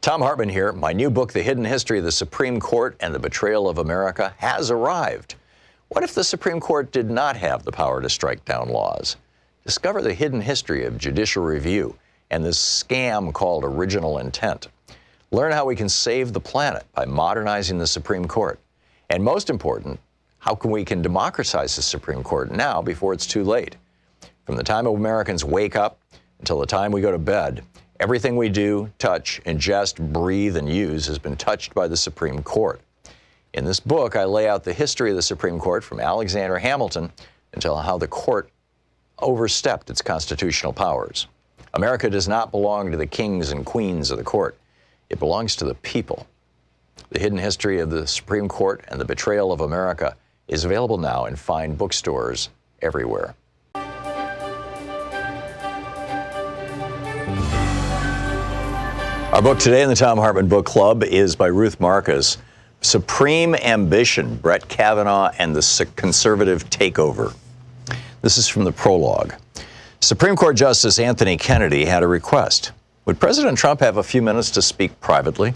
Thom Hartmann here. My new book, The Hidden History of the Supreme Court and the Betrayal of America, has arrived. What if the Supreme Court did not have the power to strike down laws? Discover the hidden history of judicial review and this scam called original intent. Learn how we can save the planet by modernizing the Supreme Court. And most important, how we can democratize the Supreme Court now before it's too late. From the time Americans wake up until the time we go to bed, everything we do, touch, ingest, breathe, and use has been touched by the Supreme Court. In this book, I lay out the history of the Supreme Court from Alexander Hamilton until how the court overstepped its constitutional powers. America does not belong to the kings and queens of the court. It belongs to the people. The Hidden History of the Supreme Court and the Betrayal of America is available now in fine bookstores everywhere. Our book today in the Thom Hartmann Book Club is by Ruth Marcus, Supreme Ambition, Brett Kavanaugh and the Conservative Takeover. This is from the prologue. Supreme Court Justice Anthony Kennedy had a request. Would President Trump have a few minutes to speak privately?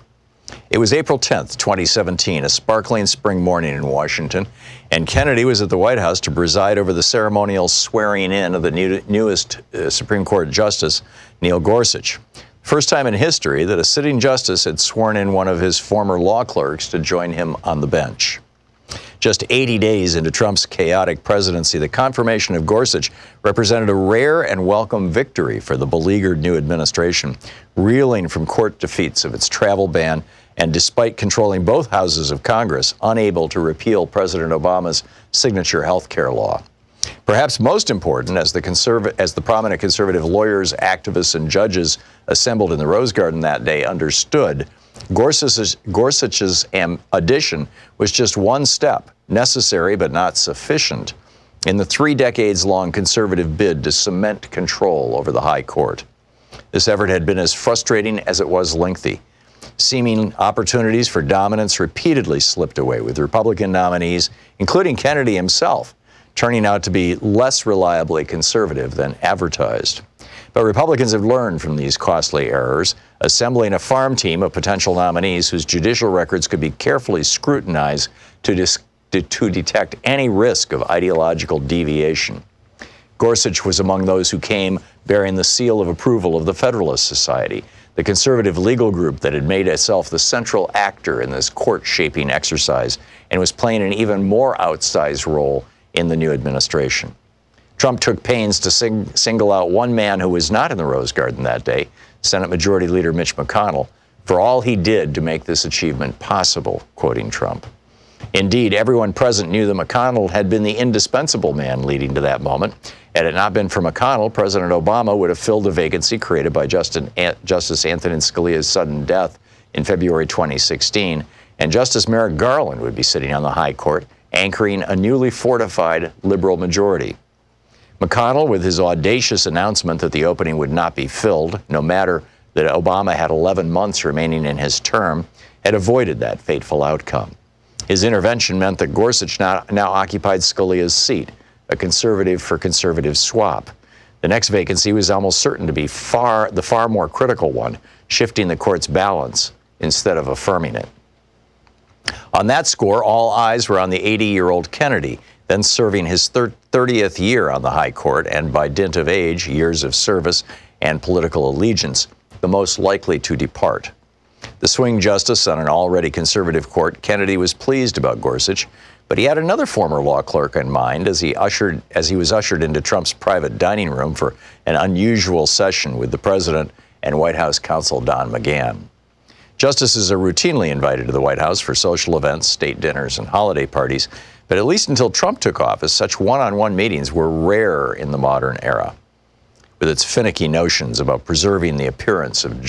It was April 10th, 2017, a sparkling spring morning in Washington, and Kennedy was at the White House to preside over the ceremonial swearing in of the newest Supreme Court Justice, Neil Gorsuch. First time in history that a sitting justice had sworn in one of his former law clerks to join him on the bench. Just 80 days into Trump's chaotic presidency, the confirmation of Gorsuch represented a rare and welcome victory for the beleaguered new administration, reeling from court defeats of its travel ban and, despite controlling both houses of Congress, unable to repeal President Obama's signature health care law. Perhaps most important, as the prominent conservative lawyers, activists, and judges assembled in the Rose Garden that day understood, Gorsuch's addition was just one step, necessary but not sufficient, in the 3 decades-long conservative bid to cement control over the high court. This effort had been as frustrating as it was lengthy. Seeming opportunities for dominance repeatedly slipped away, with Republican nominees, including Kennedy himself, turning out to be less reliably conservative than advertised. But Republicans have learned from these costly errors, assembling a farm team of potential nominees whose judicial records could be carefully scrutinized to detect any risk of ideological deviation. Gorsuch was among those who came bearing the seal of approval of the Federalist Society, the conservative legal group that had made itself the central actor in this court-shaping exercise and was playing an even more outsized role in the new administration. Trump took pains to single out one man who was not in the Rose Garden that day, Senate Majority Leader Mitch McConnell, for all he did to make this achievement possible, quoting Trump. Indeed, everyone present knew that McConnell had been the indispensable man leading to that moment. Had it not been for McConnell, President Obama would have filled the vacancy created by Justice Antonin Scalia's sudden death in February 2016, and Justice Merrick Garland would be sitting on the high court, anchoring a newly fortified liberal majority. McConnell, with his audacious announcement that the opening would not be filled, no matter that Obama had 11 months remaining in his term, had avoided that fateful outcome. His intervention meant that Gorsuch now occupied Scalia's seat, a conservative for conservative swap. The next vacancy was almost certain to be the far more critical one, shifting the court's balance instead of affirming it. On that score, all eyes were on the 80-year-old Kennedy, then serving his 30th year on the high court and, by dint of age, years of service, and political allegiance, the most likely to depart. The swing justice on an already conservative court, Kennedy was pleased about Gorsuch, but he had another former law clerk in mind as he was ushered into Trump's private dining room for an unusual session with the president and White House counsel Don McGahn. Justices are routinely invited to the White House for social events, state dinners, and holiday parties, but at least until Trump took office, such one-on-one meetings were rare in the modern era. With its finicky notions about preserving the appearance of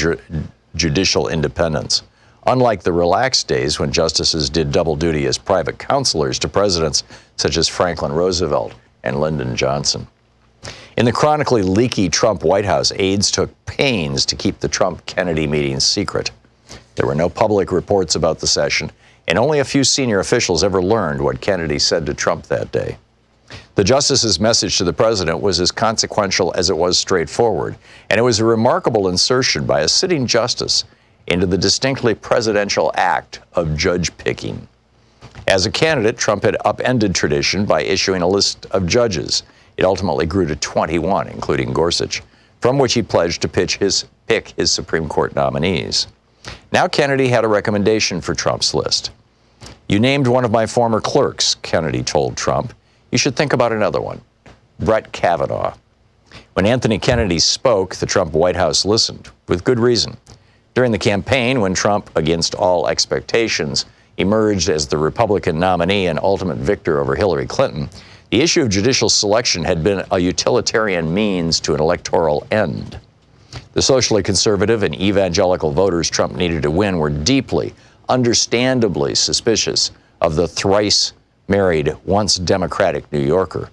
judicial independence, unlike the relaxed days when justices did double duty as private counselors to presidents such as Franklin Roosevelt and Lyndon Johnson. In the chronically leaky Trump White House, aides took pains to keep the Trump-Kennedy meetings secret. There were no public reports about the session, and only a few senior officials ever learned what Kennedy said to Trump that day. The justice's message to the president was as consequential as it was straightforward, and it was a remarkable insertion by a sitting justice into the distinctly presidential act of judge picking. As a candidate, Trump had upended tradition by issuing a list of judges. It ultimately grew to 21, including Gorsuch, from which he pledged to pick his Supreme Court nominees. Now Kennedy had a recommendation for Trump's list. "You named one of my former clerks," Kennedy told Trump. "You should think about another one, Brett Kavanaugh." When Anthony Kennedy spoke, the Trump White House listened, with good reason. During the campaign, when Trump, against all expectations, emerged as the Republican nominee and ultimate victor over Hillary Clinton, the issue of judicial selection had been a utilitarian means to an electoral end. The socially conservative and evangelical voters Trump needed to win were deeply, understandably suspicious of the thrice-married, once Democratic New Yorker.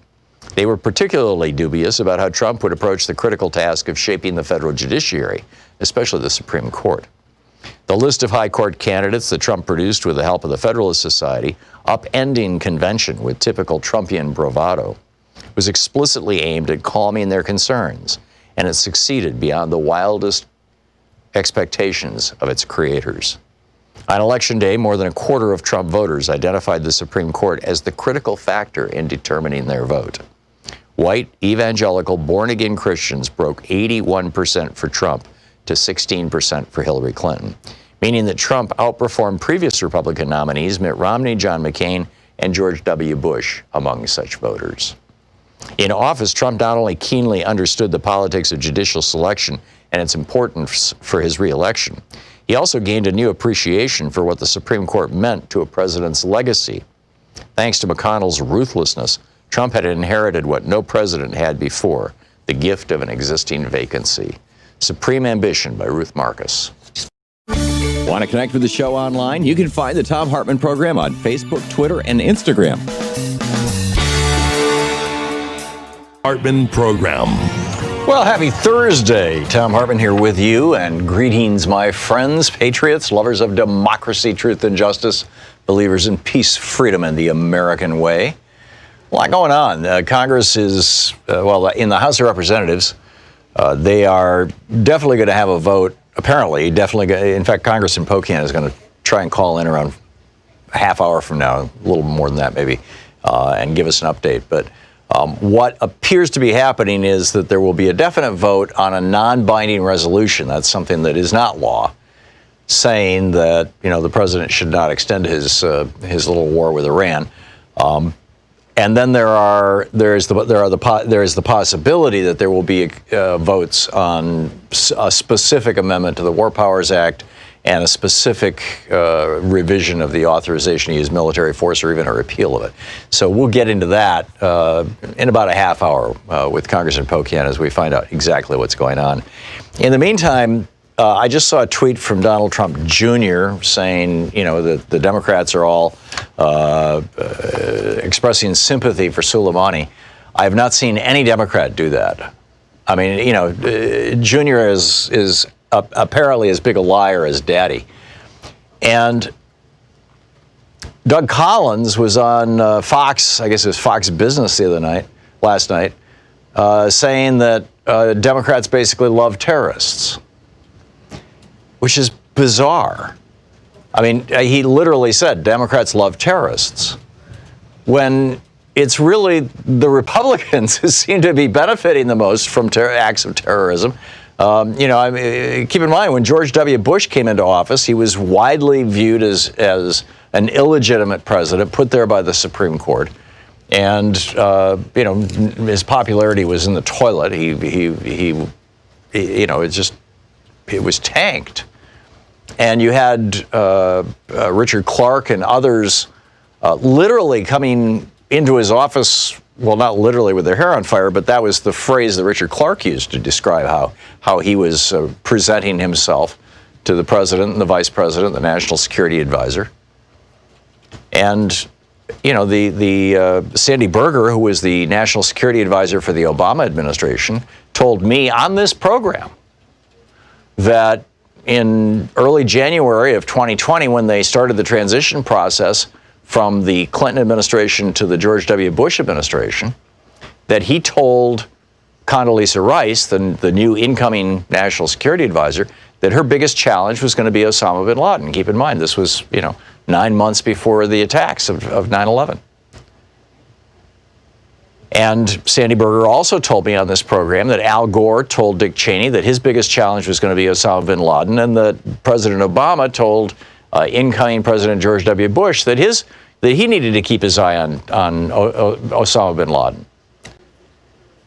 They were particularly dubious about how Trump would approach the critical task of shaping the federal judiciary, especially the Supreme Court. The list of high court candidates that Trump produced with the help of the Federalist Society, upending convention with typical Trumpian bravado, was explicitly aimed at calming their concerns, and it succeeded beyond the wildest expectations of its creators. On Election Day, more than a quarter of Trump voters identified the Supreme Court as the critical factor in determining their vote. White, evangelical, born-again Christians broke 81% for Trump to 16% for Hillary Clinton, meaning that Trump outperformed previous Republican nominees Mitt Romney, John McCain, and George W. Bush among such voters. In office, Trump not only keenly understood the politics of judicial selection and its importance for his reelection, he also gained a new appreciation for what the Supreme Court meant to a president's legacy. Thanks to McConnell's ruthlessness, Trump had inherited what no president had before, the gift of an existing vacancy. Supreme Ambition by Ruth Marcus. Want to connect with the show online? You can find the Thom Hartmann program on Facebook, Twitter, and Instagram. Hartmann program. Well, happy Thursday. Thom Hartmann here with you, and greetings, my friends, patriots, lovers of democracy, truth, and justice, believers in peace, freedom, and the American way. A lot going on. Congress is, in the House of Representatives, they are definitely going to have a vote, apparently, in fact, Congressman Pocan is going to try and call in around a half hour from now, a little more than that maybe, and give us an update. But what appears to be happening is that there will be a definite vote on a non-binding resolution. That's something that is not law, saying that, the president should not extend his little war with Iran. And then there is the possibility that there will be votes on a specific amendment to the War Powers Act and a specific revision of the authorization to use military force, or even a repeal of it. So we'll get into that in about a half hour with Congressman Pocan as we find out exactly what's going on. In the meantime, I just saw a tweet from Donald Trump Jr. saying, that the Democrats are all expressing sympathy for Soleimani. I have not seen any Democrat do that. I mean, Jr. is apparently as big a liar as Daddy. And Doug Collins was on Fox, I guess it was Fox Business last night, saying that Democrats basically love terrorists, which is bizarre. I mean, he literally said Democrats love terrorists, when it's really the Republicans who seem to be benefiting the most from acts of terrorism. Keep in mind, when George W. Bush came into office, he was widely viewed as an illegitimate president, put there by the Supreme Court. And, his popularity was in the toilet. It was tanked. And you had Richard Clark and others literally coming into his office, well, not literally with their hair on fire, but that was the phrase that Richard Clark used to describe how he was presenting himself to the president and the vice president, the national security advisor. And, the Sandy Berger, who was the national security advisor for the Obama administration, told me on this program that in early January of 2020, when they started the transition process from the Clinton administration to the George W. Bush administration, that he told Condoleezza Rice, the new incoming national security advisor, that her biggest challenge was going to be Osama bin Laden. Keep in mind, this was, 9 months before the attacks of 9/11. And Sandy Berger also told me on this program that Al Gore told Dick Cheney that his biggest challenge was going to be Osama bin Laden, and that President Obama told incoming President George W. Bush that he needed to keep his eye on Osama bin Laden.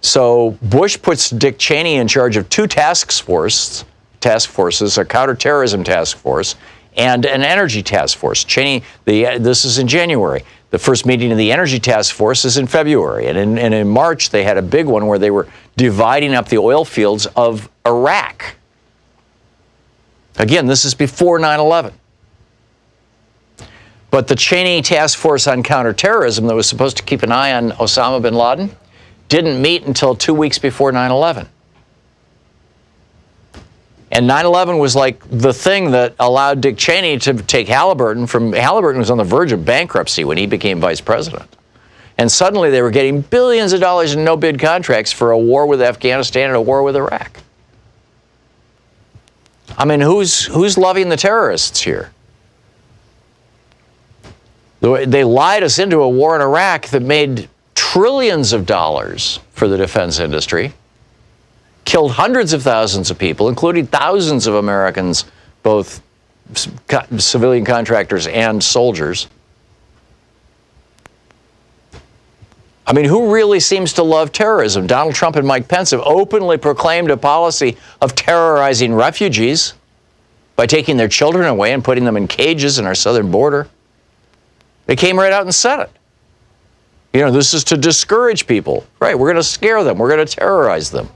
So Bush puts Dick Cheney in charge of two task forces, a counterterrorism task force and an energy task force. This is in January. The first meeting of the energy task force is in February. And in March, they had a big one where they were dividing up the oil fields of Iraq. Again, this is before 9/11. But the Cheney task force on counterterrorism that was supposed to keep an eye on Osama bin Laden didn't meet until 2 weeks before 9/11. And 9/11 was like the thing that allowed Dick Cheney to take Halliburton. Halliburton was on the verge of bankruptcy when he became vice president. And suddenly they were getting billions of dollars in no-bid contracts for a war with Afghanistan and a war with Iraq. I mean, who's loving the terrorists here? They lied us into a war in Iraq that made trillions of dollars for the defense industry, killed hundreds of thousands of people, including thousands of Americans, both civilian contractors and soldiers. I mean, who really seems to love terrorism? Donald Trump and Mike Pence have openly proclaimed a policy of terrorizing refugees by taking their children away and putting them in cages in our southern border. They came right out and said it. This is to discourage people. Right, we're going to scare them. We're going to terrorize them.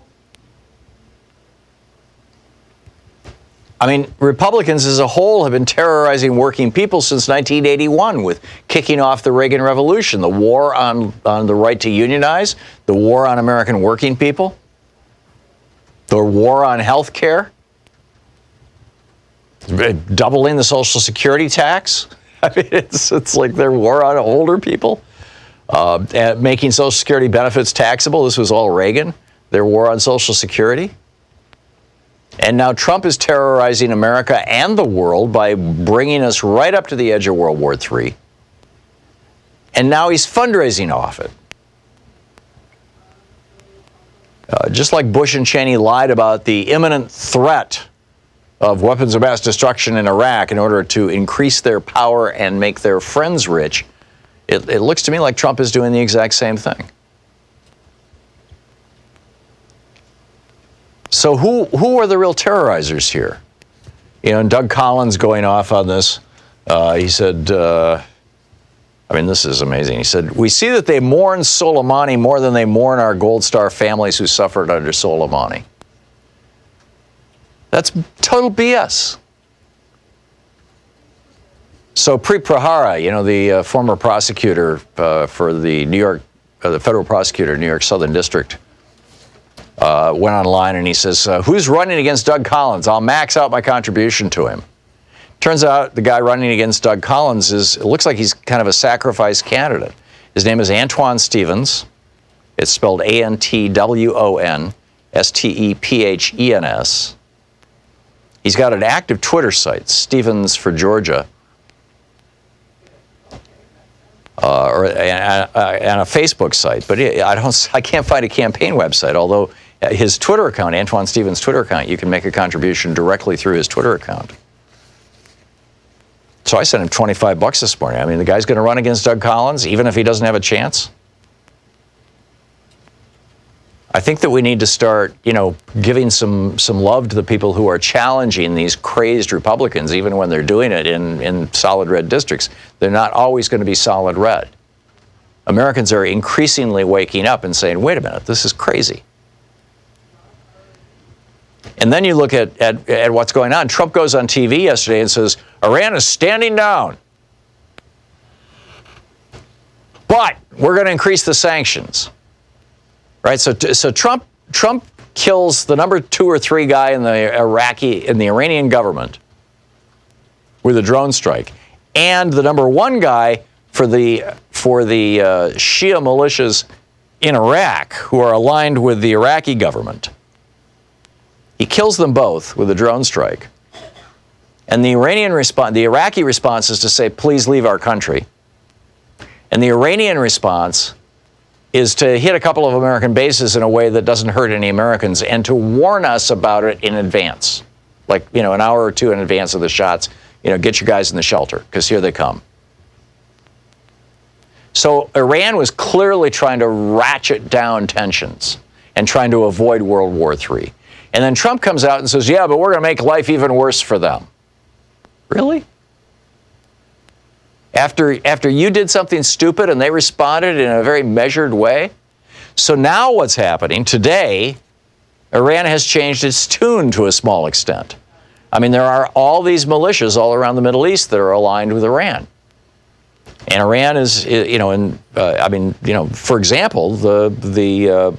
I mean, Republicans as a whole have been terrorizing working people since 1981 with kicking off the Reagan Revolution, the war on the right to unionize, the war on American working people, the war on health care, doubling the Social Security tax. I mean, it's like their war on older people, making Social Security benefits taxable. This was all Reagan, their war on Social Security. And now Trump is terrorizing America and the world by bringing us right up to the edge of World War III. And now he's fundraising off it. Just like Bush and Cheny lied about the imminent threat of weapons of mass destruction in Iraq in order to increase their power and make their friends rich, it looks to me like Trump is doing the exact same thing. So who are the real terrorizers here? And Doug Collins going off on this, he said, this is amazing. He said, we see that they mourn Soleimani more than they mourn our Gold Star families who suffered under Soleimani. That's total BS. So Preet Prahara, the former prosecutor for the federal prosecutor, New York Southern District, went online and he says, who's running against Doug Collins? I'll max out my contribution to him. Turns out the guy running against Doug Collins it looks like he's kind of a sacrifice candidate. His name is Antwon Stevens. It's spelled ANTWON STEPHENS. He's got an active Twitter site, Stevens for Georgia, and a Facebook site. But I can't find a campaign website. Although his Twitter account, Antwon Stevens' Twitter account, you can make a contribution directly through his Twitter account. So I sent him $25 this morning. I mean, the guy's going to run against Doug Collins, even if he doesn't have a chance. I think that we need to start, giving some love to the people who are challenging these crazed Republicans, even when they're doing it in solid red districts. They're not always going to be solid red. Americans are increasingly waking up and saying, wait a minute, this is crazy. And then you look at what's going on. Trump goes on TV yesterday and says, Iran is standing down. But we're going to increase the sanctions. Right, so Trump kills the number 2 or 3 guy in the Iranian government with a drone strike, and the number 1 guy for the Shia militias in Iraq who are aligned with the Iraqi government. He kills them both with a drone strike. And the Iraqi response is to say, please leave our country. And the Iranian response is to hit a couple of American bases in a way that doesn't hurt any Americans and to warn us about it in advance. Like, an hour or two in advance of the shots, get your guys in the shelter, because here they come. So Iran was clearly trying to ratchet down tensions and trying to avoid World War III. And then Trump comes out and says, yeah, but we're going to make life even worse for them. Really? After you did something stupid and they responded in a very measured way? So now what's happening? Today, Iran has changed its tune to a small extent. I mean, there are all these militias all around the Middle East that are aligned with Iran. And Iran is, for example, the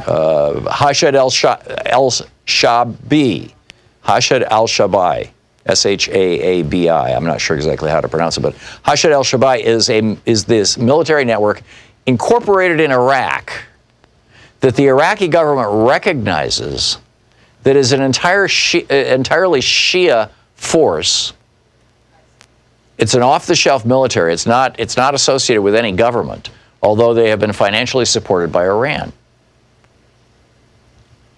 Hashd al-Shabi, Hashd al-Shabi, S-H-A-A-B-I. I'm not sure exactly how to pronounce it, but Hashd al-Shabi is this military network incorporated in Iraq that the Iraqi government recognizes that is an entirely Shia force. It's an off-the-shelf military. It's not associated with any government, although they have been financially supported by Iran.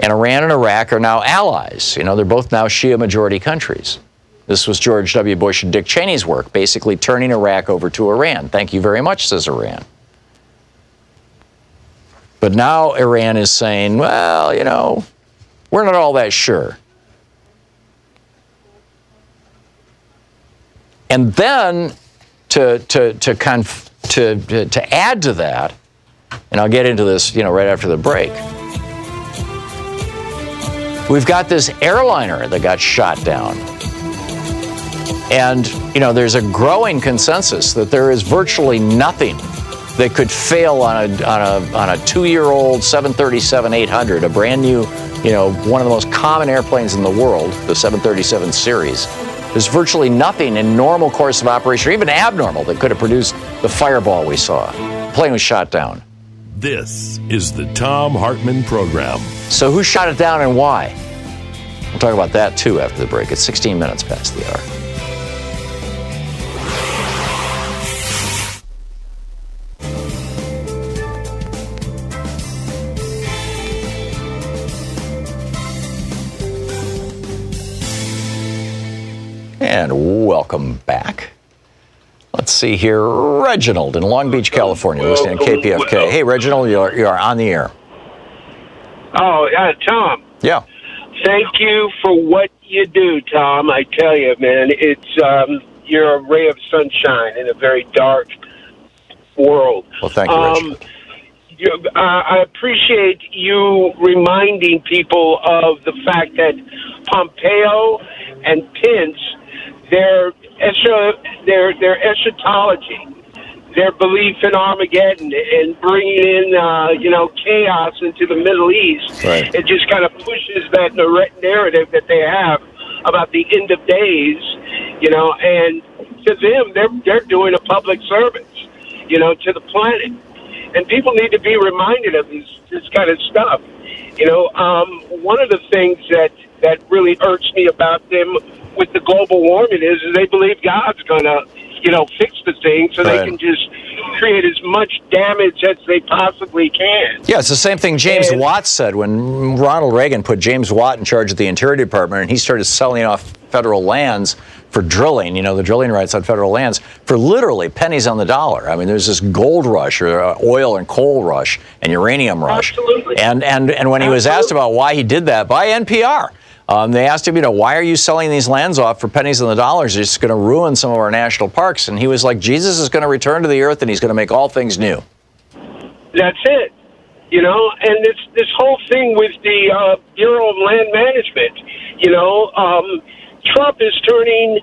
And Iran and Iraq are now allies. They're both now Shia majority countries. This was George W. Bush and Dick Cheney's work, basically turning Iraq over to Iran. Thank you very much, says Iran. But now Iran is saying, well, we're not all that sure. And then to add to that, and I'll get into this, right after the break. We've got this airliner that got shot down. And, there's a growing consensus that there is virtually nothing that could fail on a 2-year-old 737-800, a brand new, one of the most common airplanes in the world, the 737 series. There's virtually nothing in normal course of operation, or even abnormal, that could have produced the fireball we saw. The plane was shot down. This is the Thom Hartmann Program. So who shot it down and why? We'll talk about that, too, after the break. It's 16 minutes past the hour. And welcome back. Let's see here. Reginald in Long Beach, California, listening to KPFK. Hey, Reginald, you are on the air. Oh, Tom. Yeah. Thank you for what you do, Tom. I tell you, man, it's you're a ray of sunshine in a very dark world. Well, thank you, Reginald. I appreciate you reminding people of the fact that Pompeo and Pence, their eschatology, their belief in Armageddon and bringing in, chaos into the Middle East, right. It just kind of pushes that narrative that they have about the end of days, and to them, they're doing a public service, to the planet. And people need to be reminded of this kind of stuff. One of the things that really irks me about them with the global warming is they believe God's going to, fix the thing so right. They can just create as much damage as they possibly can. Yeah, it's the same thing James Watt said when Ronald Reagan put James Watt in charge of the Interior Department, and he started selling off federal lands for drilling, the drilling rights on federal lands, for literally pennies on the dollar. I mean, there's this gold rush, or oil and coal rush, and uranium rush. Absolutely. And when he was asked about why he did that by NPR, they asked him, why are you selling these lands off for pennies on the dollars? It's going to ruin some of our national parks. And he was like, Jesus is going to return to the earth, and he's going to make all things new. That's it. And this whole thing with the Bureau of Land Management, Trump is turning,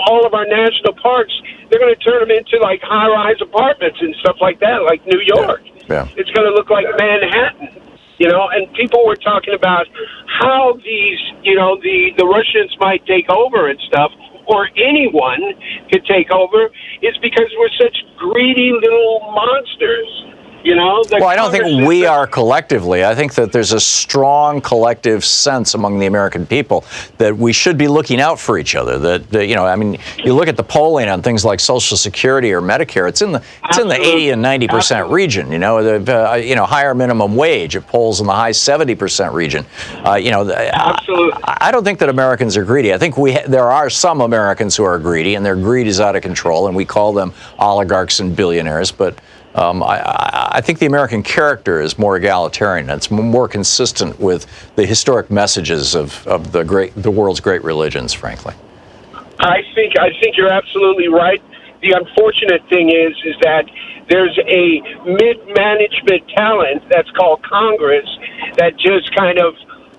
all of our national parks, they're going to turn them into like high-rise apartments and stuff like that, like New York. Yeah. It's going to look like Manhattan, and people were talking about how these, the Russians might take over and stuff, or anyone could take over, is because we're such greedy little monsters. You know, well, I don't think we are collectively. I think that there's a strong collective sense among the American people that we should be looking out for each other. That you know, I mean, you look at the polling on things like Social Security or Medicare. It's in the 80 and 90% region. You know, the higher minimum wage. It polls in the high 70% region. Absolutely. I don't think that Americans are greedy. I think there are some Americans who are greedy, and their greed is out of control, and we call them oligarchs and billionaires. But I think the American character is more egalitarian. It's more consistent with the historic messages of the world's great religions, frankly. I think you're absolutely right. The unfortunate thing is that there's a mid-management talent that's called Congress that just kind of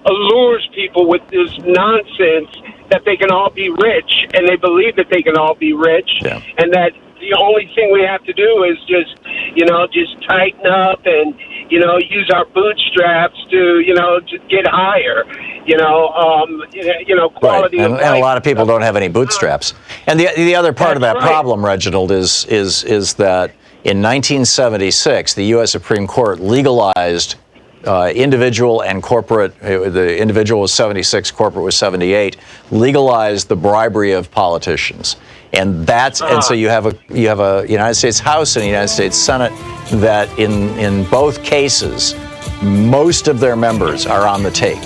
allures people with this nonsense that they can all be rich, and they believe that they can all be rich, and that the only thing we have to do is just tighten up and, use our bootstraps to get higher, quality right. of life. And a lot of people don't have any bootstraps. And the other part of that problem, Reginald, is that in 1976, the U.S. Supreme Court legalized individual and corporate. The individual was 76, corporate was 78. Legalized the bribery of politicians. And so you have a United States House and a United States Senate that in both cases, most of their members are on the take.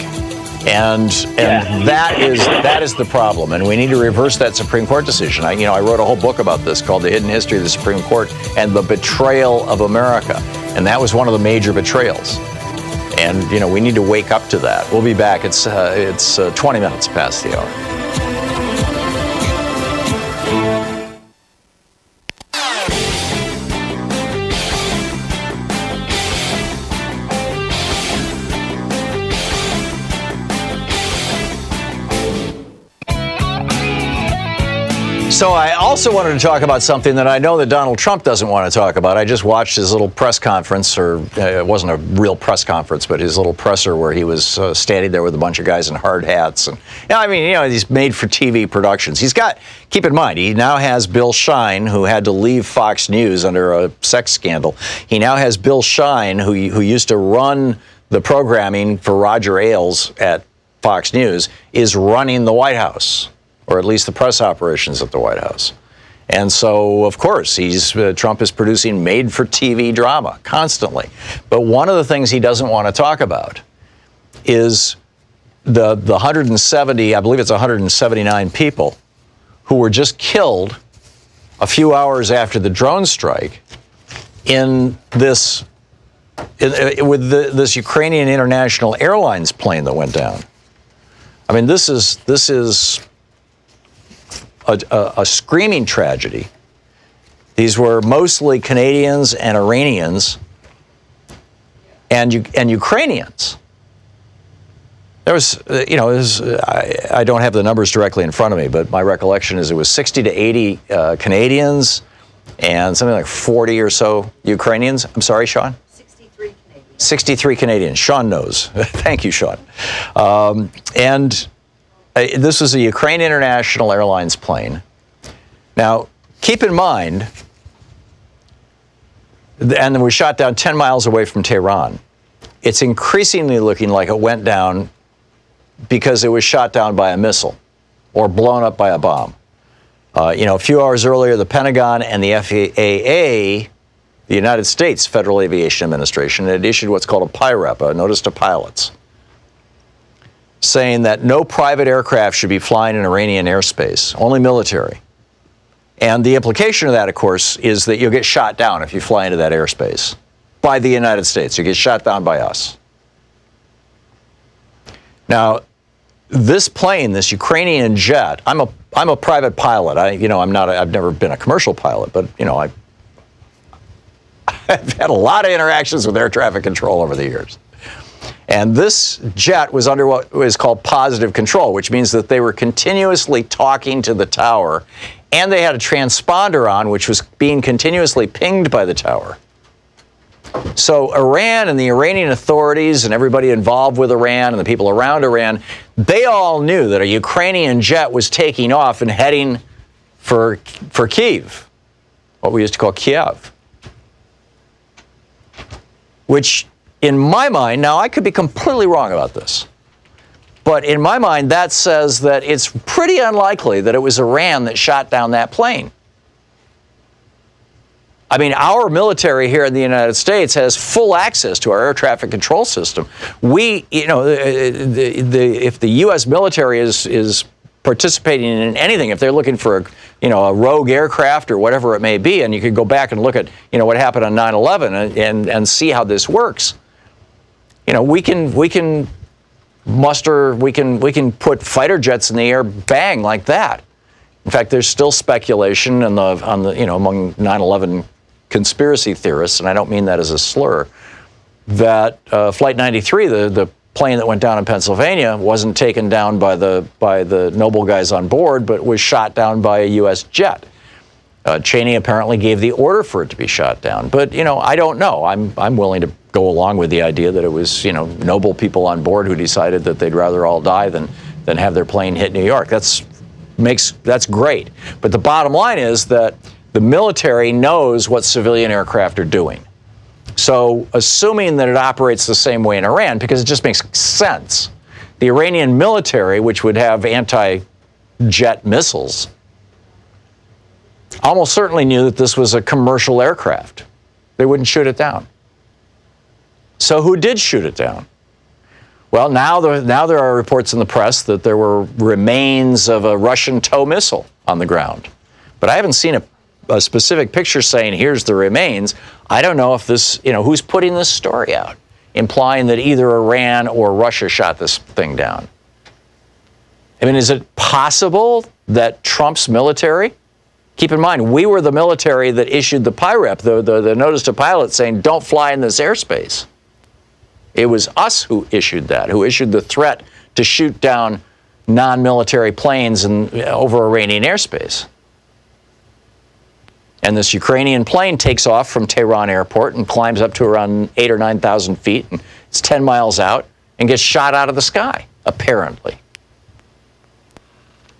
And that is the problem, and we need to reverse that Supreme Court decision. I wrote a whole book about this called "The Hidden History of the Supreme Court and the Betrayal of America," and that was one of the major betrayals. And we need to wake up to that. We'll be back. It's 20 minutes past the hour. So I also wanted to talk about something that I know that Donald Trump doesn't want to talk about. I just watched his little press conference, or it wasn't a real press conference, but his little presser where he was standing there with a bunch of guys in hard hats. And these made-for-TV productions. Keep in mind, he now has Bill Shine, who had to leave Fox News under a sex scandal. He now has Bill Shine, who used to run the programming for Roger Ailes at Fox News, is running the White House, or at least the press operations at the White House. And so, of course, Trump is producing made-for-TV drama constantly. But one of the things he doesn't want to talk about is the 170, I believe it's 179 people who were just killed a few hours after the drone strike with this Ukrainian International Airlines plane that went down. I mean, this is a screaming tragedy. These were mostly Canadians and Iranians and Ukrainians. There was, I don't have the numbers directly in front of me, but my recollection is it was 60 to 80 Canadians and something like 40 or so Ukrainians. I'm sorry, Sean? 63 Canadians. 63 Canadians. Sean knows. Thank you, Sean. This was a Ukraine International Airlines plane. Now, keep in mind, and it was shot down 10 miles away from Tehran. It's increasingly looking like it went down because it was shot down by a missile or blown up by a bomb. A few hours earlier, the Pentagon and the FAA, the United States Federal Aviation Administration, had issued what's called a PIREP, a notice to pilots, saying that no private aircraft should be flying in Iranian airspace, only military. And the implication of that, of course, is that you'll get shot down if you fly into that airspace by the United States. You get shot down by us. Now, this plane, this Ukrainian jet, I'm a private pilot. I've never been a commercial pilot, but I've had a lot of interactions with air traffic control over the years. And this jet was under what is called positive control, which means that they were continuously talking to the tower, and they had a transponder on, which was being continuously pinged by the tower. So Iran and the Iranian authorities and everybody involved with Iran and the people around Iran, they all knew that a Ukrainian jet was taking off and heading for Kyiv, what we used to call Kiev. which in my mind, now I could be completely wrong about this, but in my mind that says that it's pretty unlikely that it was Iran that shot down that plane. I mean, our military here in the United States has full access to our air traffic control system. We, you know, if the U.S. military is participating in anything, if they're looking for a rogue aircraft or whatever it may be, and you could go back and look at what happened on 9/11 and see how this works. We can muster, we can put fighter jets in the air, bang, like that. In fact, there's still speculation among 9/11 conspiracy theorists, and I don't mean that as a slur, that Flight 93, the plane that went down in Pennsylvania, wasn't taken down by the noble guys on board, but was shot down by a U.S. jet. Cheney apparently gave the order for it to be shot down, but I don't know. I'm willing to go along with the idea that it was noble people on board who decided that they'd rather all die than have their plane hit New York. That's great. But the bottom line is that the military knows what civilian aircraft are doing. So assuming that it operates the same way in Iran, because it just makes sense, the Iranian military, which would have anti-jet missiles, almost certainly knew that this was a commercial aircraft. They wouldn't shoot it down. So who did shoot it down? Well, now there are reports in the press that there were remains of a Russian TOW missile on the ground. But I haven't seen a specific picture saying, here's the remains. I don't know if this, who's putting this story out, implying that either Iran or Russia shot this thing down. I mean, is it possible that Trump's military, keep in mind, we were the military that issued the PIREP, the notice to pilots saying, don't fly in this airspace. It was us who issued that, who issued the threat to shoot down non-military planes over Iranian airspace. And this Ukrainian plane takes off from Tehran airport and climbs up to around 8,000 or 9,000 feet, and it's 10 miles out and gets shot out of the sky, apparently.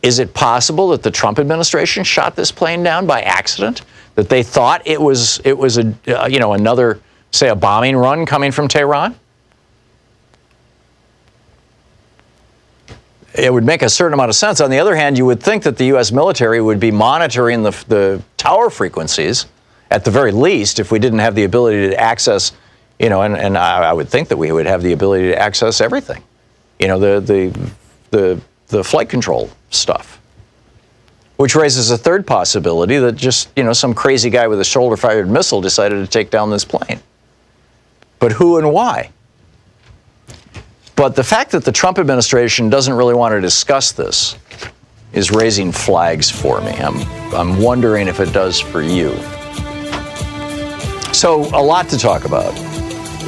Is it possible that the Trump administration shot this plane down by accident? That they thought it was another, say, a bombing run coming from Tehran? It would make a certain amount of sense. On the other hand, you would think that the U.S. military would be monitoring the tower frequencies, at the very least, if we didn't have the ability to access, and I would think that we would have the ability to access everything, the flight control stuff. Which raises a third possibility that just, some crazy guy with a shoulder-fired missile decided to take down this plane. But who and why? But the fact that the Trump administration doesn't really want to discuss this is raising flags for me. I'm wondering if it does for you. So a lot to talk about.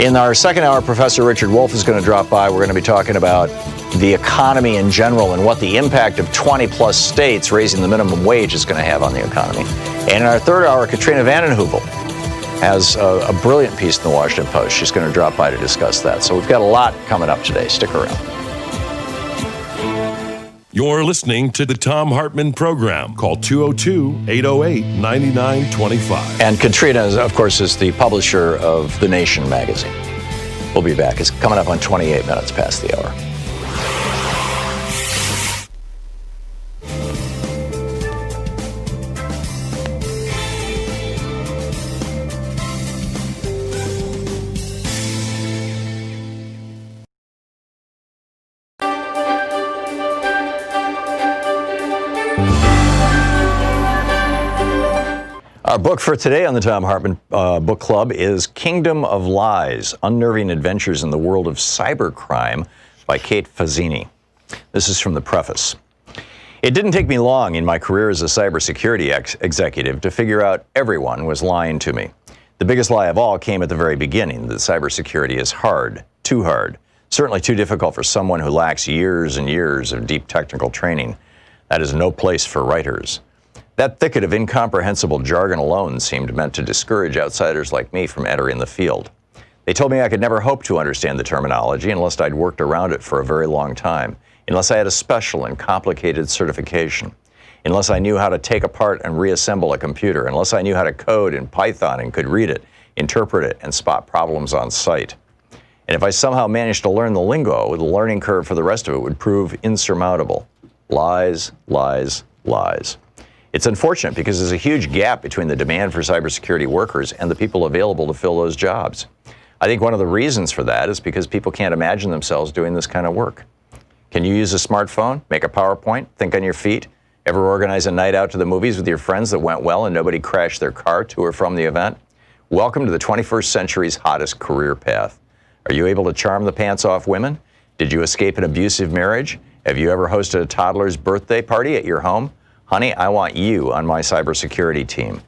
In our second hour, Professor Richard Wolff is going to drop by. We're going to be talking about the economy in general and what the impact of 20-plus states raising the minimum wage is going to have on the economy. And in our third hour, Katrina vanden Huevel has a brilliant piece in the Washington Post. She's going to drop by to discuss that. So we've got a lot coming up today. Stick around. You're listening to the Thom Hartmann Program. Call 202-808-9925. And Katrina, of course, is the publisher of The Nation magazine. We'll be back. It's coming up on 28 minutes past the hour. Our book for today on the Thom Hartmann Book Club is Kingdom of Lies, Unnerving Adventures in the World of Cybercrime by Kate Fazzini. This is from the preface. It didn't take me long in my career as a cybersecurity executive to figure out everyone was lying to me. The biggest lie of all came at the very beginning, that cybersecurity is hard, certainly too difficult for someone who lacks years and years of deep technical training. That is no place for writers. That thicket of incomprehensible jargon alone seemed meant to discourage outsiders like me from entering the field. They told me I could never hope to understand the terminology unless I'd worked around it for a very long time, unless I had a special and complicated certification, unless I knew how to take apart and reassemble a computer, unless I knew how to code in Python and could read it, interpret it, and spot problems on site. And if I somehow managed to learn the lingo, the learning curve for the rest of it would prove insurmountable. Lies, lies, lies. It's unfortunate because there's a huge gap between the demand for cybersecurity workers and the people available to fill those jobs. I think one of the reasons for that is because people can't imagine themselves doing this kind of work. Can you use a smartphone, make a PowerPoint, think on your feet, ever organize a night out to the movies with your friends that went well and nobody crashed their car to or from the event? Welcome to the 21st century's hottest career path. Are you able to charm the pants off women? Did you escape an abusive marriage? Have you ever hosted a toddler's birthday party at your home? Honey, I want you on my cybersecurity team.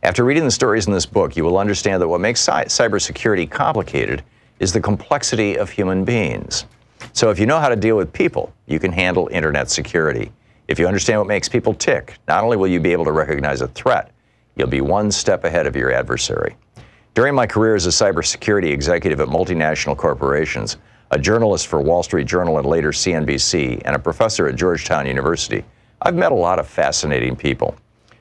After reading the stories in this book, you will understand that what makes cybersecurity complicated is the complexity of human beings. So if you know how to deal with people, you can handle internet security. If you understand what makes people tick, not only will you be able to recognize a threat, you'll be one step ahead of your adversary. During my career as a cybersecurity executive at multinational corporations, a journalist for Wall Street Journal and later CNBC, and a professor at Georgetown University, I've met a lot of fascinating people.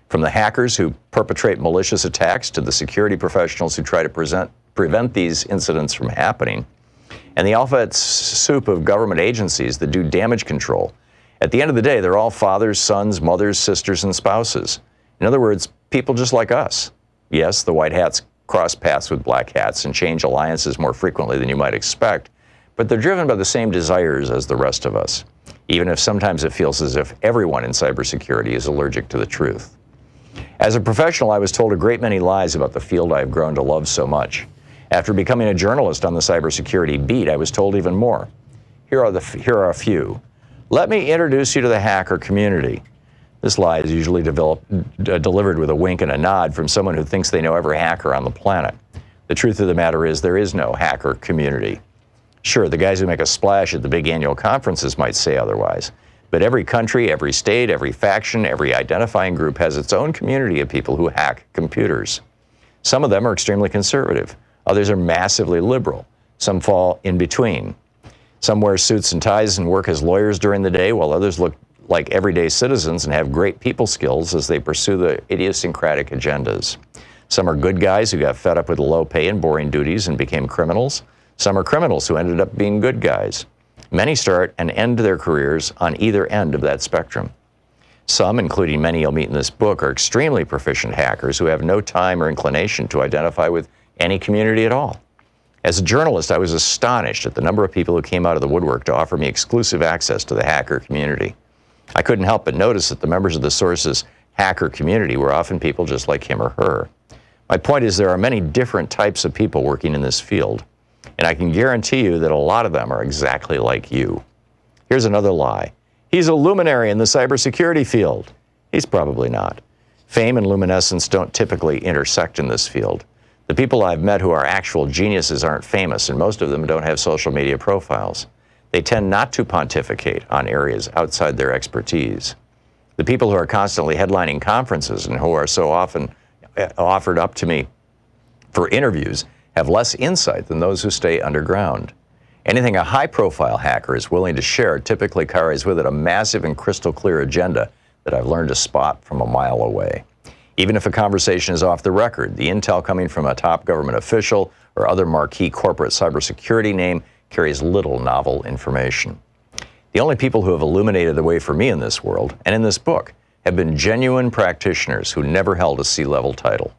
From the hackers who perpetrate malicious attacks to the security professionals who try to prevent these incidents from happening, and the alphabet soup of government agencies that do damage control. At the end of the day, they're all fathers, sons, mothers, sisters, and spouses. In other words, people just like us. Yes, the white hats cross paths with black hats and change alliances more frequently than you might expect, but they're driven by the same desires as the rest of us, even if sometimes it feels as if everyone in cybersecurity is allergic to the truth. As a professional, I was told a great many lies about the field I've grown to love so much. After becoming a journalist on the cybersecurity beat, I was told even more. Here are a few. Let me introduce you to the hacker community. This lie is usually delivered with a wink and a nod from someone who thinks they know every hacker on the planet. The truth of the matter is there is no hacker community. Sure, the guys who make a splash at the big annual conferences might say otherwise, but every country, every state, every faction, every identifying group has its own community of people who hack computers. Some of them are extremely conservative. Others are massively liberal. Some fall in between. Some wear suits and ties and work as lawyers during the day, while others look like everyday citizens and have great people skills as they pursue the idiosyncratic agendas. Some are good guys who got fed up with low pay and boring duties and became criminals. Some are criminals who ended up being good guys. Many start and end their careers on either end of that spectrum. Some, including many you'll meet in this book, are extremely proficient hackers who have no time or inclination to identify with any community at all. As a journalist, I was astonished at the number of people who came out of the woodwork to offer me exclusive access to the hacker community. I couldn't help but notice that the members of the source's hacker community were often people just like him or her. My point is there are many different types of people working in this field, and I can guarantee you that a lot of them are exactly like you. Here's another lie. He's a luminary in the cybersecurity field. He's probably not. Fame and luminescence don't typically intersect in this field. The people I've met who are actual geniuses aren't famous, and most of them don't have social media profiles. They tend not to pontificate on areas outside their expertise. The people who are constantly headlining conferences and who are so often offered up to me for interviews have less insight than those who stay underground. Anything a high-profile hacker is willing to share typically carries with it a massive and crystal clear agenda that I've learned to spot from a mile away. Even if a conversation is off the record, the intel coming from a top government official or other marquee corporate cybersecurity name carries little novel information. The only people who have illuminated the way for me in this world, and in this book, have been genuine practitioners who never held a C-level title.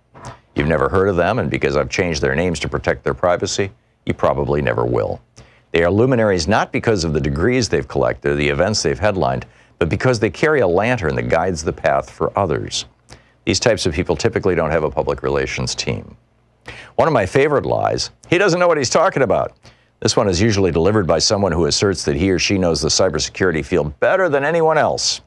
You've never heard of them, and because I've changed their names to protect their privacy, you probably never will. They are luminaries not because of the degrees they've collected or the events they've headlined, but because they carry a lantern that guides the path for others. These types of people typically don't have a public relations team. One of my favorite lies, he doesn't know what he's talking about. This one is usually delivered by someone who asserts that he or she knows the cybersecurity field better than anyone else.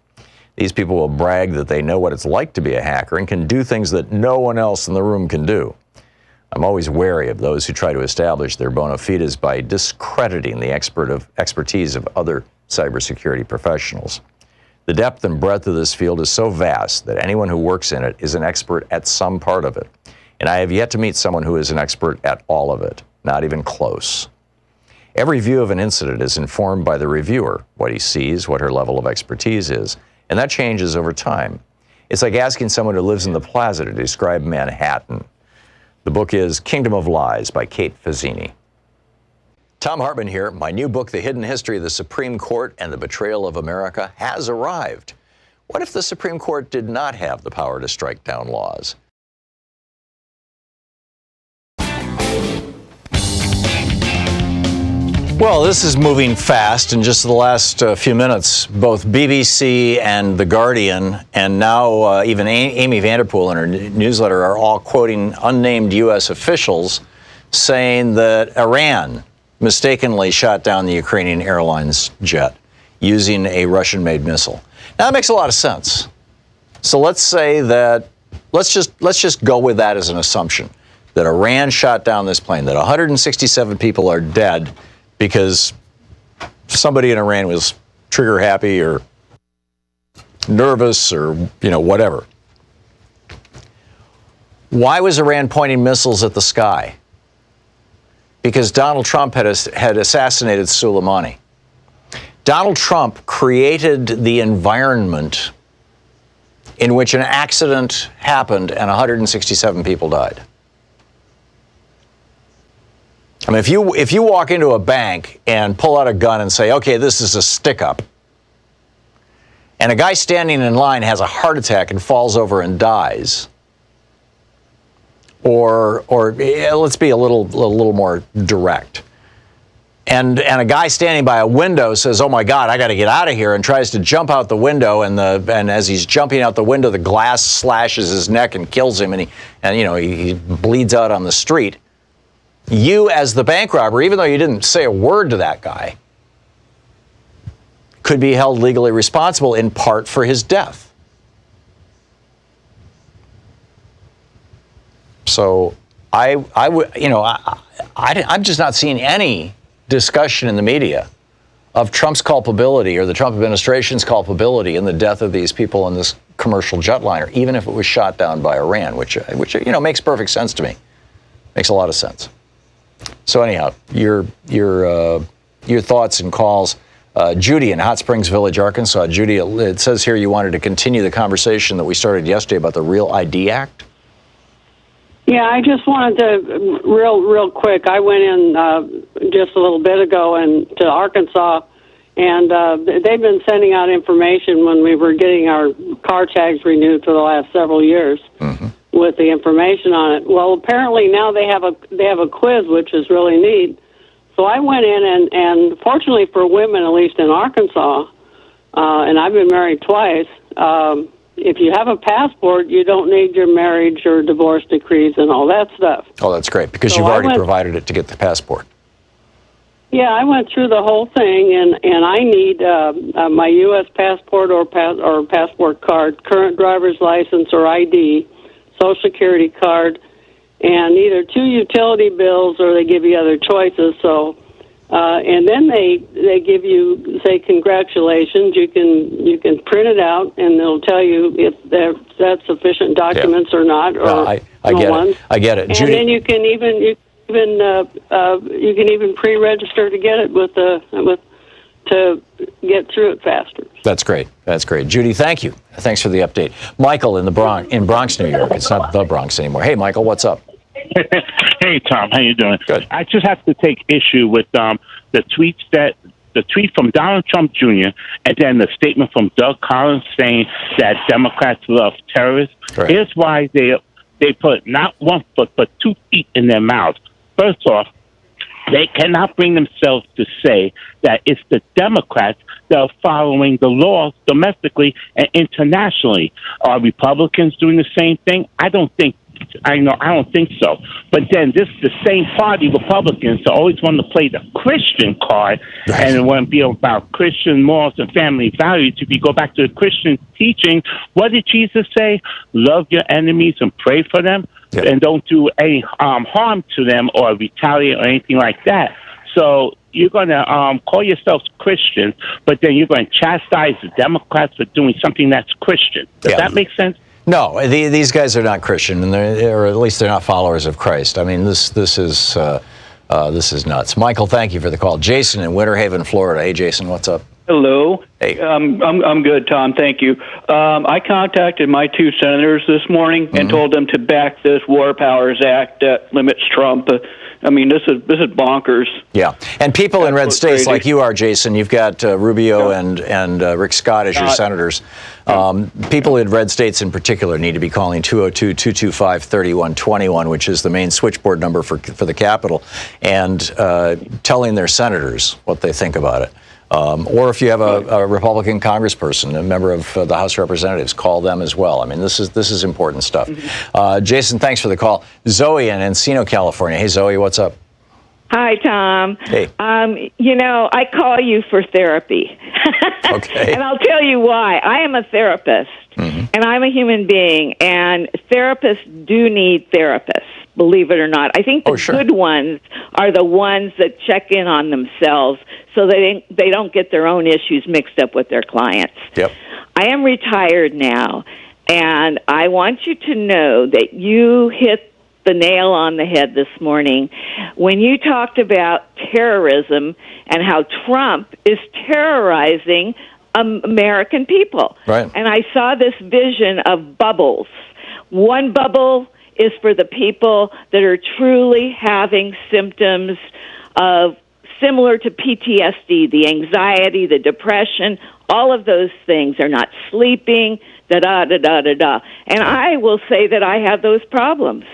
These people will brag that they know what it's like to be a hacker and can do things that no one else in the room can do. I'm always wary of those who try to establish their bona fides by discrediting the expertise of other cybersecurity professionals. The depth and breadth of this field is so vast that anyone who works in it is an expert at some part of it. And I have yet to meet someone who is an expert at all of it, not even close. Every view of an incident is informed by the reviewer, what he sees, what her level of expertise is, and that changes over time. It's like asking someone who lives in the plaza to describe Manhattan. The book is Kingdom of Lies by Kate Fazzini. Thom Hartmann here. My new book, The Hidden History of the Supreme Court and the Betrayal of America, has arrived. What if the Supreme Court did not have the power to strike down laws? Well, this is moving fast. In just the last few minutes, both BBC and The Guardian, and now even Amy Vanderpool in her newsletter, are all quoting unnamed U.S. officials saying that Iran mistakenly shot down the Ukrainian Airlines jet using a Russian-made missile. Now, that makes a lot of sense. So let's say that, let's just go with that as an assumption, that Iran shot down this plane, that 167 people are dead because somebody in Iran was trigger happy or nervous or, whatever. Why was Iran pointing missiles at the sky? Because Donald Trump had assassinated Soleimani. Donald Trump created the environment in which an accident happened and 167 people died. I mean, if you walk into a bank and pull out a gun and say, okay, this is a stick-up, and a guy standing in line has a heart attack and falls over and dies, or let's be a little more direct, and a guy standing by a window says, oh my God, I got to get out of here, and tries to jump out the window, and as he's jumping out the window, the glass slashes his neck and kills him, and he bleeds out on the street. You, as the bank robber, even though you didn't say a word to that guy, could be held legally responsible in part for his death. So I'm just not seeing any discussion in the media of Trump's culpability or the Trump administration's culpability in the death of these people in this commercial jetliner, even if it was shot down by Iran, which makes perfect sense to me. Makes a lot of sense. So anyhow, your thoughts and calls. Judy in Hot Springs Village, Arkansas. Judy, it says here you wanted to continue the conversation that we started yesterday about the Real ID Act. Yeah, I just wanted to, real quick, I went in just a little bit ago to Arkansas, and they've been sending out information when we were getting our car tags renewed for the last several years. Mm-hmm. With the information on it. Well, apparently now they have a quiz, which is really neat. So I went in and fortunately for women, at least in Arkansas, and I've been married twice, if you have a passport, you don't need your marriage or divorce decrees and all that stuff. Oh, that's great, because you've already provided it to get the passport. Yeah, I went through the whole thing, and I need my U.S. passport or passport card, current driver's license or ID, Social Security card, and either 2 utility bills or they give you other choices. So, and then they give you, say, congratulations. You can print it out, and they'll tell you if that's sufficient documents or not. Or no, I get it. I get it. And Judy, then you can even pre-register to get it to get through it faster. That's great. That's great. Judy, thank you. Thanks for the update. Michael in Bronx, New York. It's not the Bronx anymore. Hey, Michael, what's up? Hey, Tom. How you doing? Good. I just have to take issue with the tweet from Donald Trump Jr. and then the statement from Doug Collins saying that Democrats love terrorists. Right. Here's why they put not 1 foot but 2 feet in their mouths. First off, they cannot bring themselves to say that it's the Democrats that are following the laws domestically and internationally. Are Republicans doing the same thing? I don't think so. But then this is the same party, Republicans, that always want to play the Christian card, and it want to be about Christian morals and family values. If you go back to the Christian teaching, what did Jesus say? Love your enemies and pray for them. Yeah. And don't do any harm to them or retaliate or anything like that. So you're going to call yourselves Christian, but then you're going to chastise the Democrats for doing something that's Christian. Does that make sense? No, these guys are not Christian, and or at least they're not followers of Christ. I mean, this is nuts. Michael, thank you for the call. Jason in Winter Haven, Florida. Hey, Jason, what's up? Hello. Hey. I'm good, Tom. Thank you. I contacted my 2 senators this morning and told them to back this War Powers Act that limits Trump. I mean, this is bonkers. Yeah, and people in red states crazy. like you are, Jason. You've got Rubio and Rick Scott as your senators. People in red states in particular need to be calling 202-225-3121, which is the main switchboard number for the Capitol, and telling their senators what they think about it. Or if you have a Republican congressperson, a member of the House of Representatives, call them as well. I mean, this is important stuff. Jason, thanks for the call. Zoe in Encino, California. Hey, Zoe, what's up? Hi, Tom. Hey. I call you for therapy. Okay. And I'll tell you why. I am a therapist, and I'm a human being, and therapists do need therapists, believe it or not. I think the good ones are the ones that check in on themselves so they don't get their own issues mixed up with their clients. Yep. I am retired now, and I want you to know that you hit the nail on the head this morning when you talked about terrorism and how Trump is terrorizing American people. Right. And I saw this vision of bubbles. One bubble is for the people that are truly having symptoms of similar to PTSD, the anxiety, the depression, all of those things. They're not sleeping, da-da-da-da-da-da. And I will say that I have those problems.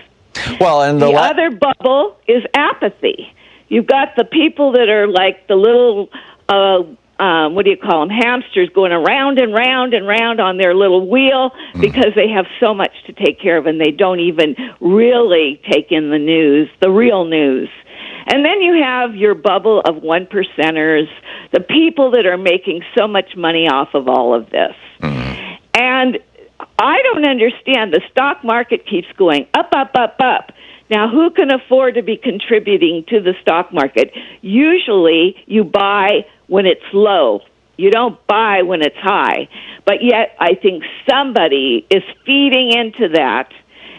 Well, and the other bubble is apathy. You've got the people that are like the little, what do you call them, hamsters going around and round and round on their little wheel because they have so much to take care of and they don't even really take in the news, the real news. And then you have your bubble of 1%ers, the people that are making so much money off of all of this. And I don't understand. The stock market keeps going up, up, up, up. Now, who can afford to be contributing to the stock market? Usually, you buy when it's low. You don't buy when it's high. But yet, I think somebody is feeding into that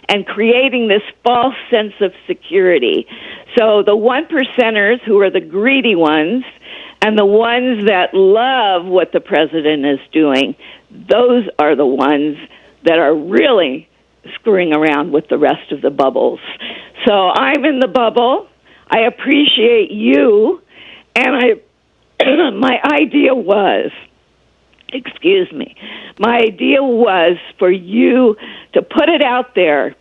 and creating this false sense of security. So the 1%ers, who are the greedy ones, and the ones that love what the president is doing, those are the ones that are really screwing around with the rest of the bubbles. So I'm in the bubble. I appreciate you, and my idea was, my idea was for you to put it out there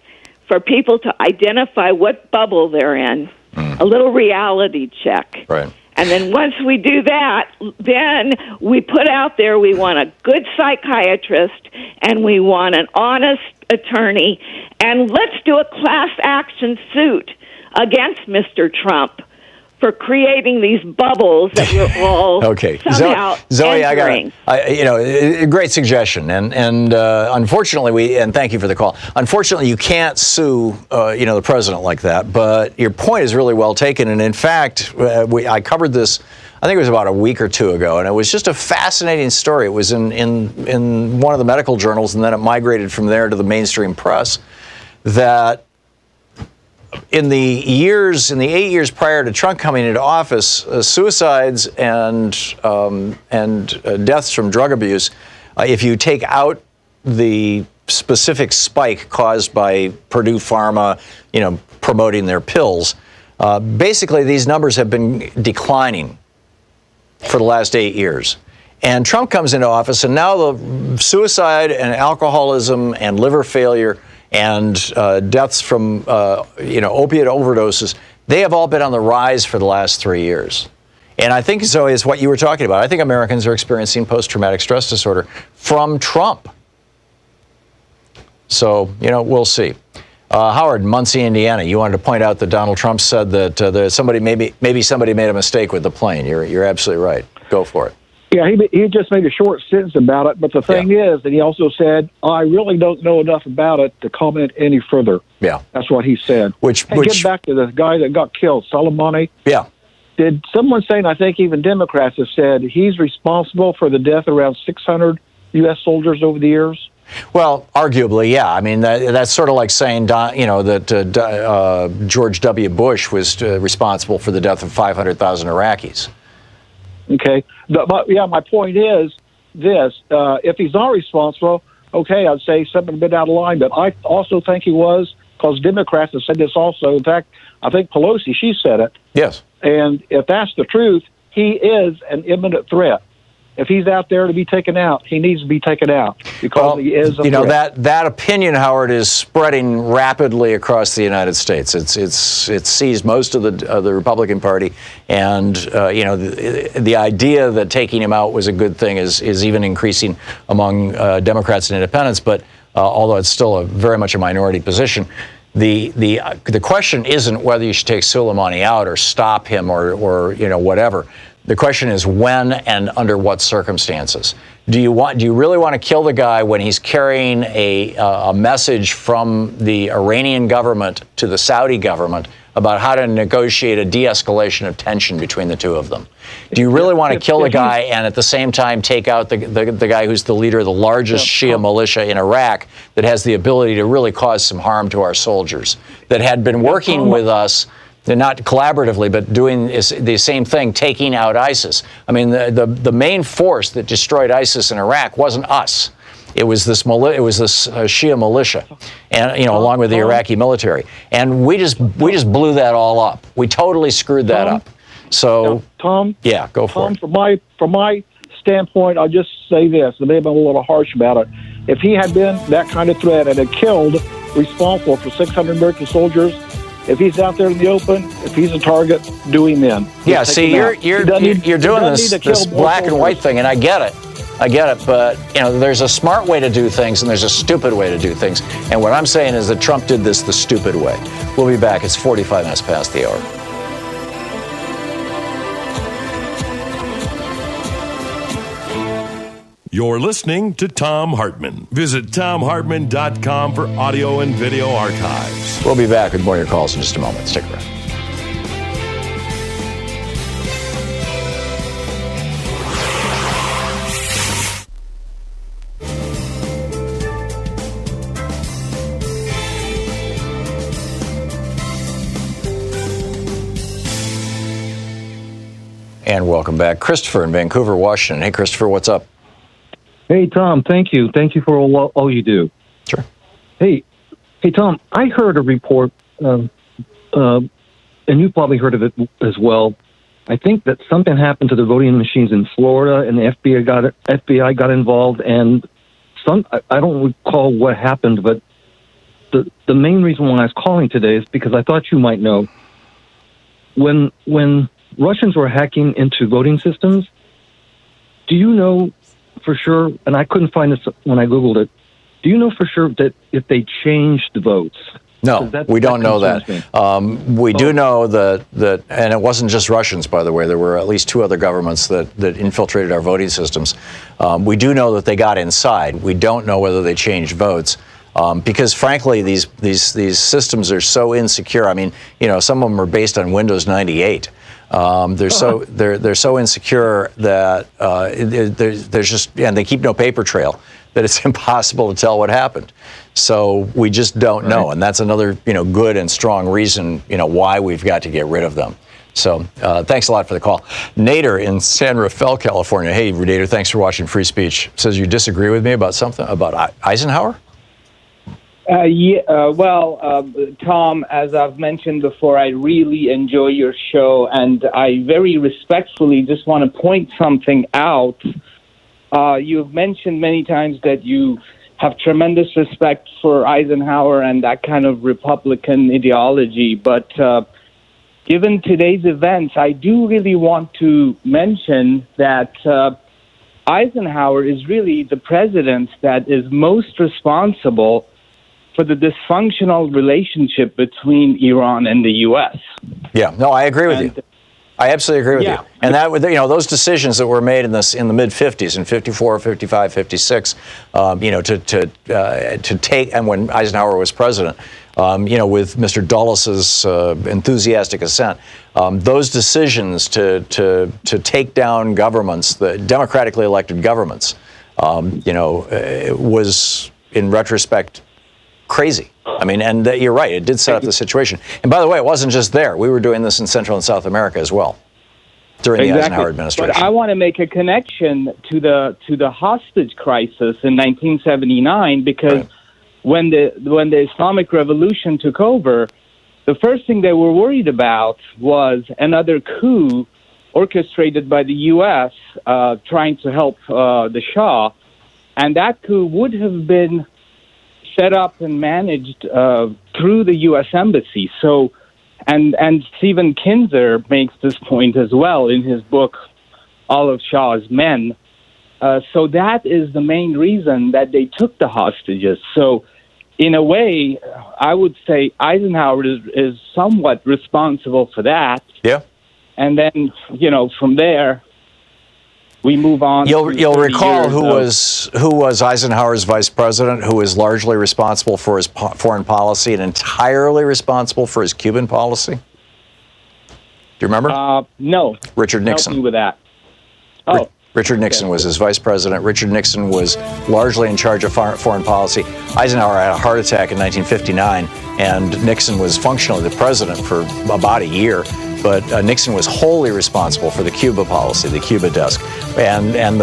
for people to identify what bubble they're in, a little reality check. Right. And then once we do that, then we put out there we want a good psychiatrist and we want an honest attorney, and let's do a class action suit against Mr. Trump for creating these bubbles that we're all somehow Zoe, entering. a great suggestion, and unfortunately, and thank you for the call. Unfortunately, you can't sue, the president like that. But your point is really well taken, and in fact, I covered this. I think it was about a week or two ago, and it was just a fascinating story. It was in one of the medical journals, and then it migrated from there to the mainstream press. That in the 8 years prior to Trump coming into office, suicides and deaths from drug abuse, if you take out the specific spike caused by Purdue Pharma, promoting their pills, basically these numbers have been declining for the last 8 years. And Trump comes into office, and now the suicide and alcoholism and liver failure and deaths from opiate overdoses, they have all been on the rise for the last 3 years. And I think, Zoe, is what you were talking about. I think Americans are experiencing post-traumatic stress disorder from Trump. So, we'll see. Howard, Muncie, Indiana, you wanted to point out that Donald Trump said that somebody maybe somebody made a mistake with the plane. You're absolutely right. Go for it. Yeah, he just made a short sentence about it. But the thing is that he also said, I really don't know enough about it to comment any further. Yeah. That's what he said. Get back to the guy that got killed, Soleimani. Yeah. Did someone say, and I think even Democrats have said, he's responsible for the death of around 600 U.S. soldiers over the years? Well, arguably, yeah. I mean, that's sort of like saying, that George W. Bush was responsible for the death of 500,000 Iraqis. Okay. My point is this. If he's not responsible, okay, I'd say something a bit out of line. But I also think he was, because Democrats have said this also. In fact, I think Pelosi, she said it. Yes. And if that's the truth, he is an imminent threat. If he's out there to be taken out, he needs to be taken out because he is a threat. That opinion, Howard, is spreading rapidly across the United States. It's seized most of the Republican Party, and the idea that taking him out was a good thing is even increasing among Democrats and independents. But although it's still very much a minority position, the question isn't whether you should take Soleimani out or stop him or whatever. The question is when and under what circumstances. Do you really want to kill the guy when he's carrying a message from the Iranian government to the Saudi government about how to negotiate a de-escalation of tension between the two of them? Do you really want to kill the guy and at the same time take out the guy who's the leader of the largest Shia militia in Iraq that has the ability to really cause some harm to our soldiers, that had been working with us? They're not collaboratively, but doing the same thing, taking out ISIS. I mean, the main force that destroyed ISIS in Iraq wasn't us. It was this Shia militia, and along with the Iraqi military. And we just blew that all up. We totally screwed that up. So, Tom, yeah, go for it. From my standpoint, I'll just say this. I may have been a little harsh about it. If he had been that kind of threat and had killed, responsible for 600 American soldiers. If he's out there in the open, if he's a target, do him in. Yeah, see, you're doing this black and white thing, and I get it. But there's a smart way to do things, and there's a stupid way to do things. And what I'm saying is that Trump did this the stupid way. We'll be back. It's 45 minutes past the hour. You're listening to Thom Hartmann. Visit ThomHartmann.com for audio and video archives. We'll be back with more of your calls in just a moment. Stick around. And welcome back. Christopher in Vancouver, Washington. Hey, Christopher, what's up? Hey, Tom, thank you. Thank you for all you do. Sure. Hey, Tom, I heard a report, and you probably heard of it as well. I think that something happened to the voting machines in Florida, and the FBI got involved, and I don't recall what happened, but the main reason why I was calling today is because I thought you might know. When Russians were hacking into voting systems, do you know for sure, and I couldn't find this when I Googled it, do you know for sure that if they changed the votes? No, we don't know that. We do know that, and it wasn't just Russians, by the way. There were at least two other governments that infiltrated our voting systems. We do know that they got inside. We don't know whether they changed votes. Because frankly, these systems are so insecure. I mean, some of them are based on Windows 98. They're so insecure that there's just, and they keep no paper trail, that it's impossible to tell what happened. So we just don't know, and that's another good and strong reason why we've got to get rid of them. So thanks a lot for the call. Nader in San Rafael, California. Hey, Nader, thanks for watching Free Speech. Says you disagree with me about something about Eisenhower. Tom, as I've mentioned before, I really enjoy your show, and I very respectfully just want to point something out. You've mentioned many times that you have tremendous respect for Eisenhower and that kind of Republican ideology, but given today's events, I do really want to mention that Eisenhower is really the president that is most responsible for the dysfunctional relationship between Iran and the U.S. Yeah, no, I agree with you. I absolutely agree with you. And that, those decisions that were made in the mid 50s, in 54, 55, 56, to take, and when Eisenhower was president, with Mr. Dulles' enthusiastic assent, those decisions to take down governments, the democratically elected governments, was in retrospect crazy. I mean, and you're right, it did set up the situation. And by the way, it wasn't just there. We were doing this in Central and South America as well. during the Exactly. Eisenhower administration. But I want to make a connection to the hostage crisis in 1979 because when the Islamic Revolution took over, the first thing they were worried about was another coup orchestrated by the U.S. Trying to help the Shah, and that coup would have been set up and managed through the U.S. Embassy. So, and Stephen Kinzer makes this point as well in his book, All of Shah's Men. So that is the main reason that they took the hostages. So, in a way, I would say Eisenhower is somewhat responsible for that. Yeah. And then, from there, we move on. You'll recall who was Eisenhower's vice president, who was largely responsible for his foreign policy and entirely responsible for his Cuban policy? Do you remember? No. Richard Nixon. Help me with that. Oh. Richard Nixon was his vice president. Richard Nixon was largely in charge of foreign policy. Eisenhower had a heart attack in 1959, and Nixon was functionally the president for about a year. But Nixon was wholly responsible for the Cuba policy, the Cuba desk. And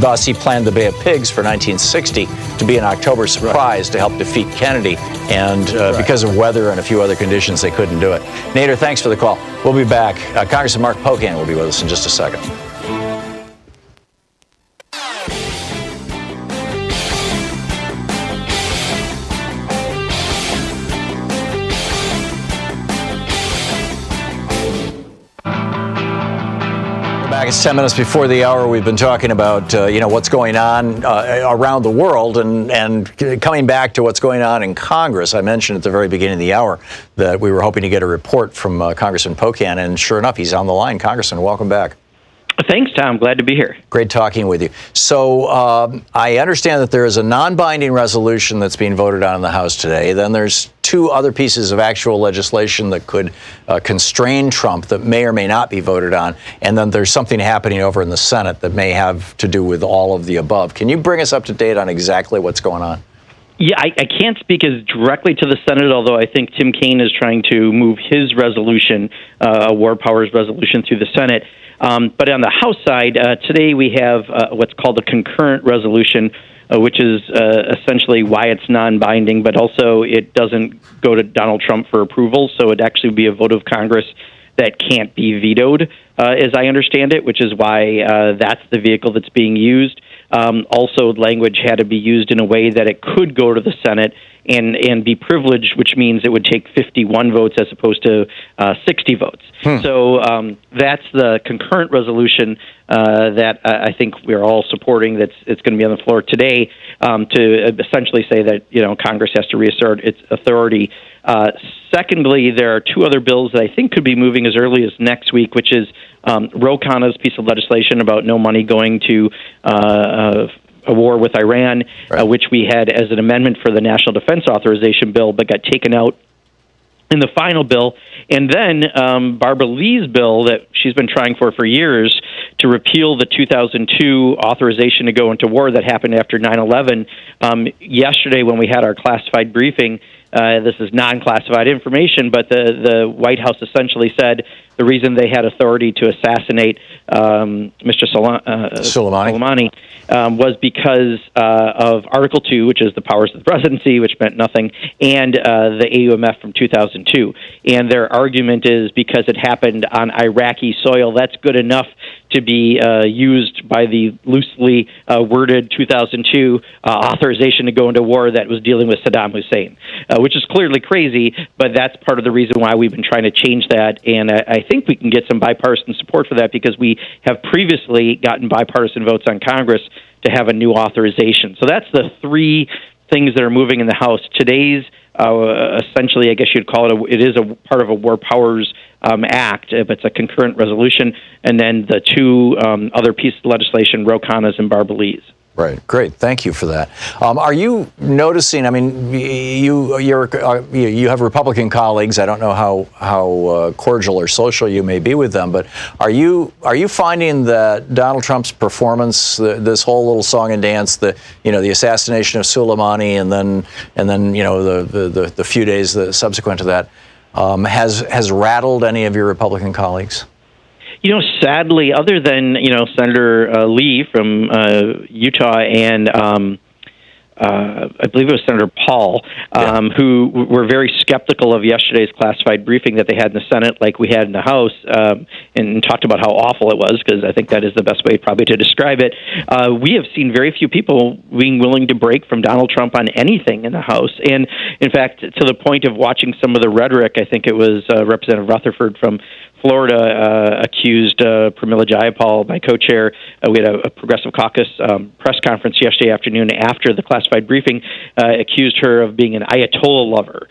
thus he planned the Bay of Pigs for 1960 to be an October surprise to help defeat Kennedy. And because of weather and a few other conditions, they couldn't do it. Nader, thanks for the call. We'll be back. Congressman Mark Pocan will be with us in just a second. It's 10 minutes before the hour. We've been talking about, what's going on around the world and coming back to what's going on in Congress. I mentioned at the very beginning of the hour that we were hoping to get a report from Congressman Pocan, and sure enough, he's on the line. Congressman, welcome back. Thanks, Tom. Glad to be here. Great talking with you. So I understand that there is a non-binding resolution that's being voted on in the House today. Then there's two other pieces of actual legislation that could constrain Trump that may or may not be voted on. And then there's something happening over in the Senate that may have to do with all of the above. Can you bring us up to date on exactly what's going on? Yeah, I can't speak as directly to the Senate, although I think Tim Kaine is trying to move his resolution, a war powers resolution, through the Senate. But on the House side, today we have what's called a concurrent resolution, which is essentially why it's non-binding, but also it doesn't go to Donald Trump for approval, so it'd actually be a vote of Congress that can't be vetoed, as I understand it, which is why that's the vehicle that's being used. Also, language had to be used in a way that it could go to the Senate and be privileged, which means it would take 51 votes as opposed to 60 votes. So that's the concurrent resolution that I think we're all supporting. It's going to be on the floor today to essentially say that Congress has to reassert its authority. Secondly, there are two other bills that I think could be moving as early as next week, which is Ro Khanna's piece of legislation about no money going to a war with Iran, which we had as an amendment for the National Defense Authorization Bill, but got taken out in the final bill. And then Barbara Lee's bill that she's been trying for years to repeal the 2002 authorization to go into war that happened after 9/11. Yesterday, when we had our classified briefing, this is non-classified information, but the White House essentially said the reason they had authority to assassinate Mr. Soleimani was because of Article 2, which is the powers of the presidency, which meant nothing, and the AUMF from 2002. And their argument is because it happened on Iraqi soil, that's good enough to be used by the loosely worded 2002 authorization to go into war that was dealing with Saddam Hussein, which is clearly crazy, but that's part of the reason why we've been trying to change that. And I think we can get some bipartisan support for that because we have previously gotten bipartisan votes on Congress to have a new authorization. So that's the three things that are moving in the House. Today's essentially, I guess you'd call it, it is a part of a War Powers Act, if it's a concurrent resolution, and then the two other pieces of legislation, Ro Khanna's and Barbara Lee's. Right. Great. Thank you for that. Are you noticing? I mean, you have Republican colleagues. I don't know how cordial or social you may be with them, but are you finding that Donald Trump's performance, this whole little song and dance, the assassination of Soleimani, and then the few days subsequent to that, has rattled any of your Republican colleagues? Sadly, other than, Senator Lee from Utah and I believe it was Senator Paul, who were very skeptical of yesterday's classified briefing that they had in the Senate, like we had in the House, and talked about how awful it was, because I think that is the best way probably to describe it. We have seen very few people being willing to break from Donald Trump on anything in the House. And, in fact, to the point of watching some of the rhetoric, I think it was Representative Rutherford from Florida accused Pramila Jayapal, my co-chair. We had a Progressive Caucus press conference yesterday afternoon after the classified briefing, accused her of being an Ayatollah lover,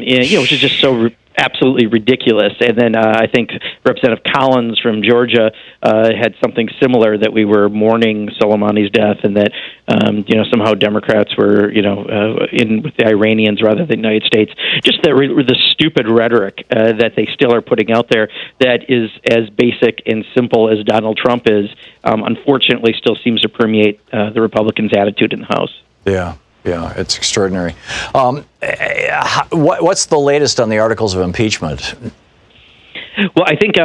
which is just so absolutely ridiculous. And then I think Representative Collins from Georgia had something similar, that we were mourning Soleimani's death, and that somehow Democrats were in with the Iranians rather than the United States. Just the stupid rhetoric that they still are putting out there, that is as basic and simple as Donald Trump is, unfortunately still seems to permeate the Republicans' attitude in the House. Yeah, it's extraordinary. What's the latest on the articles of impeachment? Well, I think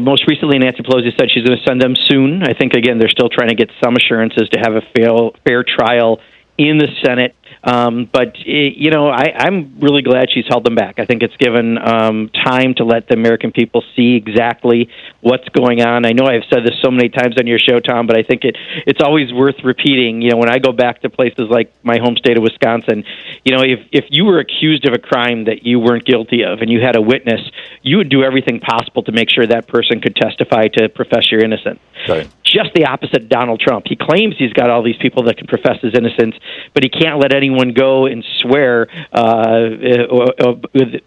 most recently Nancy Pelosi said she's going to send them soon. I think, again, they're still trying to get some assurances to have a fair trial in the Senate. But I'm really glad she's held them back. I think it's given time to let the American people see exactly what's going on. I know I've said this so many times on your show, Tom, but I think it's always worth repeating. When I go back to places like my home state of Wisconsin, if you were accused of a crime that you weren't guilty of and you had a witness, you would do everything possible to make sure that person could testify to profess your innocence. Right. Just the opposite of Donald Trump. He claims he's got all these people that can profess his innocence, but he can't let anyone go and swear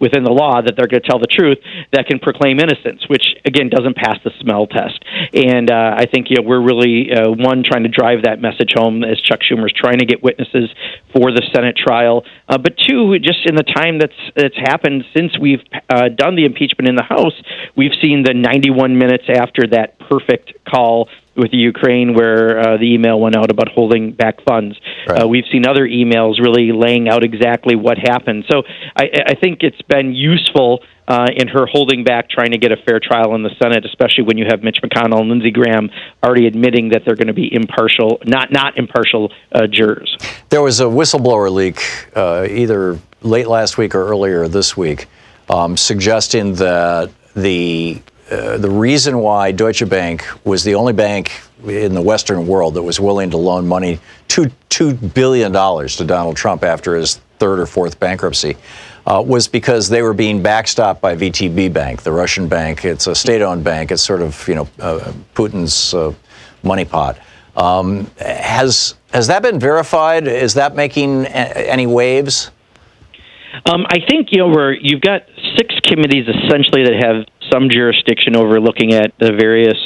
within the law that they're going to tell the truth that can proclaim innocence, which, again, doesn't pass the smell test. And I think we're really, trying to drive that message home as Chuck Schumer's trying to get witnesses for the Senate trial. But two, just in the time that's happened since we've done the impeachment in the House, we've seen the 91 minutes after that perfect call with the Ukraine, where the email went out about holding back funds. Right. We've seen other emails really laying out exactly what happened. So I think it's been useful in her holding back, trying to get a fair trial in the Senate, especially when you have Mitch McConnell and Lindsey Graham already admitting that they're going to be impartial, not impartial jurors. There was a whistleblower leak either late last week or earlier this week, suggesting that the reason why Deutsche Bank was the only bank in the Western world that was willing to loan money, $2 billion to Donald Trump after his third or fourth bankruptcy, was because they were being backstopped by VTB Bank, the Russian bank. It's a state-owned bank. It's sort of, Putin's money pot. Has that been verified? Is that making any waves? I think, where you've got 6 committees essentially that have some jurisdiction over looking at the various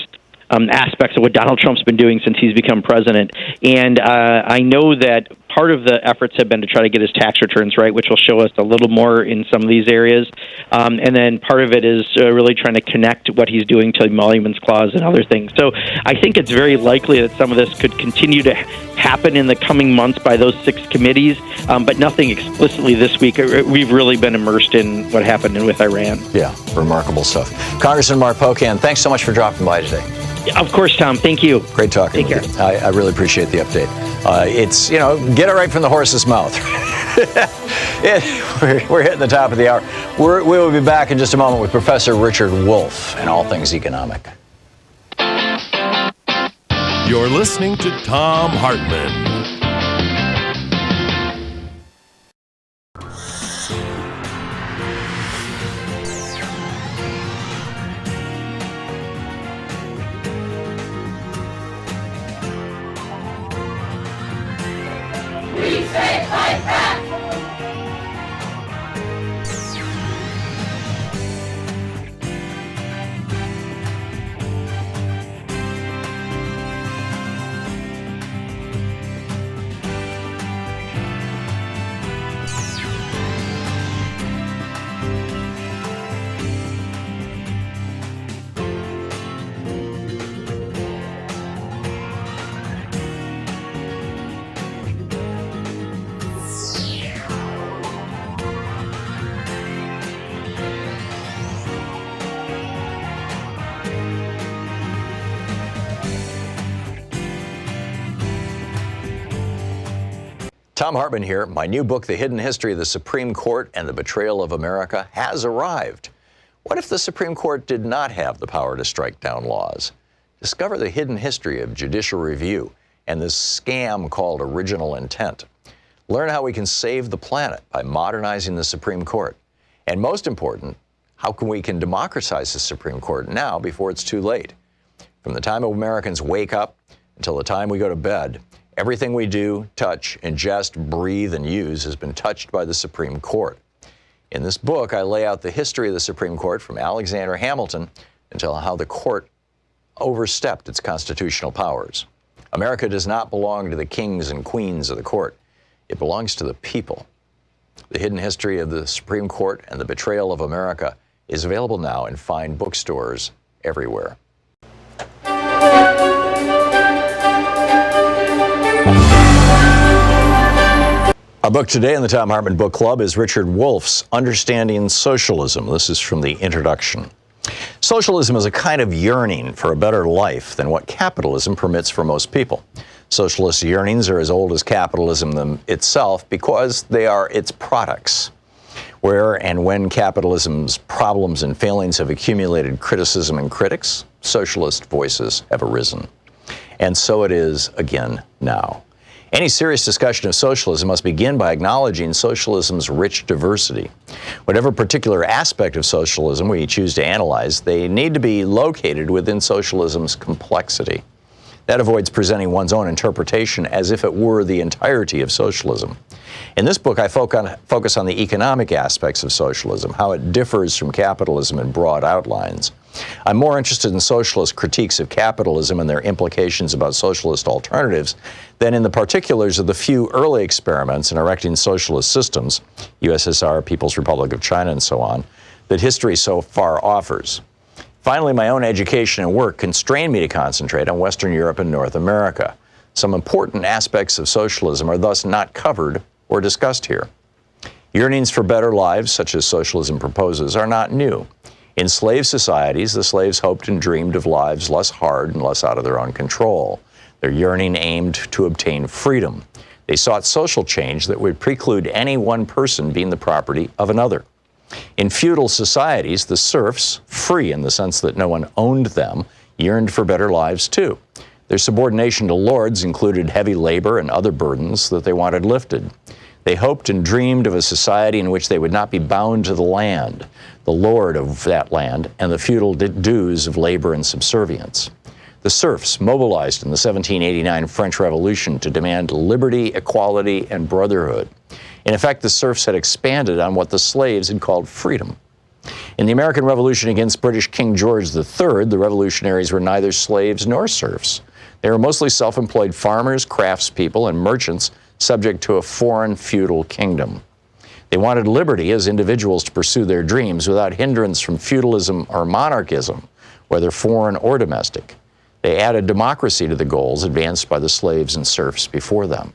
aspects of what Donald Trump's been doing since he's become president. And I know that part of the efforts have been to try to get his tax returns right, which will show us a little more in some of these areas. And then part of it is really trying to connect what he's doing to the Emoluments Clause and other things. So I think it's very likely that some of this could continue to happen in the coming months by those 6 committees, but nothing explicitly this week. We've really been immersed in what happened with Iran. Yeah, remarkable stuff. Congressman Mark Pocan, thanks so much for dropping by today. Of course, Tom. Thank you. Great talking with you. I really appreciate the update. It's, get it right from the horse's mouth. We're hitting the top of the hour. We will be back in just a moment with Professor Richard Wolff and all things economic. You're listening to Thom Hartmann. Thom Hartmann here. My new book, The Hidden History of the Supreme Court and the Betrayal of America, has arrived. What if the Supreme Court did not have the power to strike down laws? Discover the hidden history of judicial review and this scam called original intent. Learn how we can save the planet by modernizing the Supreme Court. And most important, how we can democratize the Supreme Court now before it's too late. From the time Americans wake up until the time we go to bed, everything we do, touch, ingest, breathe, and use has been touched by the Supreme Court. In this book, I lay out the history of the Supreme Court from Alexander Hamilton until how the court overstepped its constitutional powers. America does not belong to the kings and queens of the court. It belongs to the people. The Hidden History of the Supreme Court and the Betrayal of America is available now in fine bookstores everywhere. Our book today in the Thom Hartmann Book Club is Richard Wolff's Understanding Socialism. This is from the introduction. Socialism is a kind of yearning for a better life than what capitalism permits for most people. Socialist yearnings are as old as capitalism itself because they are its products. Where and when capitalism's problems and failings have accumulated criticism and critics, socialist voices have arisen. And so it is again now. Any serious discussion of socialism must begin by acknowledging socialism's rich diversity. Whatever particular aspect of socialism we choose to analyze, they need to be located within socialism's complexity. That avoids presenting one's own interpretation as if it were the entirety of socialism. In this book, I focus on the economic aspects of socialism, how it differs from capitalism in broad outlines. I'm more interested in socialist critiques of capitalism and their implications about socialist alternatives than in the particulars of the few early experiments in erecting socialist systems, USSR, People's Republic of China, and so on, that history so far offers. Finally, my own education and work constrain me to concentrate on Western Europe and North America. Some important aspects of socialism are thus not covered or discussed here. Yearnings for better lives, such as socialism proposes, are not new. In slave societies, the slaves hoped and dreamed of lives less hard and less out of their own control. Their yearning aimed to obtain freedom. They sought social change that would preclude any one person being the property of another. In feudal societies, the serfs, free in the sense that no one owned them, yearned for better lives too. Their subordination to lords included heavy labor and other burdens that they wanted lifted. They hoped and dreamed of a society in which they would not be bound to the land, the lord of that land, and the feudal dues of labor and subservience. The serfs mobilized in the 1789 French Revolution to demand liberty, equality, and brotherhood. In effect, the serfs had expanded on what the slaves had called freedom. In the American Revolution against British King George III, the revolutionaries were neither slaves nor serfs. They were mostly self-employed farmers, craftspeople, and merchants subject to a foreign feudal kingdom. They wanted liberty as individuals to pursue their dreams without hindrance from feudalism or monarchism, whether foreign or domestic. They added democracy to the goals advanced by the slaves and serfs before them.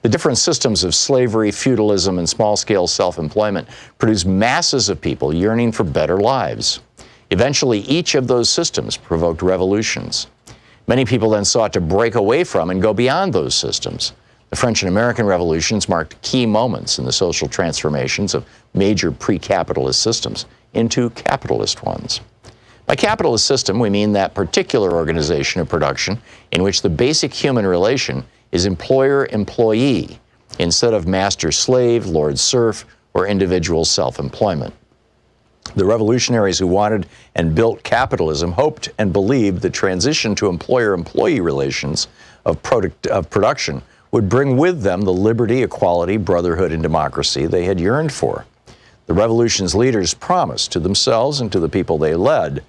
The different systems of slavery, feudalism, and small-scale self-employment produced masses of people yearning for better lives. Eventually, each of those systems provoked revolutions. Many people then sought to break away from and go beyond those systems. The French and American revolutions marked key moments in the social transformations of major pre-capitalist systems into capitalist ones. By capitalist system, we mean that particular organization of production in which the basic human relation is employer-employee instead of master-slave, lord-serf, or individual self-employment. The revolutionaries who wanted and built capitalism hoped and believed the transition to employer-employee relations of production would bring with them the liberty, equality, brotherhood, and democracy they had yearned for. The revolution's leaders promised to themselves and to the people they led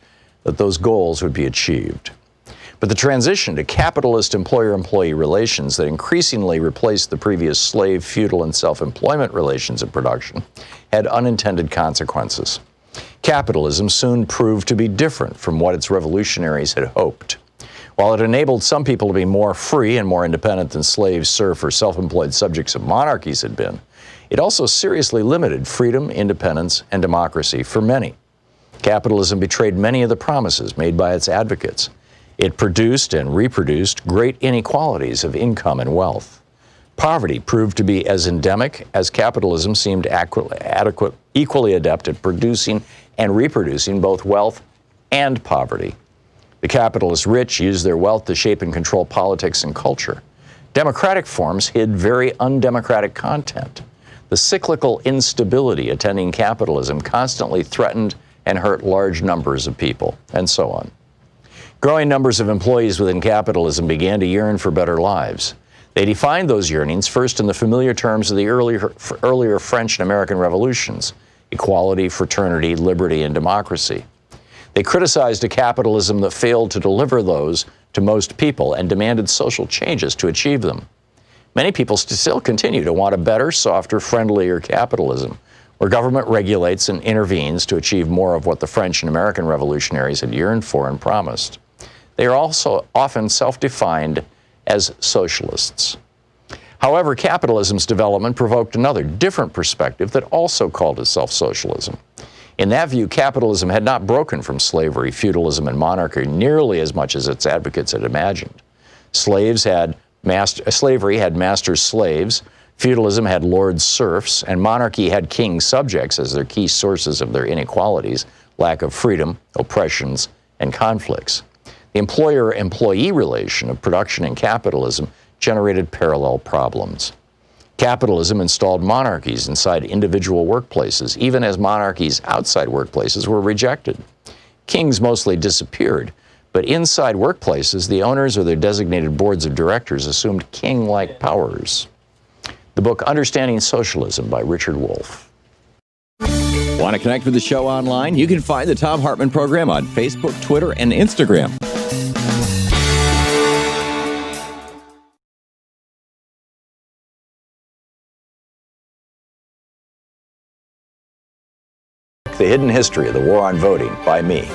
that those goals would be achieved. But the transition to capitalist employer-employee relations that increasingly replaced the previous slave, feudal, and self-employment relations of production had unintended consequences. Capitalism soon proved to be different from what its revolutionaries had hoped. While it enabled some people to be more free and more independent than slaves, serf, or self-employed subjects of monarchies had been, it also seriously limited freedom, independence, and democracy for many. Capitalism betrayed many of the promises made by its advocates. It produced and reproduced great inequalities of income and wealth. Poverty proved to be as endemic as capitalism seemed equally adept at producing and reproducing both wealth and poverty. The capitalist rich used their wealth to shape and control politics and culture. Democratic forms hid very undemocratic content. The cyclical instability attending capitalism constantly threatened and hurt large numbers of people, and so on. Growing numbers of employees within capitalism began to yearn for better lives. They defined those yearnings first in the familiar terms of the earlier French and American revolutions: equality, fraternity, liberty, and democracy. They criticized a capitalism that failed to deliver those to most people and demanded social changes to achieve them. Many people still continue to want a better, softer, friendlier capitalism, where government regulates and intervenes to achieve more of what the French and American revolutionaries had yearned for and promised. They are also often self-defined as socialists. However, capitalism's development provoked another, different perspective that also called itself socialism. In that view, capitalism had not broken from slavery, feudalism, and monarchy nearly as much as its advocates had imagined. Slavery had masters slaves, feudalism had lords serfs, and monarchy had king subjects as their key sources of their inequalities, lack of freedom, oppressions, and conflicts. The employer-employee relation of production and capitalism generated parallel problems. Capitalism installed monarchies inside individual workplaces, even as monarchies outside workplaces were rejected. Kings mostly disappeared, but inside workplaces, the owners or their designated boards of directors assumed king-like powers. The book Understanding Socialism by Richard Wolff. Want to connect with the show online? You can find the Thom Hartmann program on Facebook, Twitter, and Instagram. The Hidden History of the War on Voting by me.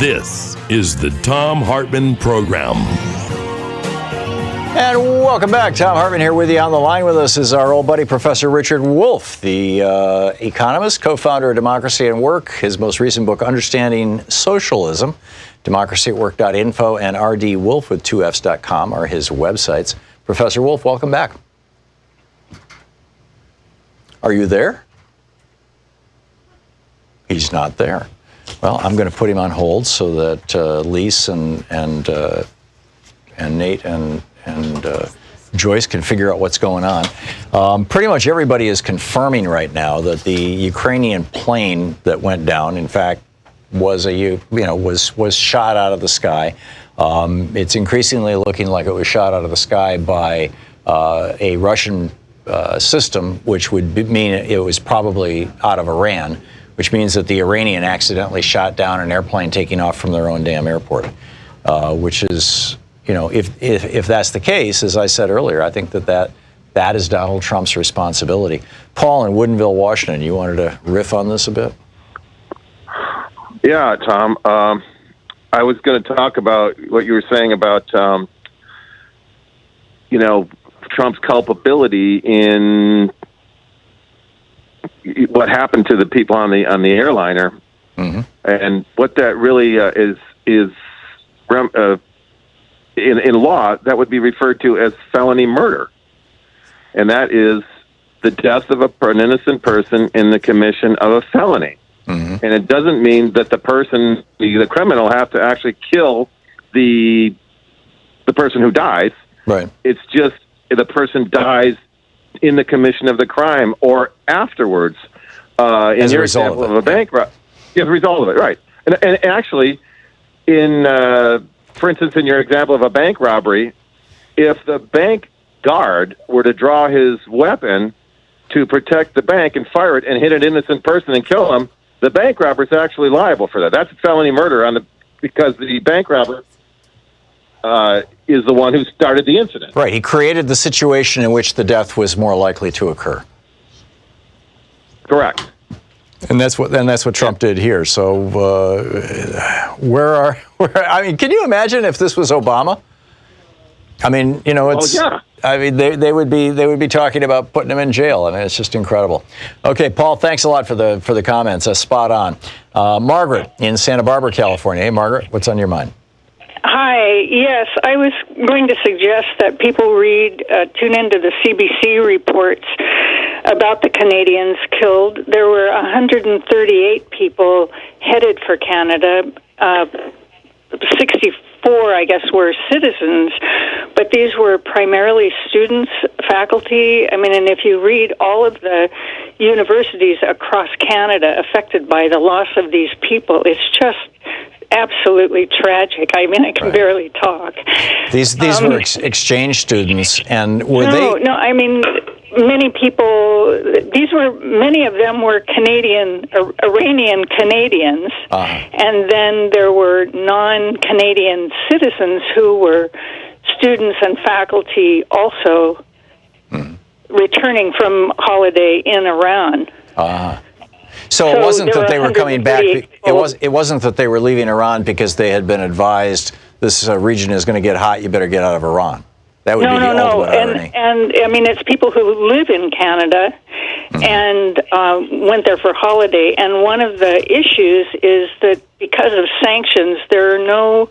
This is the Thom Hartmann Program. And welcome back. Thom Hartmann here with you. On the line with us is our old buddy, Professor Richard Wolff, the economist, co-founder of Democracy at Work. His most recent book, Understanding Socialism, democracyatwork.info, and rdwolff with 2fs.com are his websites. Professor Wolff, welcome back. Are you there? He's not there. Well, I'm going to put him on hold so that Lise and Nate and Joyce can figure out what's going on. Pretty much everybody is confirming right now that the Ukrainian plane that went down, in fact, was shot out of the sky. It's increasingly looking like it was shot out of the sky by a Russian system, which would mean it was probably out of Iran, which means that the Iranian accidentally shot down an airplane taking off from their own damn airport, which is, if that's the case, as I said earlier, I think that is Donald Trump's responsibility. Paul in Woodinville, Washington, you wanted to riff on this a bit? Yeah, Tom. I was going to talk about what you were saying about, Trump's culpability in what happened to the people on the airliner, mm-hmm. and what that really is in law that would be referred to as felony murder, and that is the death of an innocent person in the commission of a felony. Mm-hmm. And it doesn't mean that the person, the criminal, have to actually kill the person who dies. Right. It's just the person dies in the commission of the crime or afterwards. In your example of a bank robbery, as a result of it, right? And actually, for instance, in your example of a bank robbery, if the bank guard were to draw his weapon to protect the bank and fire it and hit an innocent person and kill him, the bank robber is actually liable for that. That's felony murder because the bank robber is the one who started the incident. Right. He created the situation in which the death was more likely to occur. Correct. And that's what Trump did here. So can you imagine if this was Obama? I mean, it's. Oh, yeah. I mean, they would be talking about putting him in jail. I mean, it's just incredible. Okay, Paul, thanks a lot for the comments. That's spot on. Margaret in Santa Barbara, California. Hey, Margaret, what's on your mind? Hi. Yes, I was going to suggest that people tune into the CBC reports about the Canadians killed. There were 138 people headed for Canada. 64, I guess, were citizens, but these were primarily students, faculty. I mean, and if you read all of the universities across Canada affected by the loss of these people, it's just absolutely tragic. I mean, I can barely talk. These were exchange students, and were they? No, I mean, many people. Many of them were Iranian Canadians, and then there were non-Canadian citizens who were students and faculty also returning from holiday in Iran. So it wasn't that they were coming back. It wasn't that they were leaving Iran because they had been advised this region is going to get hot. You better get out of Iran. That would be the ultimate irony. And I mean, it's people who live in Canada and went there for holiday. And one of the issues is that because of sanctions, there are no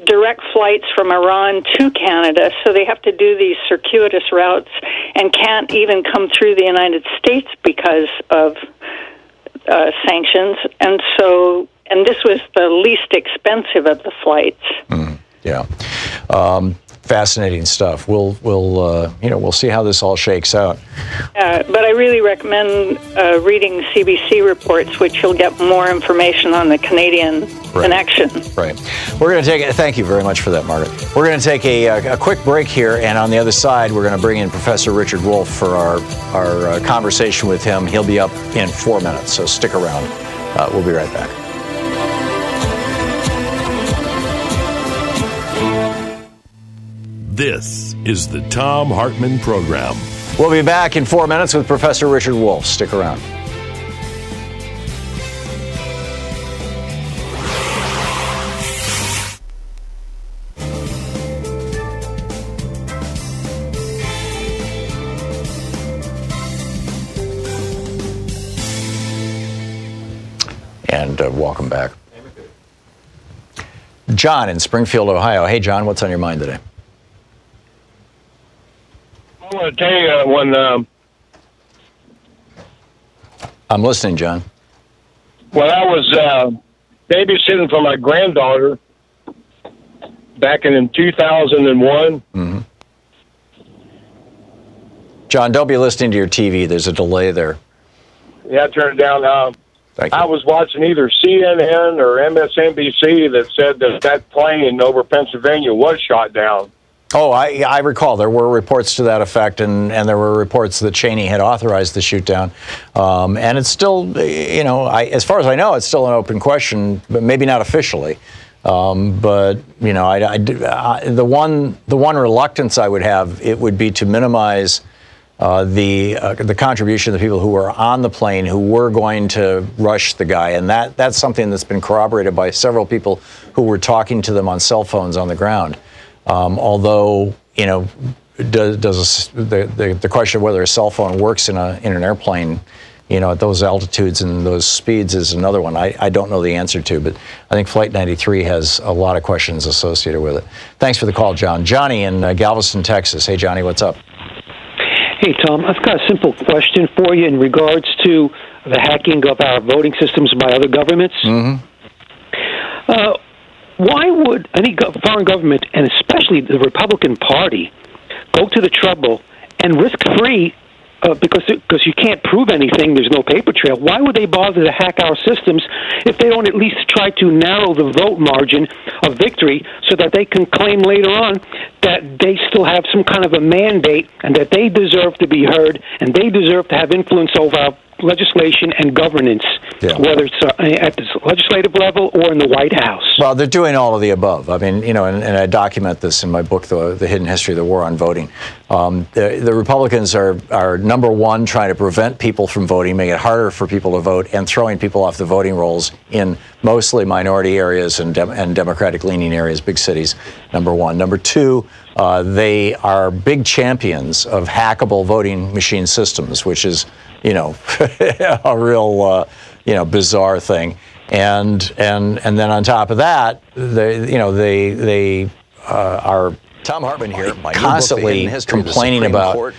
direct flights from Iran to Canada, so they have to do these circuitous routes and can't even come through the United States because of sanctions. And this was the least expensive of the flights. Yeah. Fascinating stuff. We'll see how this all shakes out. But I really recommend reading CBC reports, which you'll get more information on the Canadian connection. Right. We're going to thank you very much for that, Margaret. We're going to take a quick break here, and on the other side, we're going to bring in Professor Richard Wolff for our conversation with him. He'll be up in 4 minutes, so stick around. We'll be right back. This is the Thom Hartmann Program. We'll be back in 4 minutes with Professor Richard Wolff. Stick around. And welcome back. John in Springfield, Ohio. Hey, John, what's on your mind today? I want to tell you when... I'm listening, John. When I was babysitting for my granddaughter back in 2001... Mm-hmm. John, don't be listening to your TV. There's a delay there. Yeah, turn it down. I was watching either CNN or MSNBC that said that plane over Pennsylvania was shot down. Oh, I recall there were reports to that effect, and there were reports that Cheney had authorized the shoot down. And it's still, as far as I know, it's still an open question, but maybe not officially. But the one reluctance I would have, it would be to minimize the contribution of the people who were on the plane who were going to rush the guy, and that's something that's been corroborated by several people who were talking to them on cell phones on the ground. Although, does the question of whether a cell phone works in an airplane, at those altitudes and those speeds is another one I don't know the answer to, but I think Flight 93 has a lot of questions associated with it. Thanks for the call, John. Johnny in Galveston, Texas. Hey, Johnny, what's up? Hey, Tom, I've got a simple question for you in regards to the hacking of our voting systems by other governments. Mm-hmm. Why would any foreign government, and especially the Republican Party, go to the trouble and risk-free, because you can't prove anything, there's no paper trail, why would they bother to hack our systems if they don't at least try to narrow the vote margin of victory so that they can claim later on that they still have some kind of a mandate and that they deserve to be heard and they deserve to have influence over our legislation and governance, whether it's at the legislative level or in the White House? Well, they're doing all of the above. I mean, and I document this in my book, The Hidden History of the War on Voting. The Republicans are number one, trying to prevent people from voting, making it harder for people to vote, and throwing people off the voting rolls in mostly minority areas and Democratic-leaning areas, big cities, number one. Number two, they are big champions of hackable voting machine systems, which is, a real, bizarre thing. And then on top of that, they are Thom Hartmann here, constantly complaining about,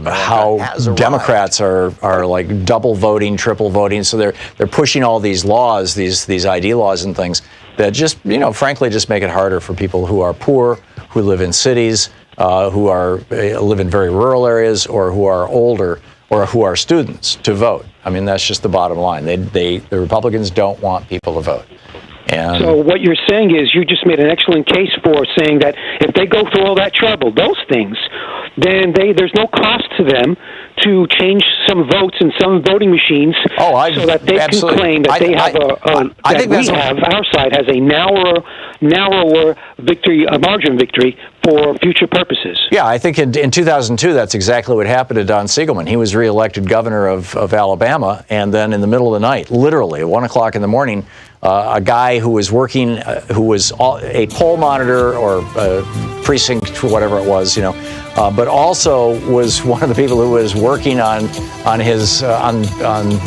how Democrats are like double voting, triple voting. So they're pushing all these laws, these ID laws and things that just, frankly, just make it harder for people who are poor, who live in cities, who live in very rural areas, or who are older, or who are students to vote. I mean, that's just the bottom line. The Republicans don't want people to vote. And so what you're saying is you just made an excellent case for saying that if they go through all that trouble, those things, then there's no cost to them to change some votes in some voting machines so that they can claim that they have our side has a narrower victory, a margin victory for future purposes. Yeah, I think in 2002, that's exactly what happened to Don Siegelman. He was reelected governor of Alabama, and then in the middle of the night, literally at 1 o'clock in the morning, a guy who was working, who was a poll monitor or precinct, whatever it was, but also was one of the people who was working on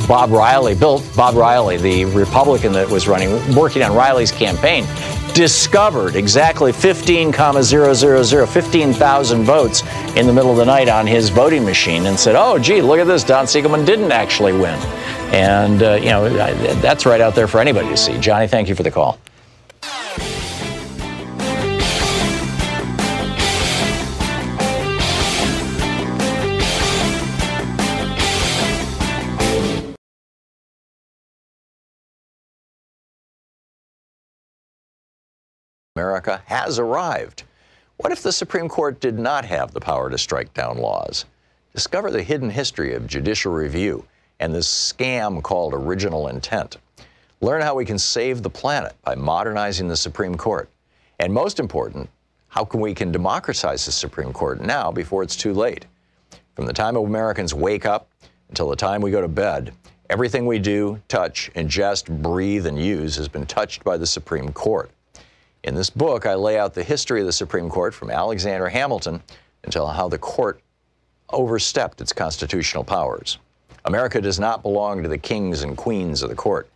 Bob Riley, Bob Riley, the Republican that was working on Riley's campaign, discovered exactly 15,000 votes in the middle of the night on his voting machine and said, oh, gee, look at this, Don Siegelman didn't actually win. And, that's right out there for anybody to see. Johnny, thank you for the call. America has arrived. What if the Supreme Court did not have the power to strike down laws? Discover the hidden history of judicial review and this scam called original intent. Learn how we can save the planet by modernizing the Supreme Court. And most important, how we can democratize the Supreme Court now before it's too late. From the time Americans wake up until the time we go to bed, everything we do, touch, ingest, breathe, and use has been touched by the Supreme Court. In this book, I lay out the history of the Supreme Court from Alexander Hamilton until how the court overstepped its constitutional powers. America does not belong to the kings and queens of the court.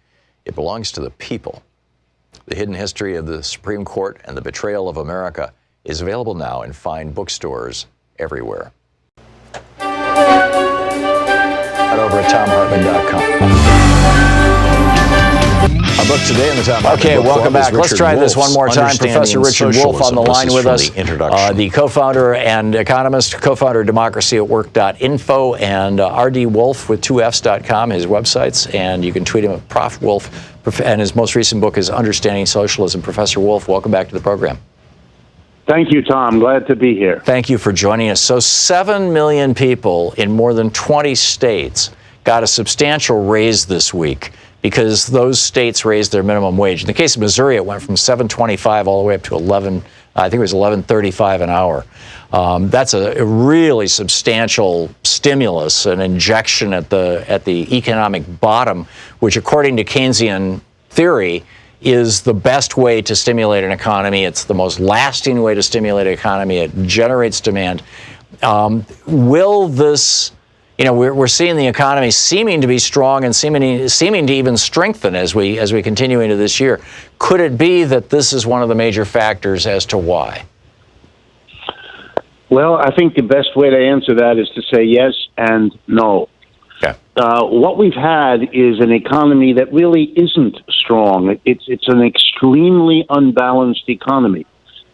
It belongs to the people. The hidden history of the Supreme Court and the betrayal of America is available now in fine bookstores everywhere. Over at ThomHartmann.com. Our book today in the Thom Hartmann Book welcome Club back. Let's try this one more time. Professor Richard Wolff on the line with us, the co-founder and economist, co-founder of democracyatwork.info, and rdwolff with 2fs.com, his websites, and you can tweet him at Prof. Wolff, and his most recent book is Understanding Socialism. Professor Wolff, welcome back to the program. Thank you, Tom. Glad to be here. Thank you for joining us. So 7 million people in more than 20 states got a substantial raise this week because those states raised their minimum wage. In the case of Missouri, it went from $7.25 all the way up to $11.35 an hour. That's a really substantial stimulus, an injection at the economic bottom, which, according to Keynesian theory, is the best way to stimulate an economy. It's the most lasting way to stimulate an economy. It generates demand. Will this, we're seeing the economy seeming to be strong and seeming to even strengthen as we continue into this year. Could it be that this is one of the major factors as to why? Well, I think the best way to answer that is to say yes and no. Okay. What we've had is an economy that really isn't strong. It's an extremely unbalanced economy.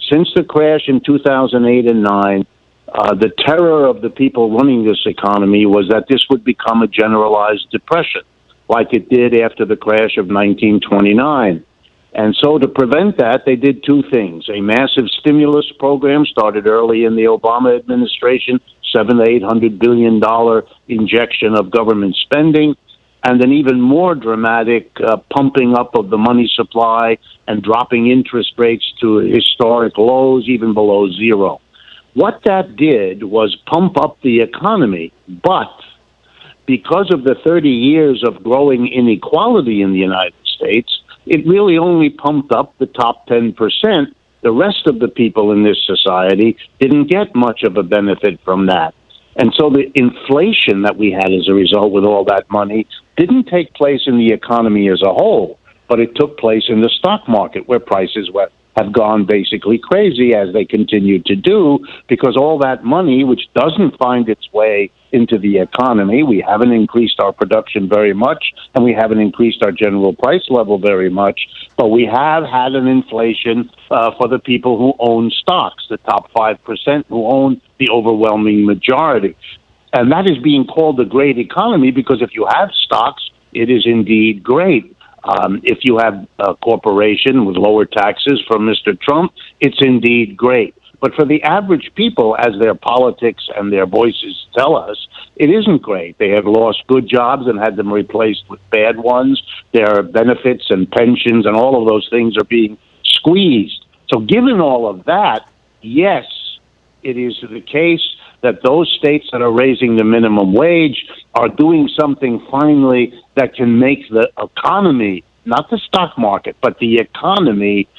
Since the crash in 2008 and 9, the terror of the people running this economy was that this would become a generalized depression, like it did after the crash of 1929. And so to prevent that, they did two things. A massive stimulus program started early in the Obama administration, $700 to $800 billion injection of government spending, and an even more dramatic pumping up of the money supply and dropping interest rates to historic lows, even below zero. What that did was pump up the economy, but because of the 30 years of growing inequality in the United States, it really only pumped up the top 10%. The rest of the people in this society didn't get much of a benefit from that. And so the inflation that we had as a result with all that money didn't take place in the economy as a whole, but it took place in the stock market, where prices have gone basically crazy, as they continue to do, because all that money, which doesn't find its way into the economy, we haven't increased our production very much, and we haven't increased our general price level very much, but we have had an inflation for the people who own stocks, the top 5% who own the overwhelming majority. And that is being called a great economy because if you have stocks, it is indeed great. If you have a corporation with lower taxes from Mr. Trump, it's indeed great. But for the average people, as their politics and their voices tell us, it isn't great. They have lost good jobs and had them replaced with bad ones. Their benefits and pensions and all of those things are being squeezed. So given all of that, yes, it is the case that those states that are raising the minimum wage are doing something finally that can make the economy, not the stock market, but the economy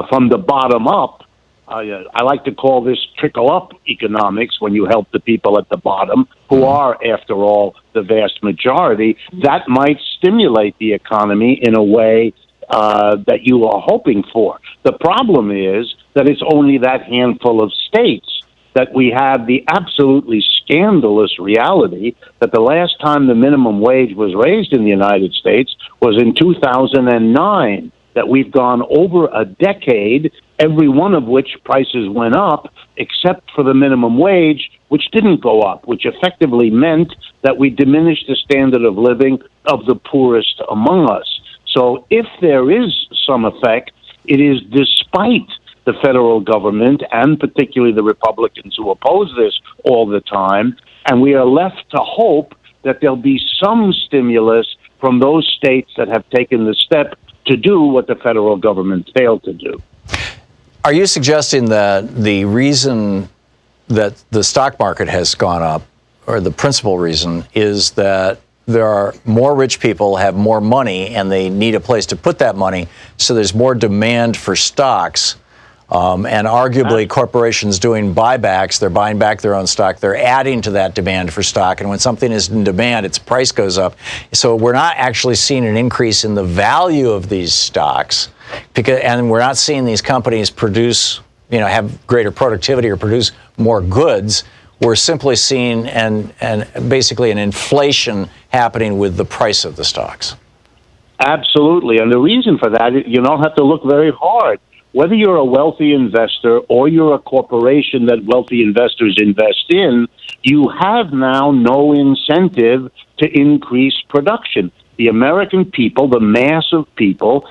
from the bottom up. I like to call this trickle-up economics, when you help the people at the bottom, who are, after all, the vast majority. That might stimulate the economy in a way that you are hoping for. The problem is that it's only that handful of states, that we have the absolutely scandalous reality that the last time the minimum wage was raised in the United States was in 2009, that we've gone over a decade, every one of which prices went up, except for the minimum wage, which didn't go up, which effectively meant that we diminished the standard of living of the poorest among us. So if there is some effect, it is despite the federal government and particularly the Republicans who oppose this all the time, and we are left to hope that there'll be some stimulus from those states that have taken the step to do what the federal government failed to do. Are you suggesting that the reason that the stock market has gone up, or the principal reason, is that there are more rich people have more money and they need a place to put that money, so there's more demand for stocks? And arguably, corporations doing buybacks, they're buying back their own stock, they're adding to that demand for stock. And when something is in demand, its price goes up. So we're not actually seeing an increase in the value of these stocks, and we're not seeing these companies produce, have greater productivity or produce more goods. We're simply seeing basically an inflation happening with the price of the stocks. Absolutely. And the reason for that, you don't have to look very hard. Whether you're a wealthy investor or you're a corporation that wealthy investors invest in, you have now no incentive to increase production. The American people, the mass of people,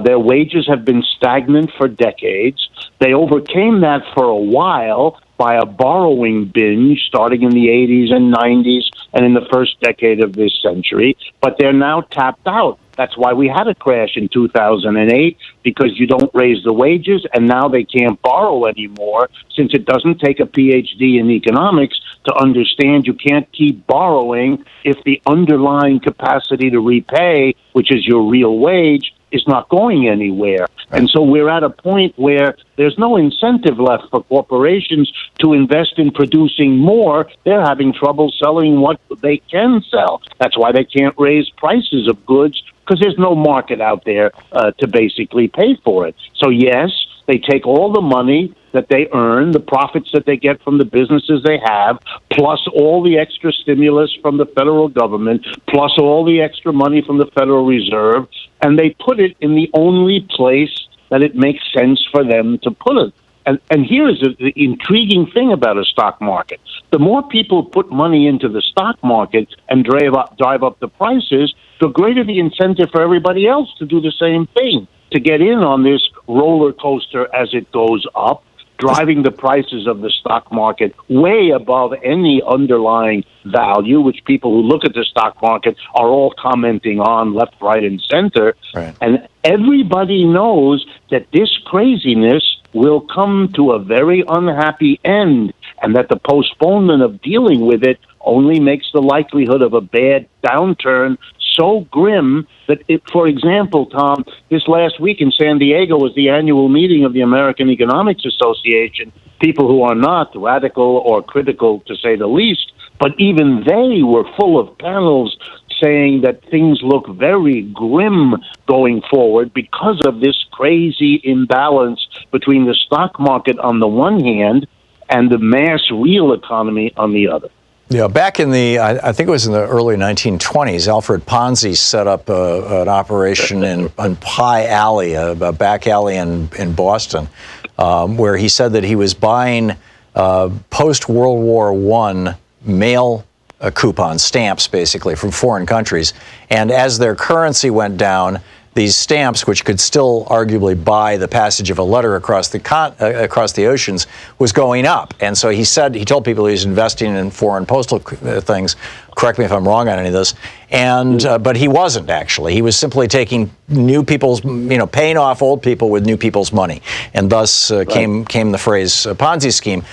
their wages have been stagnant for decades. They overcame that for a while by a borrowing binge starting in the 80s and 90s and in the first decade of this century, but they're now tapped out. That's why we had a crash in 2008, because you don't raise the wages, and now they can't borrow anymore, since it doesn't take a PhD in economics to understand you can't keep borrowing if the underlying capacity to repay, which is your real wage, is not going anywhere. And so we're at a point where there's no incentive left for corporations to invest in producing more. They're having trouble selling what they can sell. That's why they can't raise prices of goods, because there's no market out there to basically pay for it. So yes, they take all the money that they earn, the profits that they get from the businesses they have, plus all the extra stimulus from the federal government, plus all the extra money from the Federal Reserve, and they put it in the only place that it makes sense for them to put it. And here is the intriguing thing about a stock market. The more people put money into the stock market and drive up the prices, the greater the incentive for everybody else to do the same thing, to get in on this roller coaster as it goes up. driving the prices of the stock market way above any underlying value, which people who look at the stock market are all commenting on left, right, and center. Right. And everybody knows that this craziness will come to a very unhappy end, and that the postponement of dealing with it only makes the likelihood of a bad downturn so grim that, for example, Tom, this last week in San Diego was the annual meeting of the American Economics Association, people who are not radical or critical, to say the least, but even they were full of panels saying that things look very grim going forward because of this crazy imbalance between the stock market on the one hand and the mass real economy on the other. Yeah, back in I think it was in the early 1920s, Alfred Ponzi set up an operation in Pie Alley, a back alley in Boston, where he said that he was buying post-World War I mail coupons, stamps, basically, from foreign countries. And as their currency went down, these stamps, which could still arguably buy the passage of a letter across the oceans, was going up. And so he told people he was investing in foreign postal things. Correct me if I'm wrong on any of this. And but he wasn't actually. He was simply taking new people's, paying off old people with new people's money, and thus came the phrase Ponzi scheme.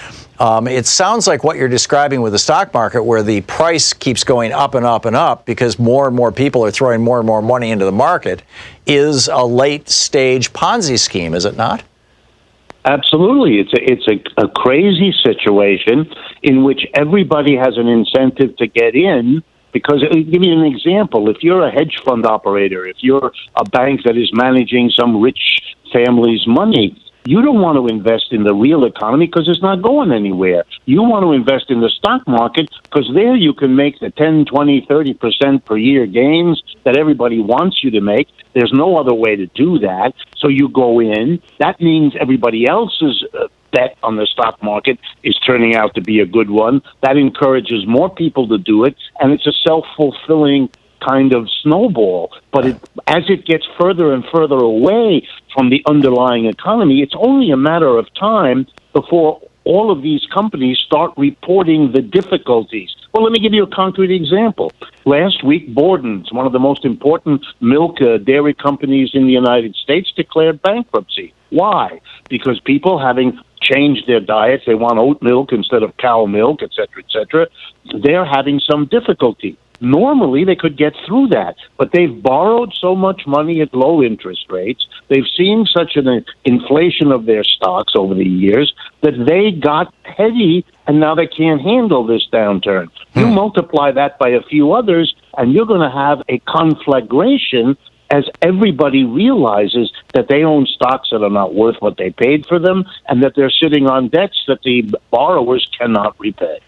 It sounds like what you're describing with the stock market, where the price keeps going up and up and up because more and more people are throwing more and more money into the market, is a late-stage Ponzi scheme, is it not? Absolutely. It's a crazy situation in which everybody has an incentive to get in. Because, I'll give you an example. If you're a hedge fund operator, if you're a bank that is managing some rich family's money, you don't want to invest in the real economy because it's not going anywhere. You want to invest in the stock market because there you can make the 10, 20, 30% per year gains that everybody wants you to make. There's no other way to do that. So you go in. That means everybody else's bet on the stock market is turning out to be a good one. That encourages more people to do it, and it's a self-fulfilling kind of snowball. But as it gets further and further away from the underlying economy, it's only a matter of time before all of these companies start reporting the difficulties. Well, let me give you a concrete example. Last week, Borden's, one of the most important milk dairy companies in the United States, declared bankruptcy. Why? Because people, having changed their diets, they want oat milk instead of cow milk, et cetera, they're having some difficulty. Normally, they could get through that, but they've borrowed so much money at low interest rates, they've seen such an inflation of their stocks over the years that they got heady, and now they can't handle this downturn. You multiply that by a few others, and you're going to have a conflagration as everybody realizes that they own stocks that are not worth what they paid for them, and that they're sitting on debts that the borrowers cannot repay.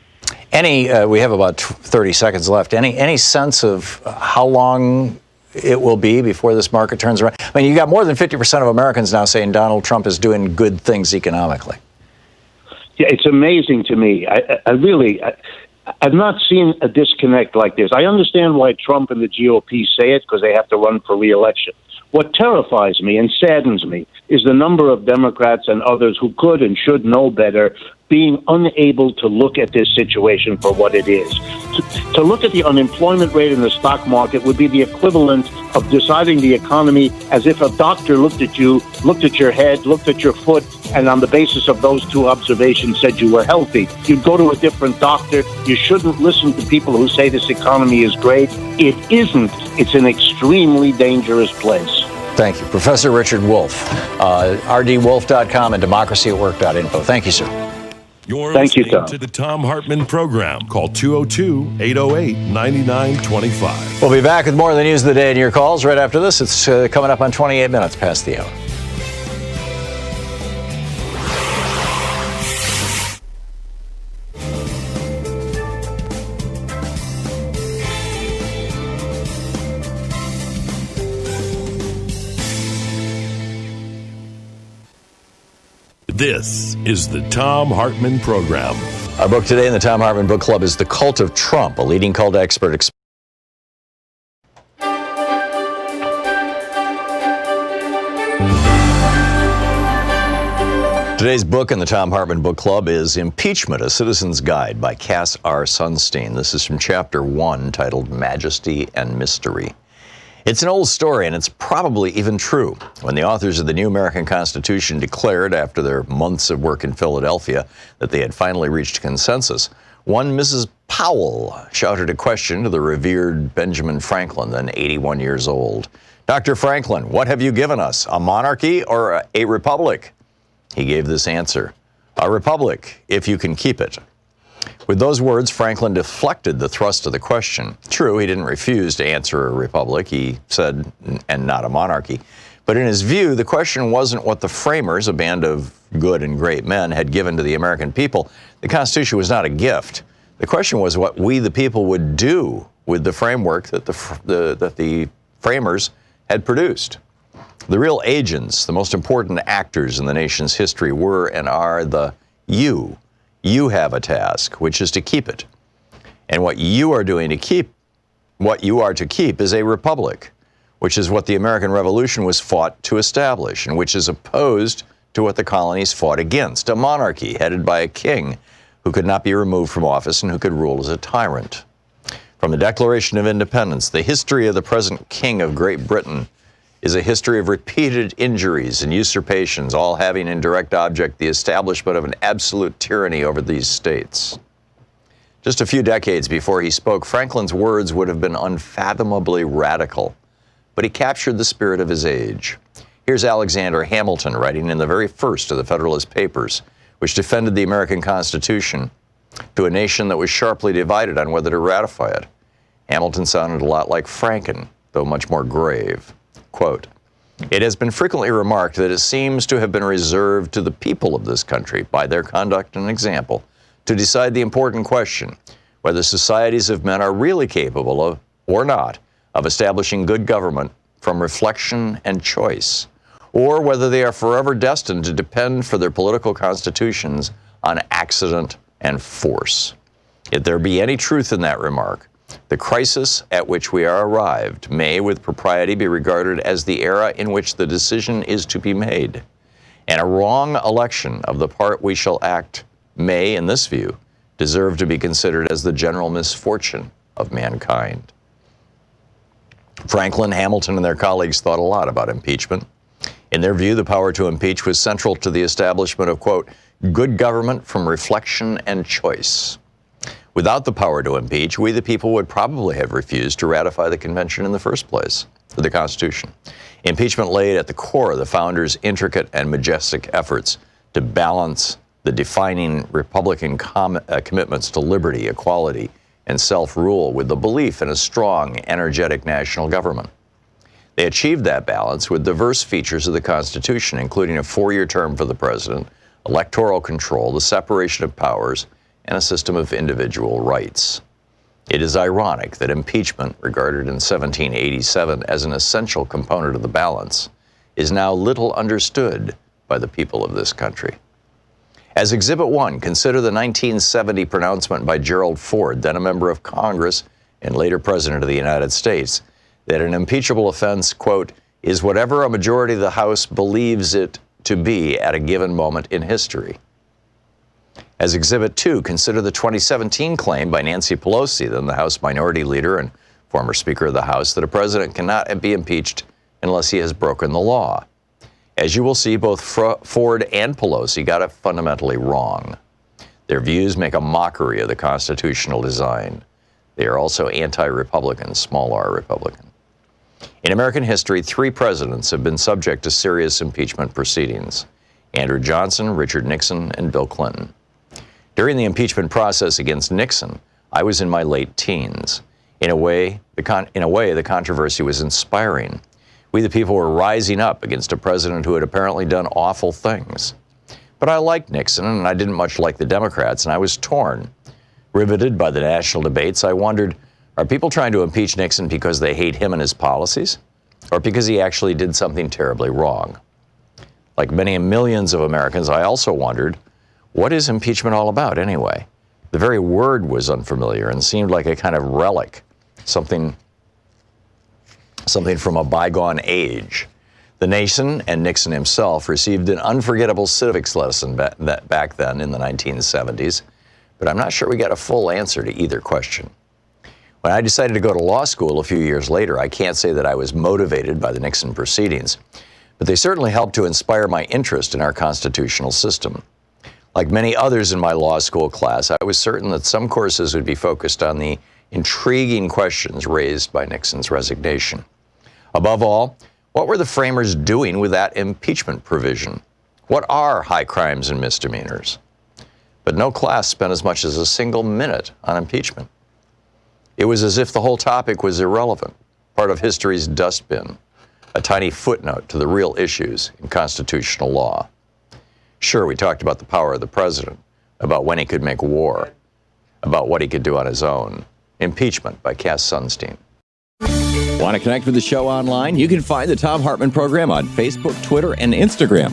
We have about 30 seconds left. Any sense of how long it will be before this market turns around? I mean, you got more than 50% of Americans now saying Donald Trump is doing good things economically. Yeah, it's amazing to me. I've not seen a disconnect like this. I understand why Trump and the GOP say it, because they have to run for re-election. What terrifies me and saddens me is the number of Democrats and others who could and should know better being unable to look at this situation for what it is. To look at the unemployment rate in the stock market would be the equivalent of deciding the economy as if a doctor looked at you, looked at your head, looked at your foot, and on the basis of those two observations said you were healthy. You'd go to a different doctor. You shouldn't listen to people who say this economy is great. It isn't. It's an extremely dangerous place. Thank you. Professor Richard Wolff, rdwolff.com and democracyatwork.info. Thank you, sir. You're Thank you, listening Tom. to the Thom Hartmann Program. Call 202-808-9925. We'll be back with more of the news of the day and your calls right after this. It's coming up on 28 minutes past the hour. This is the Thom Hartmann Program. Our book today in the Thom Hartmann Book Club is The Cult of Trump, a leading cult expert. Today's book in the Thom Hartmann Book Club is Impeachment, A Citizen's Guide by Cass R. Sunstein. This is from Chapter 1, titled Majesty and Mystery. It's an old story, and it's probably even true. When the authors of the new American Constitution declared, after their months of work in Philadelphia, that they had finally reached consensus, one Mrs. Powell shouted a question to the revered Benjamin Franklin, then 81 years old. "Dr. Franklin, what have you given us, a monarchy or a republic?" He gave this answer: "A republic, if you can keep it." With those words, Franklin deflected the thrust of the question. True, he didn't refuse to answer a republic, he said, and not a monarchy. But in his view, the question wasn't what the framers, a band of good and great men, had given to the American people. The Constitution was not a gift. The question was what we, the people, would do with the framework that the framers had produced. The real agents, the most important actors in the nation's history were and are the you. You have a task, which is to keep it. And what you are to keep is a republic, which is what the American Revolution was fought to establish, and which is opposed to what the colonies fought against, a monarchy headed by a king who could not be removed from office and who could rule as a tyrant. From the Declaration of Independence, the history of the present King of Great Britain is a history of repeated injuries and usurpations, all having in direct object the establishment of an absolute tyranny over these states. Just a few decades before he spoke, Franklin's words would have been unfathomably radical, but he captured the spirit of his age. Here's Alexander Hamilton writing in the very first of the Federalist Papers, which defended the American Constitution to a nation that was sharply divided on whether to ratify it. Hamilton sounded a lot like Franken, though much more grave. Quote, "It has been frequently remarked that it seems to have been reserved to the people of this country, by their conduct and example, to decide the important question, whether societies of men are really capable of, or not, of establishing good government from reflection and choice, or whether they are forever destined to depend for their political constitutions on accident and force. If there be any truth in that remark, the crisis at which we are arrived may with propriety be regarded as the era in which the decision is to be made, and a wrong election of the part we shall act may, in this view, deserve to be considered as the general misfortune of mankind." Franklin, Hamilton, and their colleagues thought a lot about impeachment. In their view, the power to impeach was central to the establishment of, quote, "good government from reflection and choice." Without the power to impeach, we the people would probably have refused to ratify the convention in the first place, the Constitution. Impeachment laid at the core of the founders' intricate and majestic efforts to balance the defining Republican commitments to liberty, equality, and self-rule with the belief in a strong, energetic national government. They achieved that balance with diverse features of the Constitution, including a 4-year term for the president, electoral control, the separation of powers, and a system of individual rights. It is ironic that impeachment, regarded in 1787 as an essential component of the balance, is now little understood by the people of this country. As Exhibit 1, consider the 1970 pronouncement by Gerald Ford, then a member of Congress and later President of the United States, that an impeachable offense, quote, "is whatever a majority of the House believes it to be at a given moment in history." As Exhibit 2, consider the 2017 claim by Nancy Pelosi, then the House Minority Leader and former Speaker of the House, that a president cannot be impeached unless he has broken the law. As you will see, both Ford and Pelosi got it fundamentally wrong. Their views make a mockery of the constitutional design. They are also anti-Republican, small r Republican. In American history, 3 presidents have been subject to serious impeachment proceedings: Andrew Johnson, Richard Nixon, and Bill Clinton. During the impeachment process against Nixon, I was in my late teens. In a way, the controversy was inspiring. We, the people, were rising up against a president who had apparently done awful things. But I liked Nixon, and I didn't much like the Democrats, and I was torn. Riveted by the national debates, I wondered, are people trying to impeach Nixon because they hate him and his policies, or because he actually did something terribly wrong? Like many millions of Americans, I also wondered, what is impeachment all about anyway? The very word was unfamiliar and seemed like a kind of relic, something from a bygone age. The nation and Nixon himself received an unforgettable civics lesson back then in the 1970s, but I'm not sure we got a full answer to either question. When I decided to go to law school a few years later, I can't say that I was motivated by the Nixon proceedings, but they certainly helped to inspire my interest in our constitutional system. Like many others in my law school class, I was certain that some courses would be focused on the intriguing questions raised by Nixon's resignation. Above all, what were the framers doing with that impeachment provision? What are high crimes and misdemeanors? But no class spent as much as a single minute on impeachment. It was as if the whole topic was irrelevant, part of history's dustbin, a tiny footnote to the real issues in constitutional law. Sure, we talked about the power of the president, about when he could make war, about what he could do on his own. Impeachment by Cass Sunstein. Want to connect with the show online? You can find the Thom Hartmann program on Facebook, Twitter, and Instagram.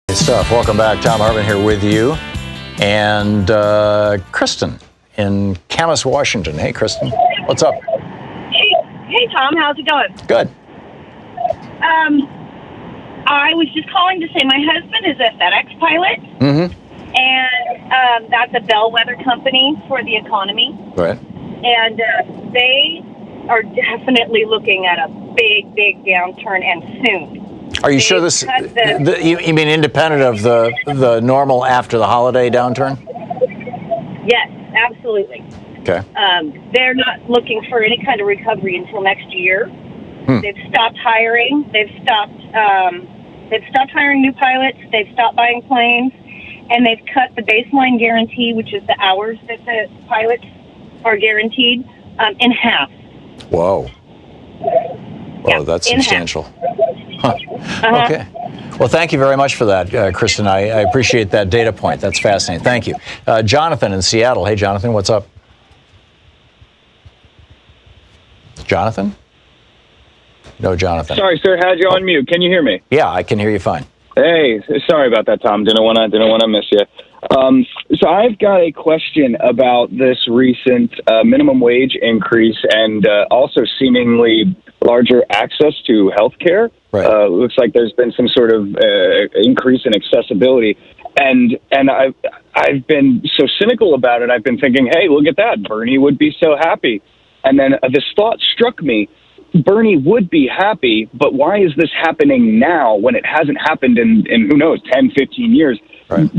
Good stuff. Welcome back. Thom Hartmann here with you. And Kristen in Camas, Washington. Hey, Kristen. What's up? Hey, Tom. How's it going? Good. I was just calling to say my husband is a FedEx pilot. Mm-hmm. And that's a bellwether company for the economy. Right. And they are definitely looking at a big, big downturn, and soon. Are you sure this? You mean independent of the normal after the holiday downturn? Yes, absolutely. Okay. They're not looking for any kind of recovery until next year. They've stopped hiring. They've stopped hiring new pilots. They've stopped buying planes. And they've cut the baseline guarantee, which is the hours that the pilots are guaranteed, in half. Whoa. Yeah, that's in substantial. Huh. Okay. Well, thank you very much for that, Kristen. I appreciate that data point. That's fascinating. Thank you. Jonathan in Seattle. Hey, Jonathan, what's up? Jonathan? No, Jonathan. Sorry, sir. Had you on mute. Can you hear me? Yeah, I can hear you fine. Hey, sorry about that, Tom. Didn't want to miss you. So I've got a question about this recent minimum wage increase and also seeming larger access to health care. Right. Looks like there's been some sort of increase in accessibility. And I've been so cynical about it. I've been thinking, hey, look at that. Bernie would be so happy. And then this thought struck me. Bernie would be happy, but why is this happening now when it hasn't happened in who knows, 10, 15 years? Right.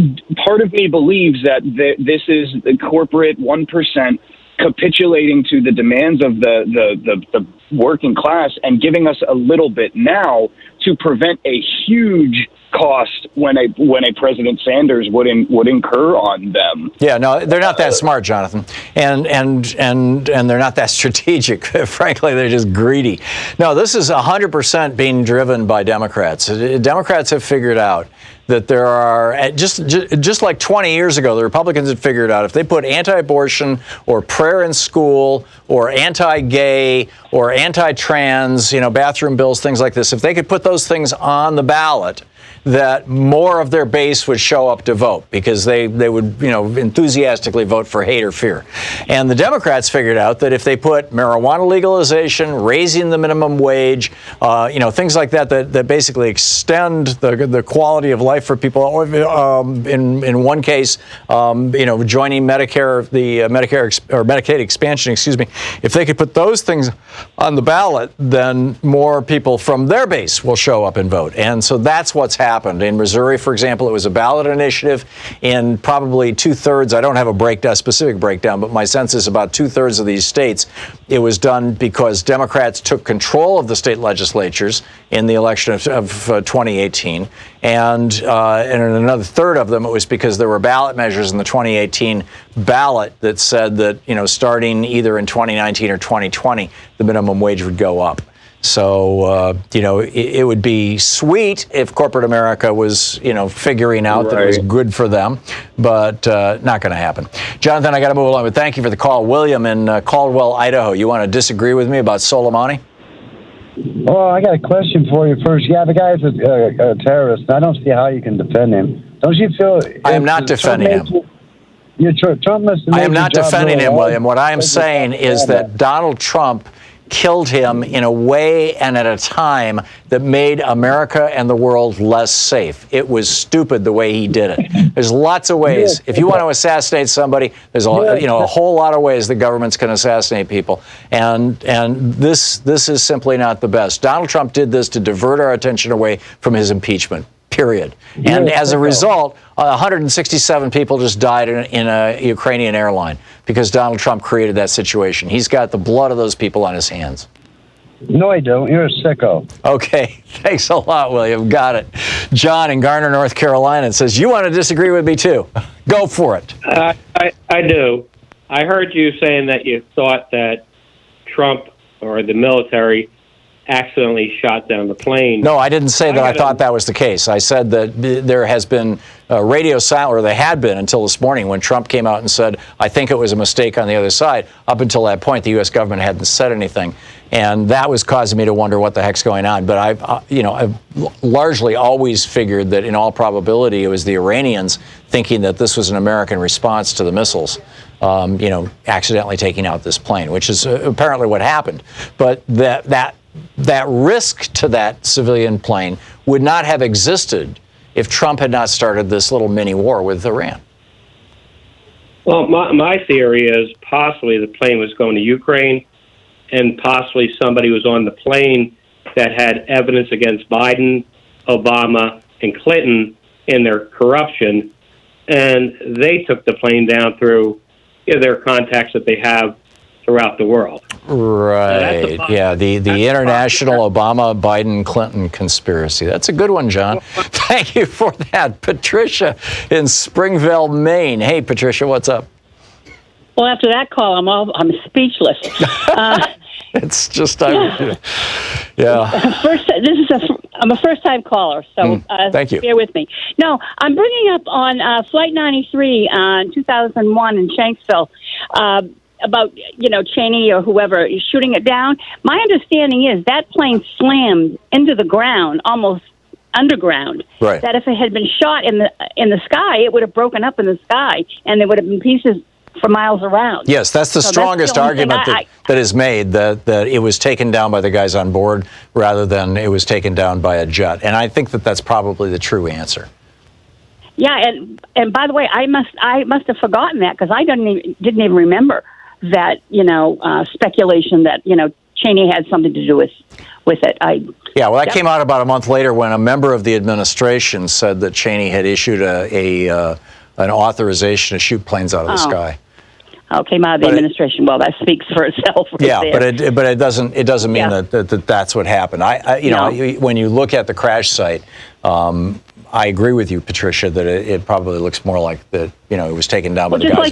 Part of me believes that this is the corporate 1% capitulating to the demands of the working class and giving us a little bit now to prevent a huge cost when a President Sanders would incur on them. Yeah, no, they're not that smart, Jonathan, and they're not that strategic. Frankly, they're just greedy. No, this is 100% being driven by Democrats. Democrats have figured out that there are, just like 20 years ago, the Republicans had figured out if they put anti-abortion or prayer in school or anti-gay or anti-trans, bathroom bills, things like this, if they could put those things on the ballot, that more of their base would show up to vote because they would, enthusiastically vote for hate or fear. And the Democrats figured out that if they put marijuana legalization, raising the minimum wage, things like that basically extend the quality of life for people. In one case, joining Medicare, the Medicaid expansion, if they could put those things on the ballot, then more people from their base will show up and vote. And so that's what's happened. In Missouri, for example, it was a ballot initiative. In probably 2/3, I don't have a specific breakdown, but my sense is about 2/3 of these states, it was done because Democrats took control of the state legislatures in the election of 2018. And in another third of them, it was because there were ballot measures in the 2018 ballot that said that, starting either in 2019 or 2020, the minimum wage would go up. So, it would be sweet if corporate America was, figuring out that it was good for them, but not going to happen. Jonathan, I got to move along, but thank you for the call. William in Caldwell, Idaho, you want to disagree with me about Soleimani? Well, I got a question for you first. Yeah, the guy's a terrorist. I don't see how you can defend him. Don't you feel... I am not defending him. Trump must have I am not defending him, William. What I am saying is that Donald Trump killed him in a way and at a time that made America and the world less safe. It was stupid the way he did it. There's lots of ways. If you want to assassinate somebody, there's a whole lot of ways the government's can assassinate people. And this is simply not the best. Donald Trump did this to divert our attention away from his impeachment. Period. And as a result, 167 people just died in a Ukrainian airline because Donald Trump created that situation. He's got the blood of those people on his hands. No, I don't. You're a sicko. Okay. Thanks a lot, William. Got it. John in Garner, North Carolina says, you want to disagree with me too. Go for it. I do. I heard you saying that you thought that Trump or the military accidentally shot down the plane. No, I didn't say that I thought that was the case. I said that there has been radio silence, or there had been until this morning when Trump came out and said, I think it was a mistake on the other side. Up until that point, the U.S. government hadn't said anything. And that was causing me to wonder what the heck's going on. But I've largely always figured that in all probability it was the Iranians thinking that this was an American response to the missiles, accidentally taking out this plane, which is apparently what happened. But that risk to that civilian plane would not have existed if Trump had not started this little mini war with Iran. Well, my theory is possibly the plane was going to Ukraine, and possibly somebody was on the plane that had evidence against Biden, Obama, and Clinton in their corruption, and they took the plane down through their contacts that they have throughout the world. Right. Yeah, the international Obama, Biden, Clinton conspiracy. That's a good one, John. Thank you for that. Patricia in Springville, Maine. Hey, Patricia, what's up? Well, after that call, I'm speechless. It's just, yeah. I'm a first-time caller, so thank you. Bear with me. No, I'm bringing up on Flight 93 in 2001 in Shanksville about, Cheney or whoever shooting it down. My understanding is that plane slammed into the ground, almost underground. Right. That if it had been shot in the sky, it would have broken up in the sky, and there would have been pieces for miles around. Yes, that's the strongest argument that is made, that it was taken down by the guys on board rather than it was taken down by a jet. And I think that that's probably the true answer. Yeah, and by the way, I must have forgotten that because I didn't even remember that speculation that Cheney had something to do with it. That came out about a month later when a member of the administration said that Cheney had issued an authorization to shoot planes out of the sky. Oh, came out of the administration. Well, that speaks for itself. Yeah, but it doesn't mean that that's what happened. When you look at the crash site, I agree with you, Patricia, that it probably looks more like that. It was taken down by the guys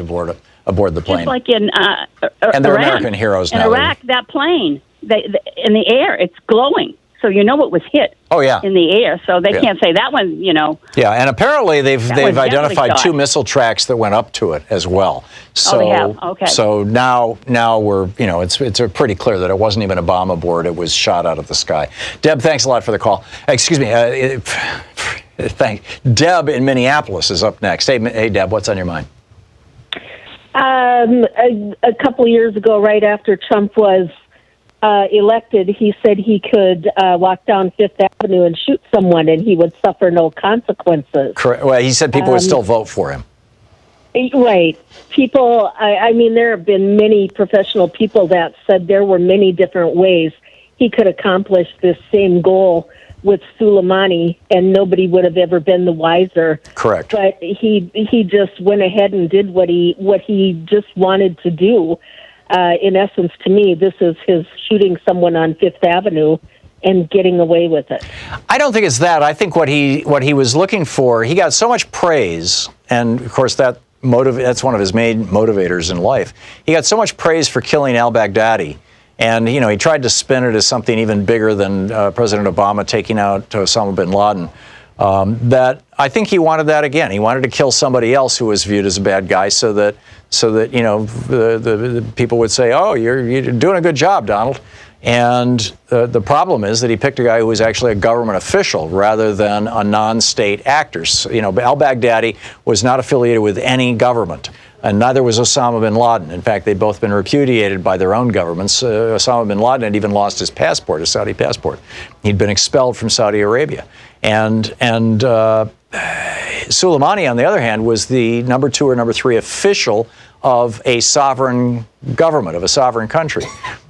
aboard the plane. Just like in and they're American heroes now. In Iraq, that plane, in the air, it's glowing. So it was hit. Oh yeah. In the air, so they can't say that one. Yeah, and apparently they've identified two missile tracks that went up to it as well. So they have. Okay. So now we're it's pretty clear that it wasn't even a bomb aboard; it was shot out of the sky. Deb, thanks a lot for the call. Excuse me. Deb in Minneapolis is up next. Hey, Deb, what's on your mind? A couple of years ago, right after Trump was elected, he said he could walk down Fifth Avenue and shoot someone and he would suffer no consequences. Correct. Well, he said people would still vote for him. Right. People, I mean, there have been many professional people that said there were many different ways he could accomplish this same goal with Soleimani, and nobody would have ever been the wiser. Correct. But he just went ahead and did what he just wanted to do. In essence, to me, this is his shooting someone on Fifth Avenue and getting away with it. I don't think it's that. I think what he was looking for, he got so much praise, and of course that's one of his main motivators in life. He got so much praise for killing al-Baghdadi, and he tried to spin it as something even bigger than President Obama taking out Osama bin Laden. That I think he wanted that again. He wanted to kill somebody else who was viewed as a bad guy, so that the people would say, "Oh, you're doing a good job, Donald." And the problem is that he picked a guy who was actually a government official rather than a non-state actor. So, al-Baghdadi was not affiliated with any government. And neither was Osama bin Laden. In fact, they'd both been repudiated by their own governments. Osama bin Laden had even lost his passport, his Saudi passport. He'd been expelled from Saudi Arabia. And Soleimani, on the other hand, was the number 2 or number 3 official of a sovereign government, of a sovereign country.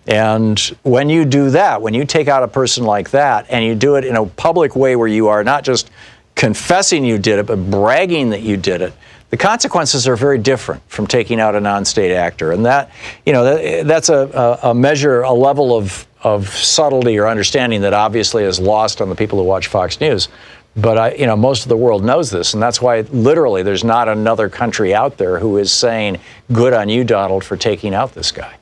And when you do that, when you take out a person like that, and you do it in a public way where you are not just confessing you did it, but bragging that you did it, the consequences are very different from taking out a non-state actor. And that, that's a measure, a level of subtlety or understanding that obviously is lost on the people who watch Fox News. But most of the world knows this, and that's why literally there's not another country out there who is saying, "Good on you, Donald, for taking out this guy."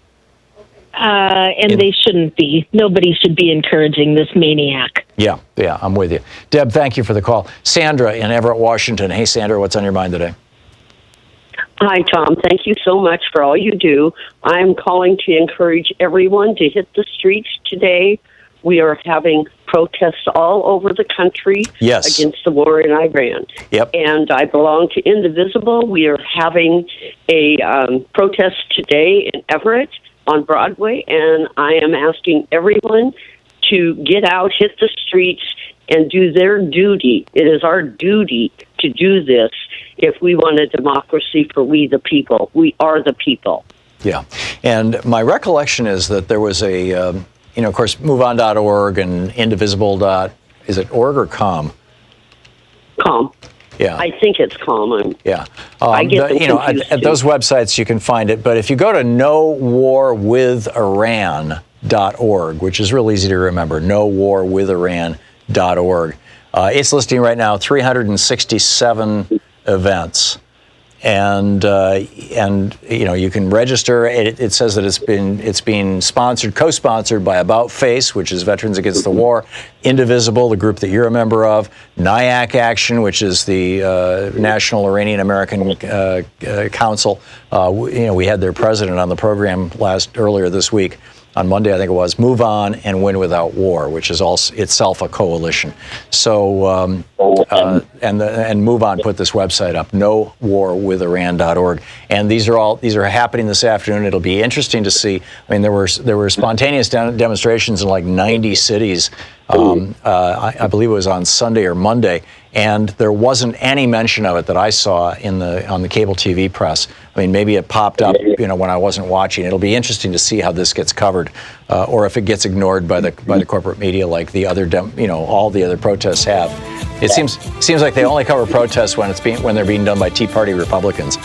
And they shouldn't be. Nobody should be encouraging this maniac. Yeah, I'm with you. Deb, thank you for the call. Sandra in Everett, Washington. Hey, Sandra, what's on your mind today? Hi, Tom. Thank you so much for all you do. I'm calling to encourage everyone to hit the streets today. We are having protests all over the country against the war in Iran. Yep. And I belong to Indivisible. We are having a protest today in Everett on Broadway, and I am asking everyone to get out, hit the streets, and do their duty. It is our duty to do this if we want a democracy for we the people. We are the people. Yeah. And my recollection is that there was a, of course, MoveOn.org and Indivisible. Is it org or com? Com. Yeah. I think it's com. Yeah. I get them confused at those websites you can find it. But if you go to nowarwithiran.org, which is real easy to remember, nowarwithiran.org, it's listing right now 367 events. And you can register. It says that it's being sponsored, co-sponsored by About Face, which is Veterans Against the War, Indivisible, the group that you're a member of, NIAC Action, which is the National Iranian American Council. We had their president on the program earlier this week. On Monday, I think it was, Move On and Win Without War, which is also itself a coalition. So, and Move On put this website up, nowarwithiran.org. And these are happening this afternoon. It'll be interesting to see. I mean, there were spontaneous demonstrations in like 90 cities. I believe it was on Sunday or Monday, and there wasn't any mention of it that I saw on the cable TV press. I mean, maybe it popped up, when I wasn't watching. It'll be interesting to see how this gets covered, or if it gets ignored by the corporate media, like the other, all the other protests have. It seems like they only cover protests when they're being done by Tea Party Republicans.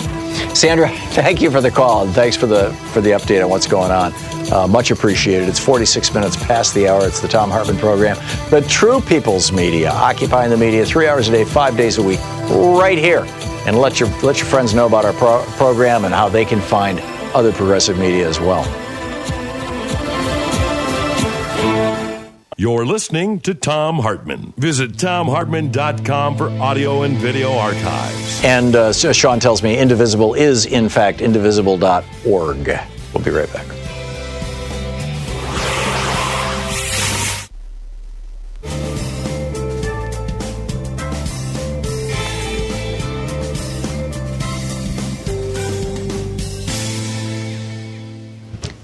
Sandra, thank you for the call, and thanks for the update on what's going on. Much appreciated. It's 46 minutes past the hour. It's the Thom Hartmann program. The true people's media, occupying the media 3 hours a day, 5 days a week, right here. And let your friends know about our program and how they can find other progressive media as well. You're listening to Thom Hartmann. Visit thomhartmann.com for audio and video archives. And Sean tells me Indivisible is, in fact, indivisible.org. We'll be right back.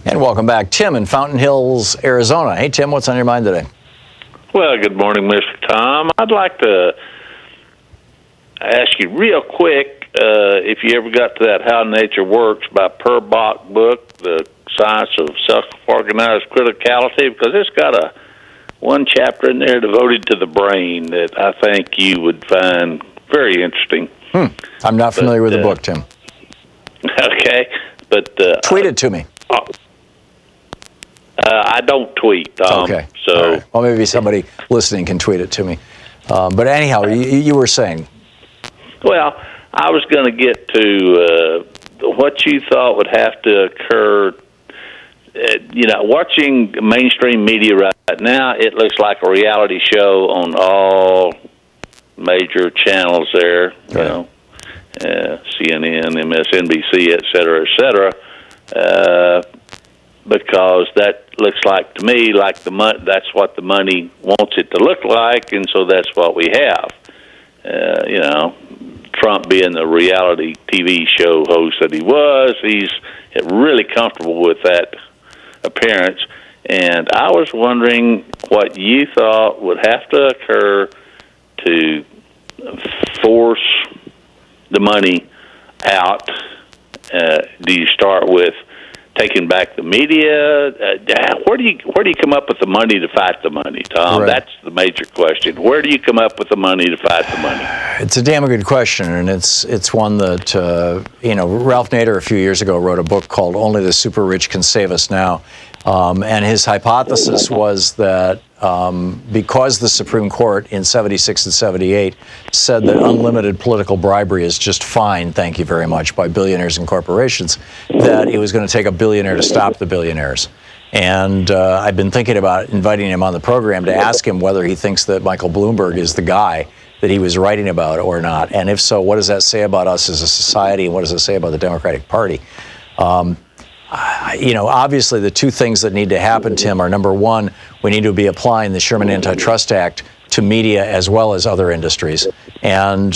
And welcome back. Tim in Fountain Hills, Arizona. Hey, Tim, what's on your mind today? Well, good morning, Mr. Tom. I'd like to ask you real quick if you ever got to that How Nature Works by Purbach book, The Science of Self-Organized Criticality, because it's got one chapter in there devoted to the brain that I think you would find very interesting. I'm not familiar with the book, Tim. Okay, but tweet it to me. I don't tweet, Tom. Okay. So, right. Well, maybe somebody listening can tweet it to me. But anyhow, you were saying. Well, I was going to get to what you thought would have to occur. Watching mainstream media right now, it looks like a reality show on all major channels there. Right. CNN, MSNBC, et cetera, because that looks like to me like that's what the money wants it to look like, and so that's what we have. Trump being the reality TV show host that he was. He's really comfortable with that appearance. And I was wondering what you thought would have to occur to force the money out. Do you start with taking back the media? Where do you come up with the money to fight the money, Tom? Right. That's the major question. Where do you come up with the money to fight the money? It's a damn good question, and it's one that Ralph Nader a few years ago wrote a book called "Only the Super Rich Can Save Us Now," and his hypothesis was that because the Supreme Court in '76 and '78 said that unlimited political bribery is just fine, thank you very much, by billionaires and corporations, that it was going to take a billionaire to stop the billionaires. And I've been thinking about inviting him on the program to ask him whether he thinks that Michael Bloomberg is the guy that he was writing about or not. And if so, what does that say about us as a society, and what does it say about the Democratic Party? Obviously the two things that need to happen, Tim, are number one, we need to be applying the Sherman Antitrust Act to media as well as other industries, and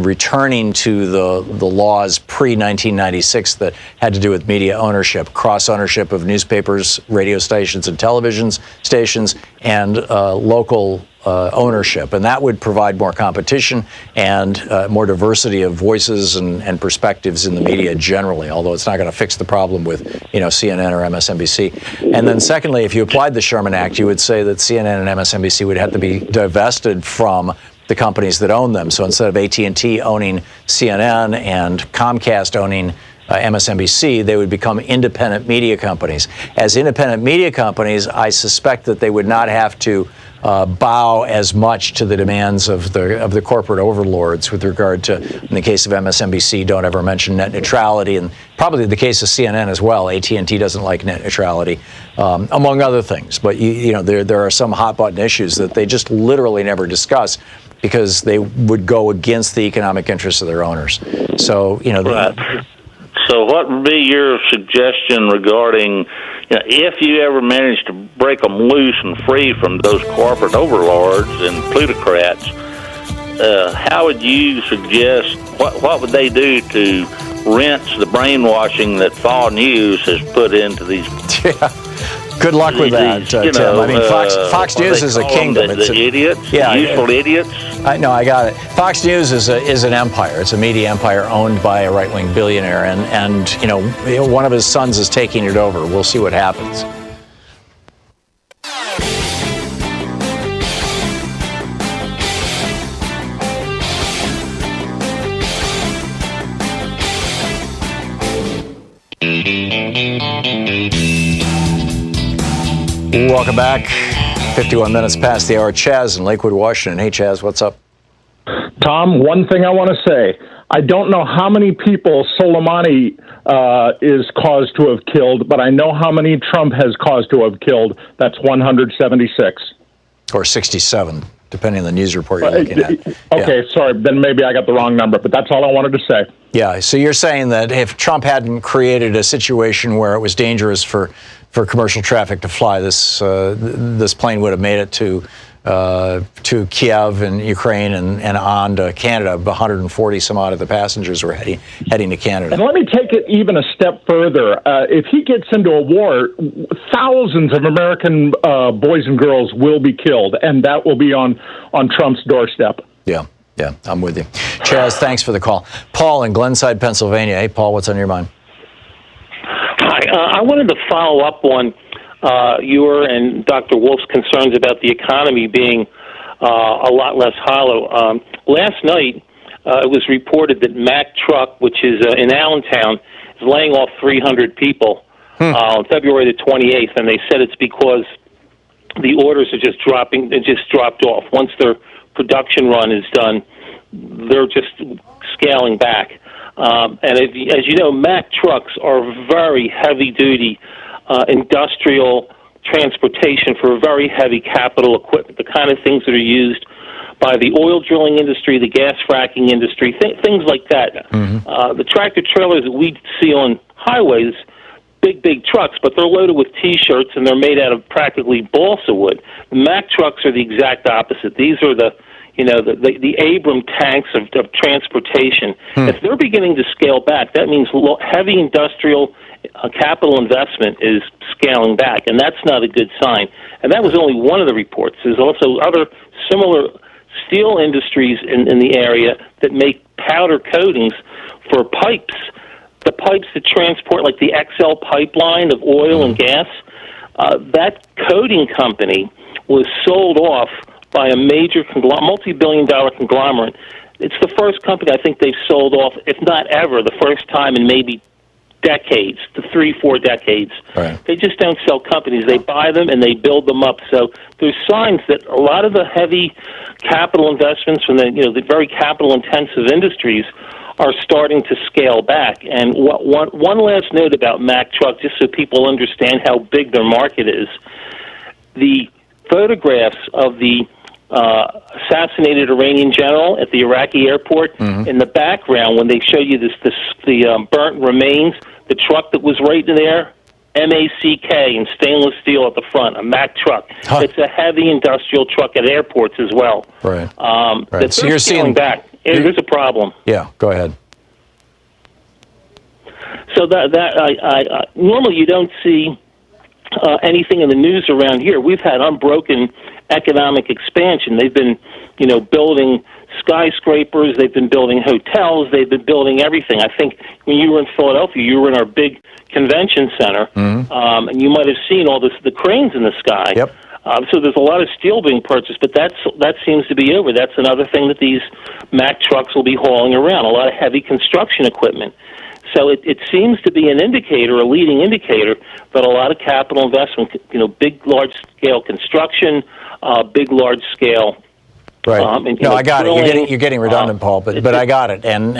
returning to the laws pre-1996 that had to do with media ownership, cross-ownership of newspapers, radio stations, and television stations, and local ownership. And that would provide more competition and more diversity of voices and perspectives in the media generally, although it's not going to fix the problem with CNN or MSNBC. And then secondly, if you applied the Sherman Act, you would say that CNN and MSNBC would have to be divested from the companies that own them. So instead of AT&T owning CNN and Comcast owning MSNBC, they would become independent media companies. As independent media companies, I suspect that they would not have to bow as much to the demands of the corporate overlords with regard to, in the case of MSNBC, don't ever mention net neutrality, and probably the case of CNN as well. AT&T doesn't like net neutrality, among other things. But there are some hot button issues that they just literally never discuss because they would go against the economic interests of their owners. So Right. So what would be your suggestion regarding, if you ever manage to break them loose and free from those corporate overlords and plutocrats, how would you suggest, what would they do to rinse the brainwashing that Fall News has put into these? Yeah. Good luck with that, Tim. I mean, Fox News is a kingdom. It's the idiots, the useful idiots. I got it. Fox News is an empire. It's a media empire owned by a right-wing billionaire, and one of his sons is taking it over. We'll see what happens. Welcome back. 51 minutes past the hour. Chaz in Lakewood, Washington. Hey, Chaz, what's up? Tom, one thing I want to say. I don't know how many people Soleimani is caused to have killed, but I know how many Trump has caused to have killed. That's 176. Or 67, depending on the news report you're looking at. Okay, sorry. Then maybe I got the wrong number, but that's all I wanted to say. Yeah, so you're saying that if Trump hadn't created a situation where it was dangerous for commercial traffic to fly, this plane would have made it to Kiev and Ukraine and on to Canada. 140 some odd of the passengers were heading to Canada. And let me take it even a step further. If he gets into a war, thousands of American boys and girls will be killed, and that will be on Trump's doorstep. Yeah, I'm with you. Chaz, thanks for the call. Paul in Glenside, Pennsylvania. Hey, Paul, what's on your mind? Hi, I wanted to follow up on your and Dr. Wolff's concerns about the economy being a lot less hollow. Last night, it was reported that Mack Truck, which is in Allentown, is laying off 300 people on February the 28th, and they said it's because the orders are just dropping. They just dropped off. Once their production run is done, they're just scaling back. And as you know, Mack trucks are very heavy-duty industrial transportation for very heavy capital equipment, the kind of things that are used by the oil drilling industry, the gas fracking industry, things like that. Mm-hmm. The tractor-trailers that we see on highways, big trucks, but they're loaded with T-shirts and they're made out of practically balsa wood. The Mack trucks are the exact opposite. These are the the Abram tanks of transportation. If they're beginning to scale back, that means heavy industrial capital investment is scaling back, and that's not a good sign. And that was only one of the reports. There's also other similar steel industries in the area that make powder coatings for pipes. The pipes that transport, like the XL pipeline of oil and gas, that coating company was sold off by a major multi-billion-dollar conglomerate. It's the first company I think they've sold off, if not ever, the first time in maybe decades, 3-4 decades. Right. They just don't sell companies. They buy them and they build them up. So there's signs that a lot of the heavy capital investments from the very capital-intensive industries are starting to scale back. And one last note about Mack Truck, just so people understand how big their market is. The photographs of the assassinated Iranian general at the Iraqi airport, in the background, when they show you the burnt remains, the truck that was right in there, M-A-C-K in stainless steel at the front, a Mack truck. It's a heavy industrial truck at airports as well. Right. Right. So you're seeing back. There's a problem. Yeah, go ahead. So that normally you don't see anything in the news around here. We've had unbroken economic expansion. They've been, building skyscrapers. They've been building hotels. They've been building everything. I think when you were in Philadelphia, you were in our big convention center, and you might have seen all the cranes in the sky. Yep. So there's a lot of steel being purchased, but that seems to be over. That's another thing that these Mack trucks will be hauling around, a lot of heavy construction equipment. So it seems to be an indicator, a leading indicator, that a lot of capital investment, big, large-scale construction, big, large-scale. Right. I got it. You're getting redundant, Paul, but I got it. And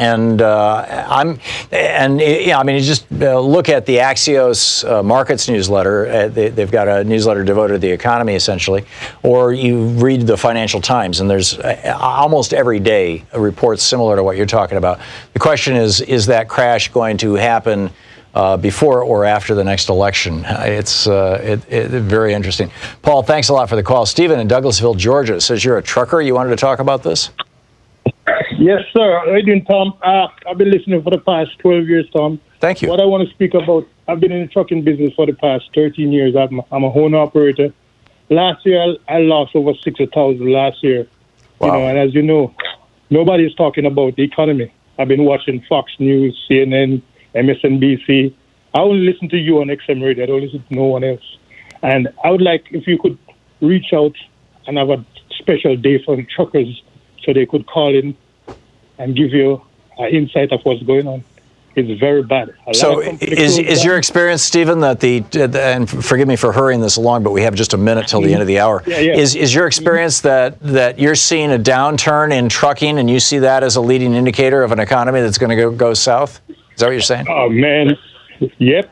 you just look at the Axios Markets newsletter. They've got a newsletter devoted to the economy, essentially. Or you read the Financial Times, and there's almost every day reports similar to what you're talking about. The question is that crash going to happen before or after the next election? It's very interesting. Paul, thanks a lot for the call. Stephen in Douglasville, Georgia, says you're a trucker. You wanted to talk about this? Yes, sir. How are you doing, Tom? I've been listening for the past 12 years, Tom. Thank you. What I want to speak about, I've been in the trucking business for the past 13 years. I'm a owner operator. Last year, I lost over $60,000 last year. Wow. And as you know, nobody's talking about the economy. I've been watching Fox News, CNN, MSNBC. I only listen to you on XM Radio. I don't listen to no one else. And I would like if you could reach out and have a special day for the truckers so they could call in and give you an insight of what's going on. It's very bad. So is your experience, Stephen, that and forgive me for hurrying this along, but we have just a minute till the end of the hour. Yeah. Is your experience that you're seeing a downturn in trucking and you see that as a leading indicator of an economy that's going to go south? Is that what you're saying? Oh, man. Yep.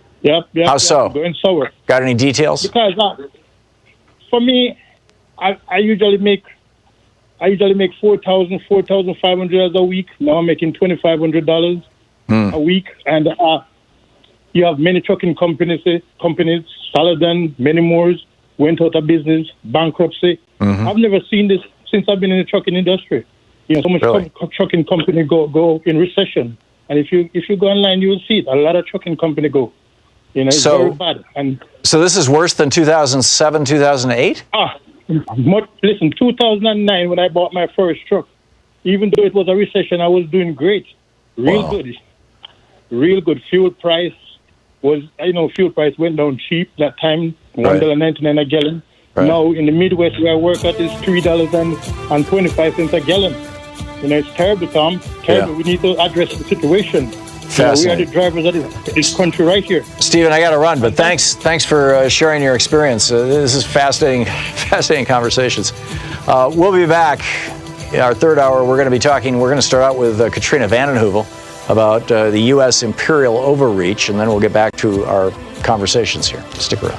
How so? Going sour. Got any details? Because for me, I usually make $4,000, $4,500 a week. Now I'm making $2,500 a week, and you have many trucking companies, Saladin, many more went out of business, bankruptcy. I've never seen this since I've been in the trucking industry. So much trucking company go in recession, and if you go online, you will see it. A lot of trucking company go. It's very bad. And so this is worse than 2007, 2008? Listen, 2009 when I bought my first truck, even though it was a recession, I was doing great, real good. Fuel price went down cheap that time, $1.99 a gallon. Right. Now in the Midwest where I work at is $3.25 a gallon. It's terrible, Tom. Terrible. Yeah. We need to address the situation. We are the drivers of this country right here. Stephen, I got to run, but thanks for sharing your experience. This is fascinating conversations. We'll be back in our third hour. We're going to start out with Katrina vanden Huevel about the U.S. Imperial Overreach, and then we'll get back to our conversations here. Stick around.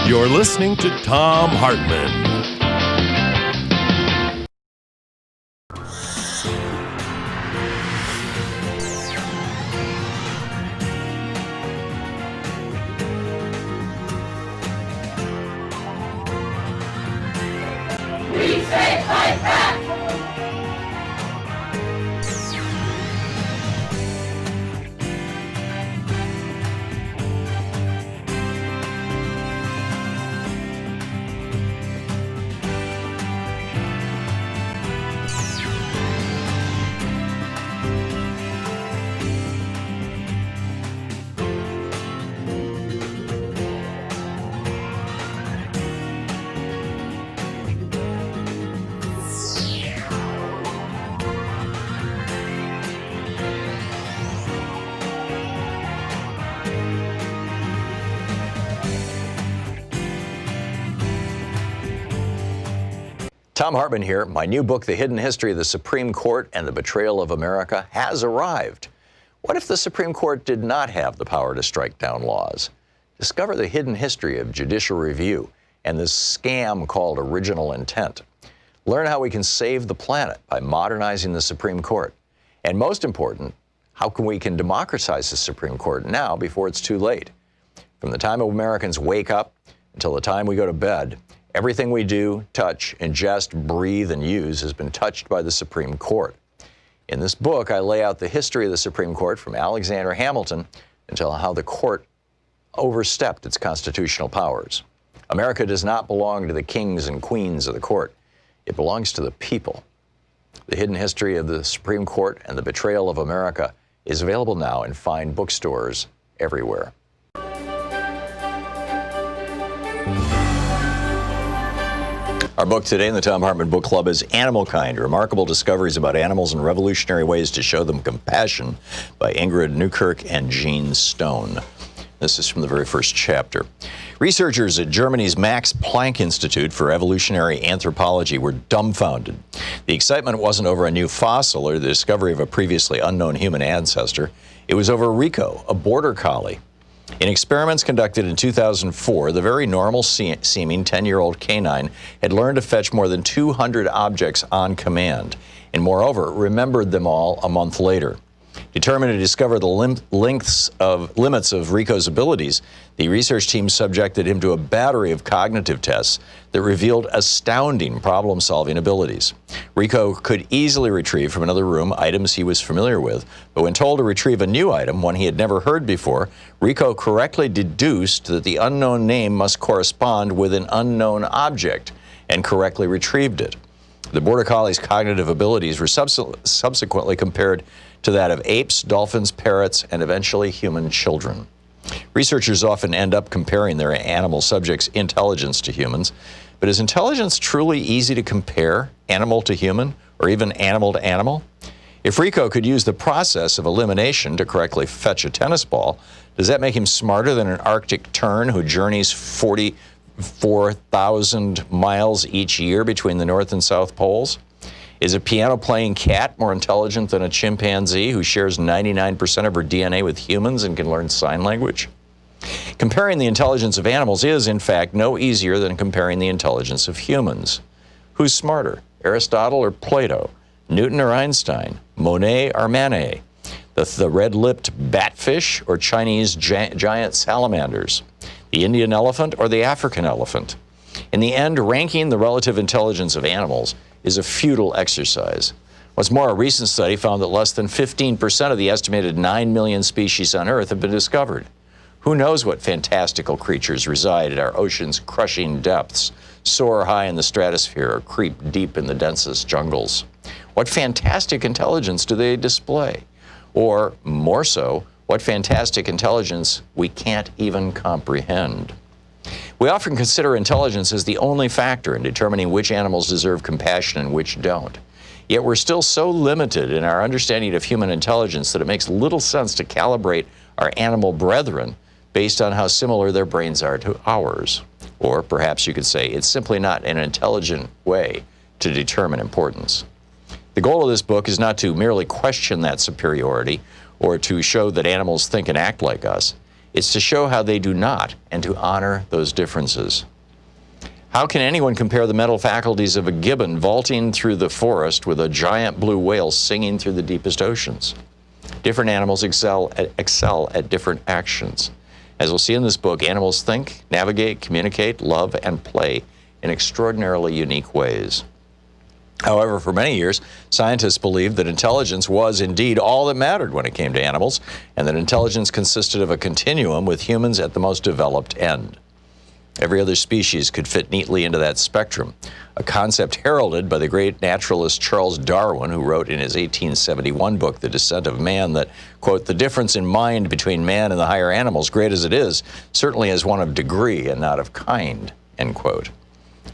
You're listening to Thom Hartmann. Thom Hartmann here. My new book, The Hidden History of the Supreme Court and the Betrayal of America, has arrived. What if the Supreme Court did not have the power to strike down laws? Discover the hidden history of judicial review and this scam called original intent. Learn how we can save the planet by modernizing the Supreme Court. And most important, how we can democratize the Supreme Court now before it's too late. From the time Americans wake up until the time we go to bed, everything we do, touch, ingest, breathe, and use has been touched by the Supreme Court. In this book, I lay out the history of the Supreme Court from Alexander Hamilton until how the court overstepped its constitutional powers. America does not belong to the kings and queens of the court. It belongs to the people. The Hidden History of the Supreme Court and the Betrayal of America is available now in fine bookstores everywhere. Our book today in the Thom Hartmann Book Club is Animal Kind, Remarkable Discoveries About Animals and Revolutionary Ways to Show Them Compassion by Ingrid Newkirk and Jean Stone. This is from the very first chapter. Researchers at Germany's Max Planck Institute for Evolutionary Anthropology were dumbfounded. The excitement wasn't over a new fossil or the discovery of a previously unknown human ancestor. It was over Rico, a border collie. In experiments conducted in 2004, the very normal-seeming 10-year-old canine had learned to fetch more than 200 objects on command, and moreover, remembered them all a month later. Determined to discover the limits of Rico's abilities, the research team subjected him to a battery of cognitive tests that revealed astounding problem-solving abilities. Rico could easily retrieve from another room items he was familiar with, but when told to retrieve a new item, one he had never heard before, Rico correctly deduced that the unknown name must correspond with an unknown object and correctly retrieved it. The border collie's cognitive abilities were subsequently compared to that of apes, dolphins, parrots, and eventually human children. Researchers often end up comparing their animal subjects' intelligence to humans, but is intelligence truly easy to compare, animal to human, or even animal to animal? If Rico could use the process of elimination to correctly fetch a tennis ball, does that make him smarter than an Arctic tern who journeys 44,000 miles each year between the North and South Poles? Is a piano-playing cat more intelligent than a chimpanzee who shares 99% of her DNA with humans and can learn sign language? Comparing the intelligence of animals is, in fact, no easier than comparing the intelligence of humans. Who's smarter, Aristotle or Plato, Newton or Einstein, Monet or Manet, the red-lipped batfish or Chinese giant salamanders, the Indian elephant or the African elephant? In the end, ranking the relative intelligence of animals is a futile exercise. What's more, a recent study found that less than 15% of the estimated 9 million species on Earth have been discovered. Who knows what fantastical creatures reside at our ocean's crushing depths, soar high in the stratosphere, or creep deep in the densest jungles? What fantastic intelligence do they display? Or, more so, what fantastic intelligence we can't even comprehend? We often consider intelligence as the only factor in determining which animals deserve compassion and which don't. Yet we're still so limited in our understanding of human intelligence that it makes little sense to calibrate our animal brethren based on how similar their brains are to ours. Or perhaps you could say it's simply not an intelligent way to determine importance. The goal of this book is not to merely question that superiority or to show that animals think and act like us. It's to show how they do not and to honor those differences. How can anyone compare the mental faculties of a gibbon vaulting through the forest with a giant blue whale singing through the deepest oceans? Different animals excel at different actions. As we'll see in this book, animals think, navigate, communicate, love, and play in extraordinarily unique ways. However, for many years, scientists believed that intelligence was indeed all that mattered when it came to animals, and that intelligence consisted of a continuum with humans at the most developed end. Every other species could fit neatly into that spectrum, a concept heralded by the great naturalist Charles Darwin, who wrote in his 1871 book, The Descent of Man, that, quote, the difference in mind between man and the higher animals, great as it is, certainly is one of degree and not of kind, end quote.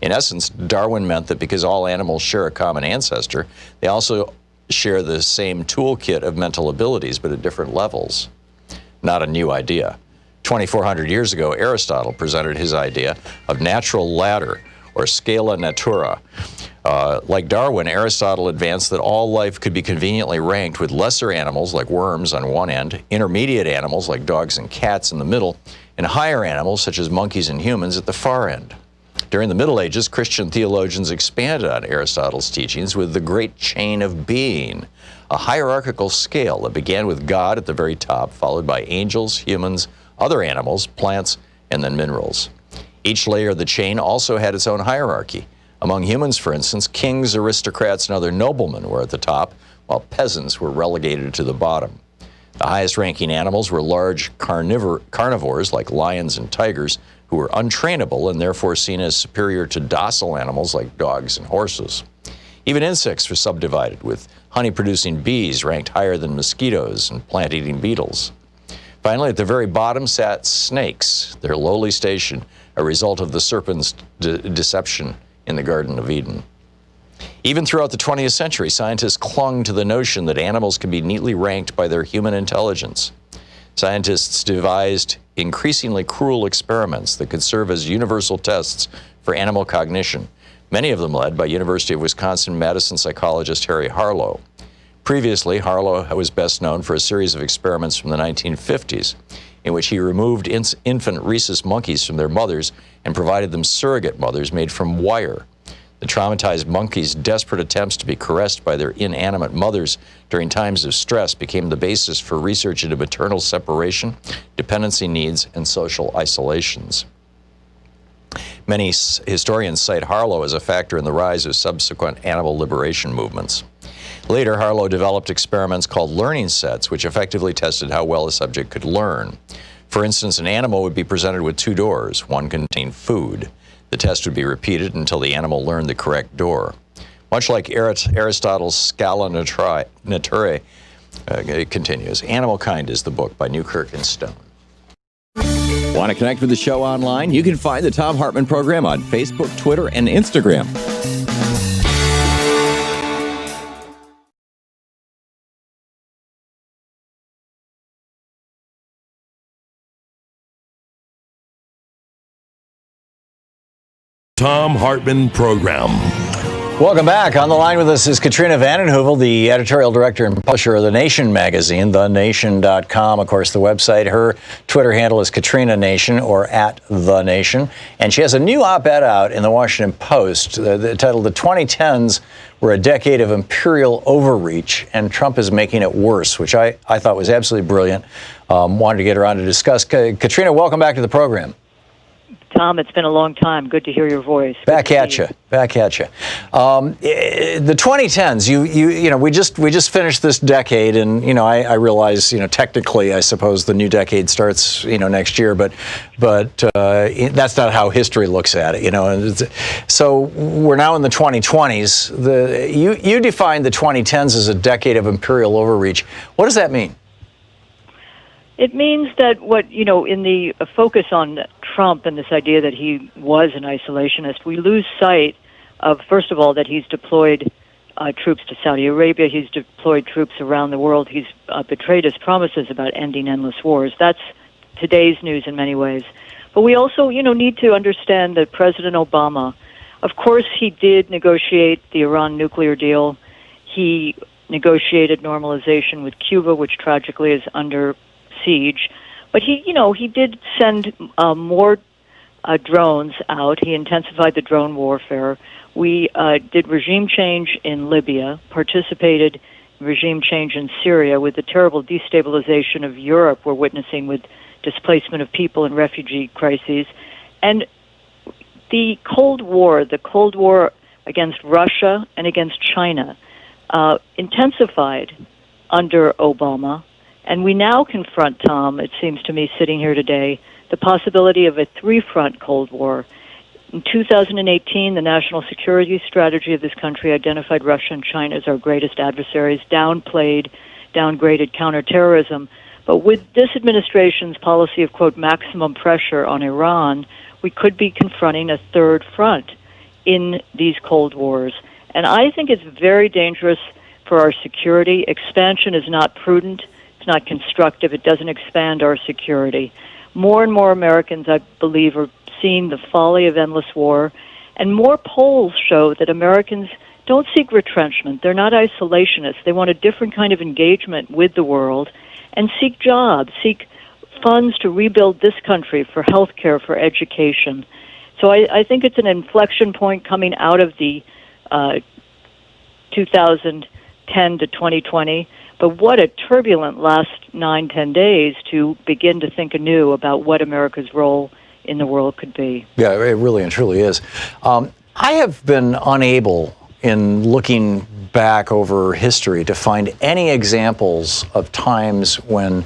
In essence, Darwin meant that because all animals share a common ancestor, they also share the same toolkit of mental abilities, but at different levels. Not a new idea. 2,400 years ago, Aristotle presented his idea of natural ladder, or scala natura. Like Darwin, Aristotle advanced that all life could be conveniently ranked with lesser animals like worms on one end, intermediate animals like dogs and cats in the middle, and higher animals such as monkeys and humans at the far end. During the Middle Ages, Christian theologians expanded on Aristotle's teachings with the great chain of being, a hierarchical scale that began with God at the very top, followed by angels, humans, other animals, plants, and then minerals. Each layer of the chain also had its own hierarchy. Among humans, for instance, kings, aristocrats, and other noblemen were at the top, while peasants were relegated to the bottom. The highest-ranking animals were large carnivores like lions and tigers, who were untrainable and therefore seen as superior to docile animals like dogs and horses. Even insects were subdivided, with honey-producing bees ranked higher than mosquitoes and plant-eating beetles. Finally, at the very bottom sat snakes, their lowly station a result of the serpent's deception in the Garden of Eden. Even throughout the 20th century, scientists clung to the notion that animals can be neatly ranked by their human intelligence. Scientists devised increasingly cruel experiments that could serve as universal tests for animal cognition, many of them led by University of Wisconsin-Madison psychologist Harry Harlow. Previously, Harlow was best known for a series of experiments from the 1950s, in which he removed infant rhesus monkeys from their mothers and provided them surrogate mothers made from wire. The traumatized monkeys' desperate attempts to be caressed by their inanimate mothers during times of stress became the basis for research into maternal separation, dependency needs, and social isolations. Many historians cite Harlow as a factor in the rise of subsequent animal liberation movements. Later, Harlow developed experiments called learning sets, which effectively tested how well a subject could learn. For instance, an animal would be presented with two doors. One contained food. The test would be repeated until the animal learned the correct door. Much like Aristotle's Scala Naturae, it continues. Animal Kind is the book by Newkirk and Stone. Want to connect with the show online? You can find the Thom Hartmann program on Facebook, Twitter, and Instagram. Thom Hartmann Program. Welcome back. On the line with us is Katrina vanden Huevel, the editorial director and publisher of The Nation magazine, thenation.com. Of course, the website. Her Twitter handle is Katrina Nation or @TheNation. And she has a new op-ed out in the Washington Post titled "The 2010s Were a Decade of Imperial Overreach, and Trump is Making It Worse," which I thought was absolutely brilliant. Wanted to get her on to discuss. Katrina, welcome back to the program. Tom, it's been a long time. Good to hear your voice. Back at you. The 2010s. You know, we just finished this decade, and I realize, technically, I suppose the new decade starts, next year, but that's not how history looks at it, And so we're now in the 2020s. You defined the 2010s as a decade of imperial overreach. What does that mean? It means that in the focus on Trump and this idea that he was an isolationist, we lose sight of, first of all, that he's deployed troops to Saudi Arabia. He's deployed troops around the world. He's betrayed his promises about ending endless wars. That's today's news in many ways. But we also, need to understand that President Obama, of course, he did negotiate the Iran nuclear deal. He negotiated normalization with Cuba, which tragically is under siege, but he did send more drones out. He intensified the drone warfare. We did regime change in Libya, participated in regime change in Syria with the terrible destabilization of Europe we're witnessing with displacement of people and refugee crises. And the Cold War against Russia and against China intensified under Obama. And we now confront, Tom, it seems to me, sitting here today, the possibility of a three-front Cold War. In 2018, the national security strategy of this country identified Russia and China as our greatest adversaries, downgraded counterterrorism. But with this administration's policy of, quote, maximum pressure on Iran, we could be confronting a third front in these Cold Wars. And I think it's very dangerous for our security. Expansion is not prudent. It's not constructive. It doesn't expand our security. More and more Americans, I believe, are seeing the folly of endless war, And more polls show that Americans don't seek retrenchment. They're not isolationists. They want a different kind of engagement with the world and seek jobs, seek funds to rebuild this country for health care, for education. So I think it's an inflection point coming out of the 2010 to 2020. But what a turbulent last 9-10 days to begin to think anew about what America's role in the world could be. Yeah, it really and truly is. I have been unable, in looking back over history, to find any examples of times when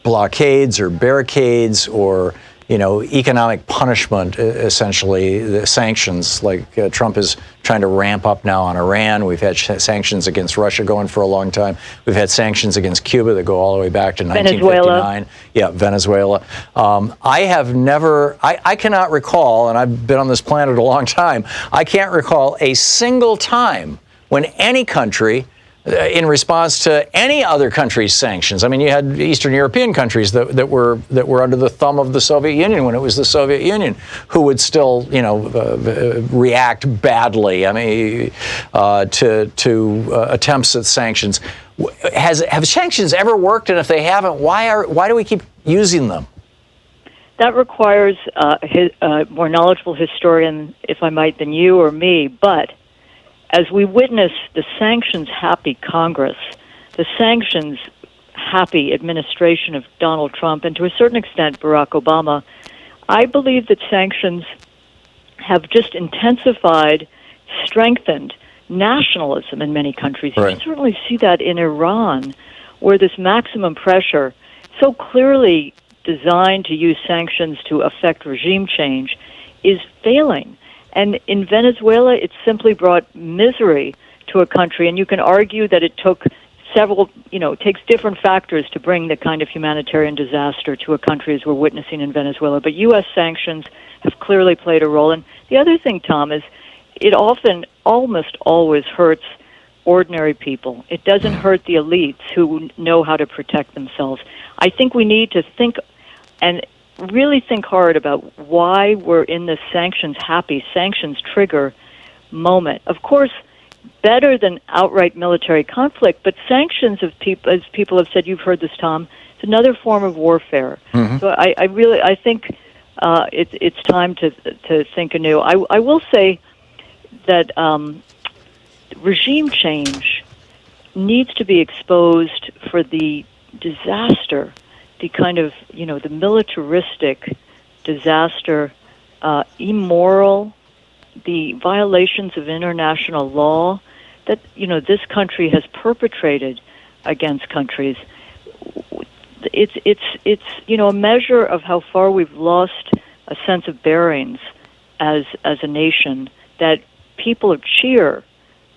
blockades or barricades or economic punishment, essentially, the sanctions, like Trump is trying to ramp up now on Iran. We've had sanctions against Russia going for a long time. We've had sanctions against Cuba that go all the way back to 1959. Yeah, Venezuela. I cannot recall, and I've been on this planet a long time, I can't recall a single time when any country, in response to any other country's sanctions. I mean, you had Eastern European countries that were under the thumb of the Soviet Union when it was the Soviet Union, who would still, react badly. I mean, to attempts at sanctions. Have sanctions ever worked? And if they haven't, why do we keep using them? That requires a more knowledgeable historian, if I might, than you or me, but as we witness the sanctions-happy Congress, the sanctions-happy administration of Donald Trump, and to a certain extent Barack Obama, I believe that sanctions have just intensified, strengthened nationalism in many countries. Right. You can certainly see that in Iran, where this maximum pressure, so clearly designed to use sanctions to affect regime change, is failing. And in Venezuela, it simply brought misery to a country. And you can argue that it took it takes different factors to bring the kind of humanitarian disaster to a country as we're witnessing in Venezuela. But U.S. sanctions have clearly played a role. And the other thing, Tom, is it often, almost always hurts ordinary people. It doesn't hurt the elites who know how to protect themselves. I think we need to think and really think hard about why we're in this sanctions-happy, sanctions-trigger moment. Of course, better than outright military conflict, but sanctions, as people have said, you've heard this, Tom, it's another form of warfare. Mm-hmm. So I think it's time to think anew. I will say that regime change needs to be exposed for the disaster, the kind of, the militaristic disaster, immoral, the violations of international law that, this country has perpetrated against countries. It's a measure of how far we've lost a sense of bearings as a nation, that people cheer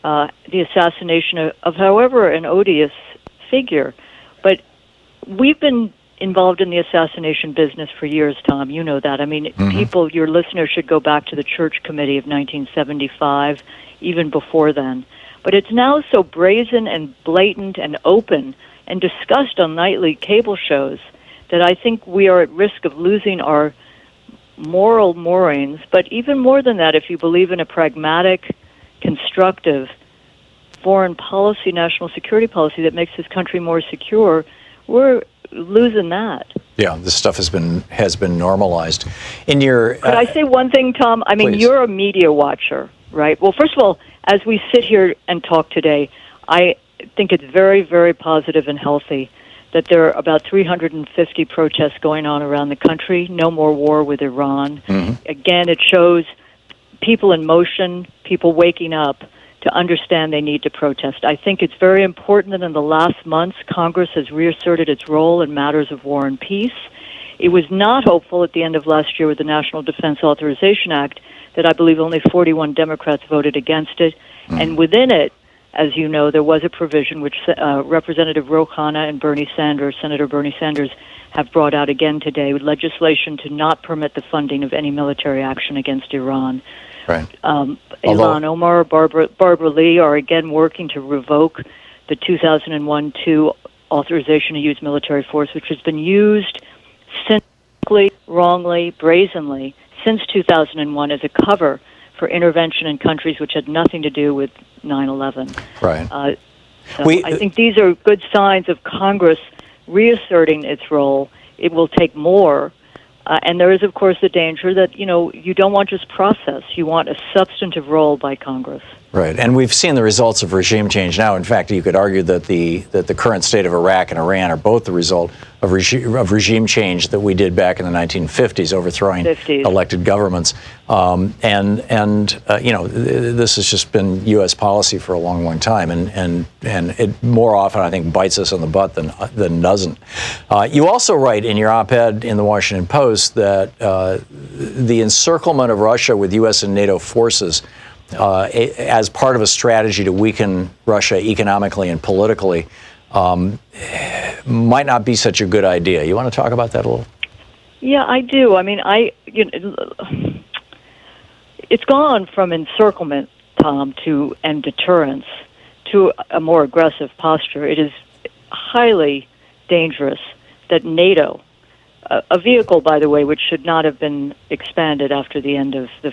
the assassination of however an odious figure. But we've been involved in the assassination business for years, Tom. You know that. I mean, mm-hmm. Your listeners should go back to the Church Committee of 1975, even before then. But it's now so brazen and blatant and open and discussed on nightly cable shows that I think we are at risk of losing our moral moorings. But even more than that, if you believe in a pragmatic, constructive foreign policy, national security policy that makes this country more secure, we're losing that. Yeah, this stuff has been normalized. Could I say one thing, Tom? I mean, please. You're a media watcher, right? Well, first of all, as we sit here and talk today, I think it's very, very positive and healthy that there are about 350 protests going on around the country. No more war with Iran. Mm-hmm. Again, it shows people in motion, people waking up to understand they need to protest. I think it's very important that in the last months, Congress has reasserted its role in matters of war and peace. It was not hopeful at the end of last year with the National Defense Authorization Act that I believe only 41 Democrats voted against it. Mm-hmm. And within it, as you know, there was a provision which Representative Ro Khanna and Senator Bernie Sanders, have brought out again today, with legislation to not permit the funding of any military action against Iran. Right. Ilhan Omar, Barbara Lee are again working to revoke the 2001-2 authorization to use military force, which has been used cynically, wrongly, brazenly since 2001 as a cover for intervention in countries which had nothing to do with 9/11. Right. So I think these are good signs of Congress reasserting its role. It will take more. And there is, of course, the danger that, you don't want just process. You want a substantive role by Congress. Right, and we've seen the results of regime change now. In fact, you could argue that the current state of Iraq and Iran are both the result of regime change that we did back in the 1950s, overthrowing elected governments. This has just been U.S. policy for a long, long time, and it more often, I think, bites us on the butt than doesn't. You also write in your op-ed in the Washington Post that the encirclement of Russia with U.S. and NATO forces as part of a strategy to weaken Russia economically and politically might not be such a good idea. You want to talk about that a little? Yeah, I do. I mean, it's gone from encirclement, Tom, and deterrence to a more aggressive posture. It is highly dangerous that NATO, a vehicle, by the way, which should not have been expanded after the end of the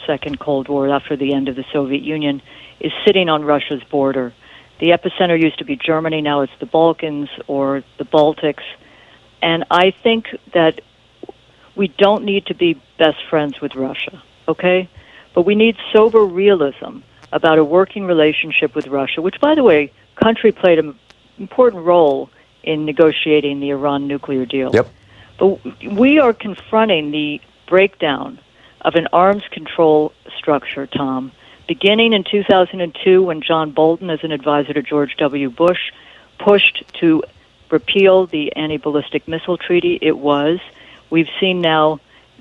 Second Cold War, after the end of the Soviet Union, is sitting on Russia's border. The epicenter used to be Germany, now it's the Balkans or the Baltics. And I think that we don't need to be best friends with Russia, okay? But we need sober realism about a working relationship with Russia, which, by the way, country played an important role in negotiating the Iran nuclear deal. Yep. But we are confronting the breakdown of an arms control structure, Tom, beginning in 2002 when John Bolton, as an advisor to George W. Bush, pushed to repeal the anti-ballistic missile treaty. It was. We've seen now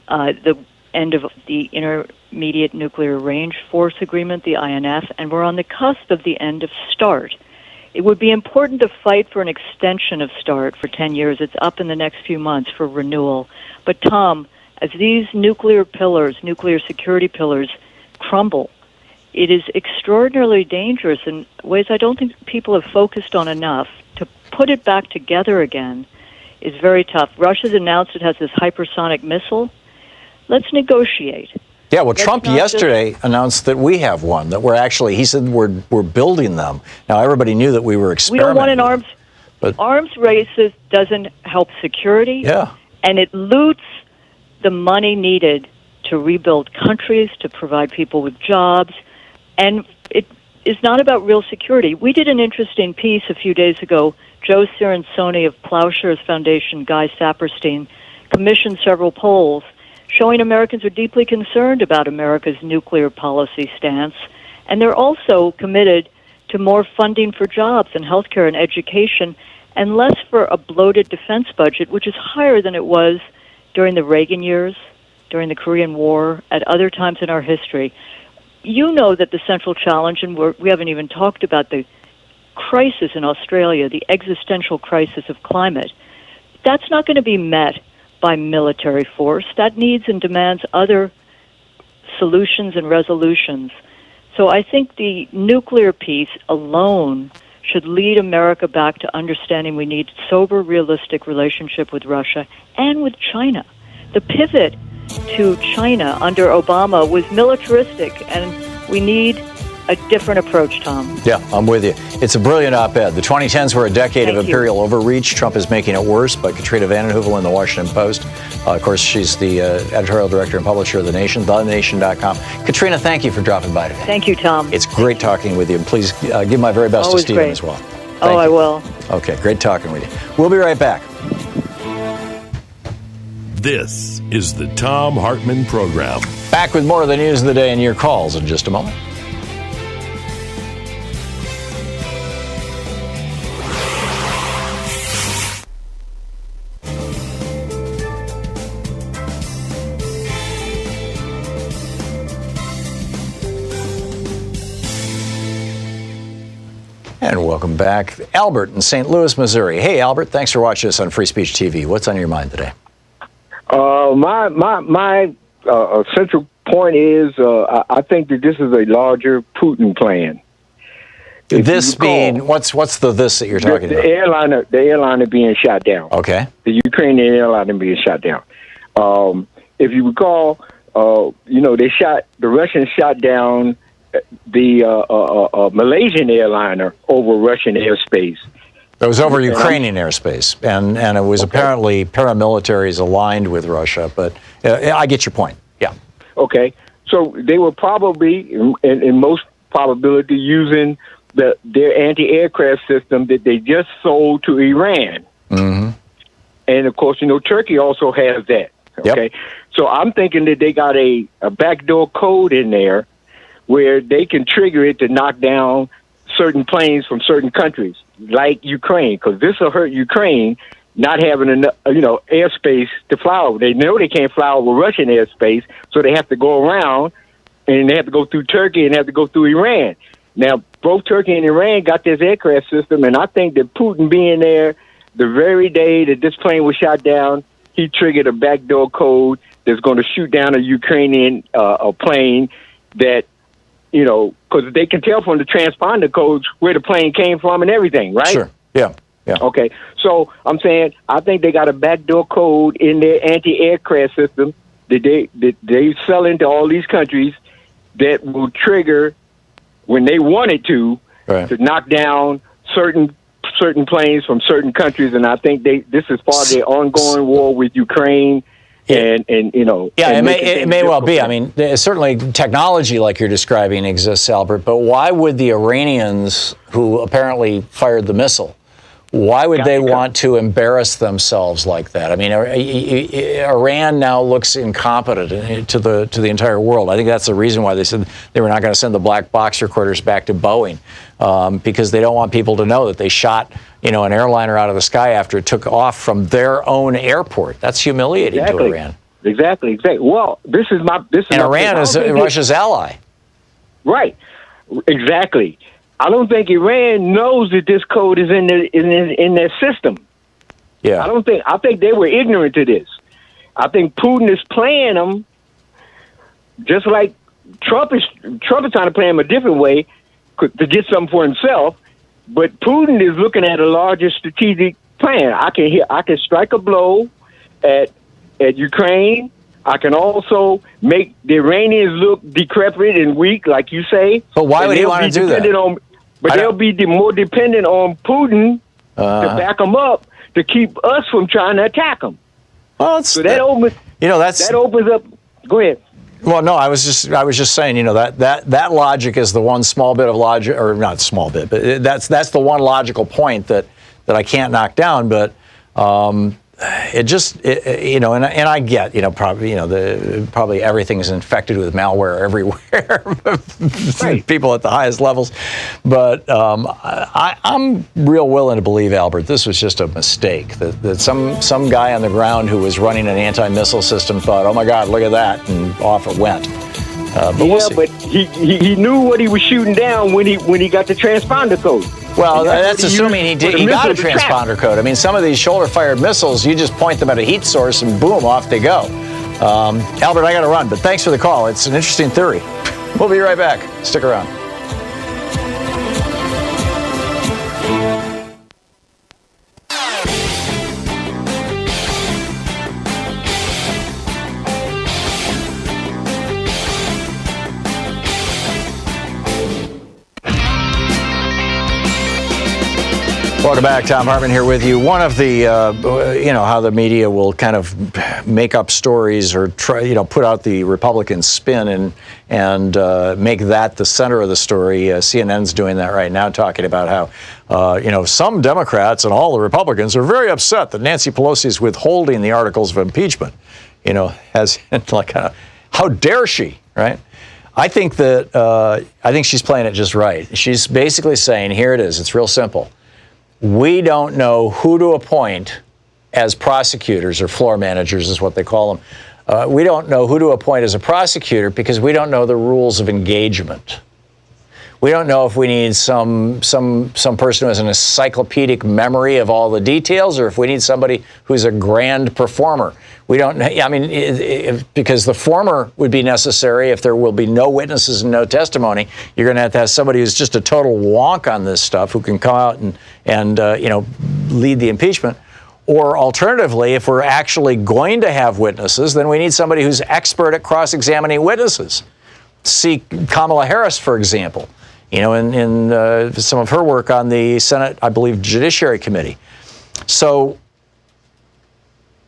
the end of the Intermediate Nuclear Range Force Agreement, the INF, and we're on the cusp of the end of START. It would be important to fight for an extension of START for 10 years. It's up in the next few months for renewal. But, Tom, as these nuclear security pillars crumble, it is extraordinarily dangerous in ways I don't think people have focused on enough. To put it back together again is very tough. Russia's announced it has this hypersonic missile. Let's negotiate. Yeah, well, Trump yesterday announced that we have one, that he said we're building them. Now, everybody knew that we were experimenting. We don't want an arms race doesn't help security. Yeah. And it loots the money needed to rebuild countries, to provide people with jobs. And it is not about real security. We did an interesting piece a few days ago. Joe Cirinsoni of Plowshares Foundation, Guy Saperstein, commissioned several polls showing Americans are deeply concerned about America's nuclear policy stance, and they're also committed to more funding for jobs and healthcare and education, and less for a bloated defense budget, which is higher than it was during the Reagan years, during the Korean War, at other times in our history. You know that the central challenge, and we haven't even talked about the crisis in Australia, the existential crisis of climate, that's not going to be met by military force. That needs and demands other solutions and resolutions. So I think the nuclear piece alone should lead America back to understanding we need sober, realistic relationship with Russia and with China. The pivot to China under Obama was militaristic, and we need a different approach, Tom. Yeah, I'm with you. It's a brilliant op-ed. The 2010s were a decade of imperial overreach. Trump is making it worse, by Katrina vanden Huevel in the Washington Post. Of course, she's the editorial director and publisher of The Nation, thenation.com. Katrina, thank you for dropping by today. Thank you, Tom. It's great talking with you. And please give my very best Always to Stephen great. as well. Thank you. I will. Okay, great talking with you. We'll be right back. This is the Thom Hartmann Program. Back with more of the news of the day and your calls in just a moment. And welcome back. Albert in St. Louis, Missouri. Hey, Albert, thanks for watching us on Free Speech TV. What's on your mind today? My central point is I think that this is a larger Putin plan. This being, what's the this that you're talking about? The airliner being shot down. Okay. The Ukrainian airliner being shot down. If you recall, the Russians shot down the Malaysian airliner over Russian airspace. It was over Ukrainian airspace, and it was apparently paramilitaries aligned with Russia. But I get your point. Yeah. Okay. So they were probably, in most probability, using their anti-aircraft system that they just sold to Iran. Mm-hmm. And, of course, Turkey also has that. Okay. Yep. So I'm thinking that they got a backdoor code in there where they can trigger it to knock down certain planes from certain countries, like Ukraine, because this will hurt Ukraine not having enough, airspace to fly over. They know they can't fly over Russian airspace, so they have to go around, and they have to go through Turkey and have to go through Iran. Now, both Turkey and Iran got this aircraft system, and I think that Putin being there the very day that this plane was shot down, he triggered a backdoor code that's going to shoot down a Ukrainian a plane that, because they can tell from the transponder codes where the plane came from and everything, right? Sure. Yeah. Yeah. Okay. So I'm saying I think they got a backdoor code in their anti-aircraft system that they sell into all these countries that will trigger when they wanted to knock down certain planes from certain countries. And I think this is part of their ongoing war with Ukraine. And it may well be. I mean, certainly technology like you're describing exists, Albert, but why would the Iranians, who apparently fired the missile, why would they want to embarrass themselves like that? I mean, Iran now looks incompetent to the entire world. I think that's the reason why they said they were not going to send the black box recorders back to Boeing, because they don't want people to know that they shot an airliner out of the sky after it took off from their own airport. That's humiliating to Iran. Exactly. Well, Iran is Russia's ally. Right. Exactly. I don't think Iran knows that this code is in their system. Yeah. I think they were ignorant to this. I think Putin is playing them just like Trump is trying to play them a different way to get something for himself. But Putin is looking at a larger strategic plan. I can strike a blow at Ukraine. I can also make the Iranians look decrepit and weak, like you say. But why would he want to do that? But they'll be more dependent on Putin to back them up to keep us from trying to attack them. Well, that opens up. Go ahead. Well, no, I was just saying, that logic is the one small bit of logic, or not small bit, but that's the one logical point that I can't knock down. But it just, and I get, probably everything is infected with malware everywhere, people at the highest levels. But I'm real willing to believe, Albert, this was just a mistake. That some guy on the ground who was running an anti-missile system thought, oh my God, look at that, and off it went. But he knew what he was shooting down when he got the transponder code. Well, that's assuming he got a transponder code. I mean, some of these shoulder-fired missiles, you just point them at a heat source and boom, off they go. Albert, I got to run, but thanks for the call. It's an interesting theory. We'll be right back. Stick around. Welcome back. Thom Hartmann here with you. One of the, how the media will kind of make up stories or try, put out the Republican spin and make that the center of the story. CNN's doing that right now, talking about how, some Democrats and all the Republicans are very upset that Nancy Pelosi is withholding the articles of impeachment. How dare she, right? I think she's playing it just right. She's basically saying, here it is. It's real simple. We don't know who to appoint as prosecutors, or floor managers is what they call them. We don't know who to appoint as a prosecutor because we don't know the rules of engagement. We don't know if we need some person who has an encyclopedic memory of all the details, or if we need somebody who's a grand performer. We don't. I mean, because the former would be necessary if there will be no witnesses and no testimony. You're going to have somebody who's just a total wonk on this stuff, who can come out and lead the impeachment. Or alternatively, if we're actually going to have witnesses, then we need somebody who's expert at cross-examining witnesses. See Kamala Harris, for example, in some of her work on the Senate, I believe, Judiciary Committee. So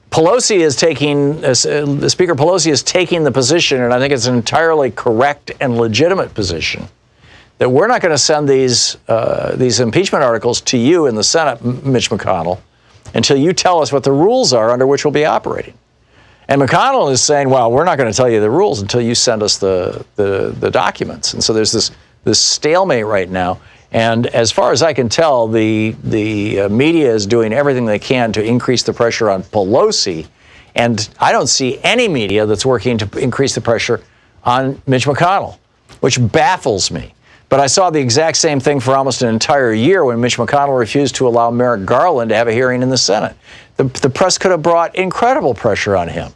Pelosi is taking, Speaker Pelosi is taking the position, and I think it's an entirely correct and legitimate position, that we're not going to send these impeachment articles to you in the Senate, Mitch McConnell, until you tell us what the rules are under which we'll be operating. And McConnell is saying, well, we're not going to tell you the rules until you send us the documents. And so there's this stalemate right now. And as far as I can tell, the media is doing everything they can to increase the pressure on Pelosi. And I don't see any media that's working to increase the pressure on Mitch McConnell, which baffles me. But I saw the exact same thing for almost an entire year when Mitch McConnell refused to allow Merrick Garland to have a hearing in the Senate. The press could have brought incredible pressure on him.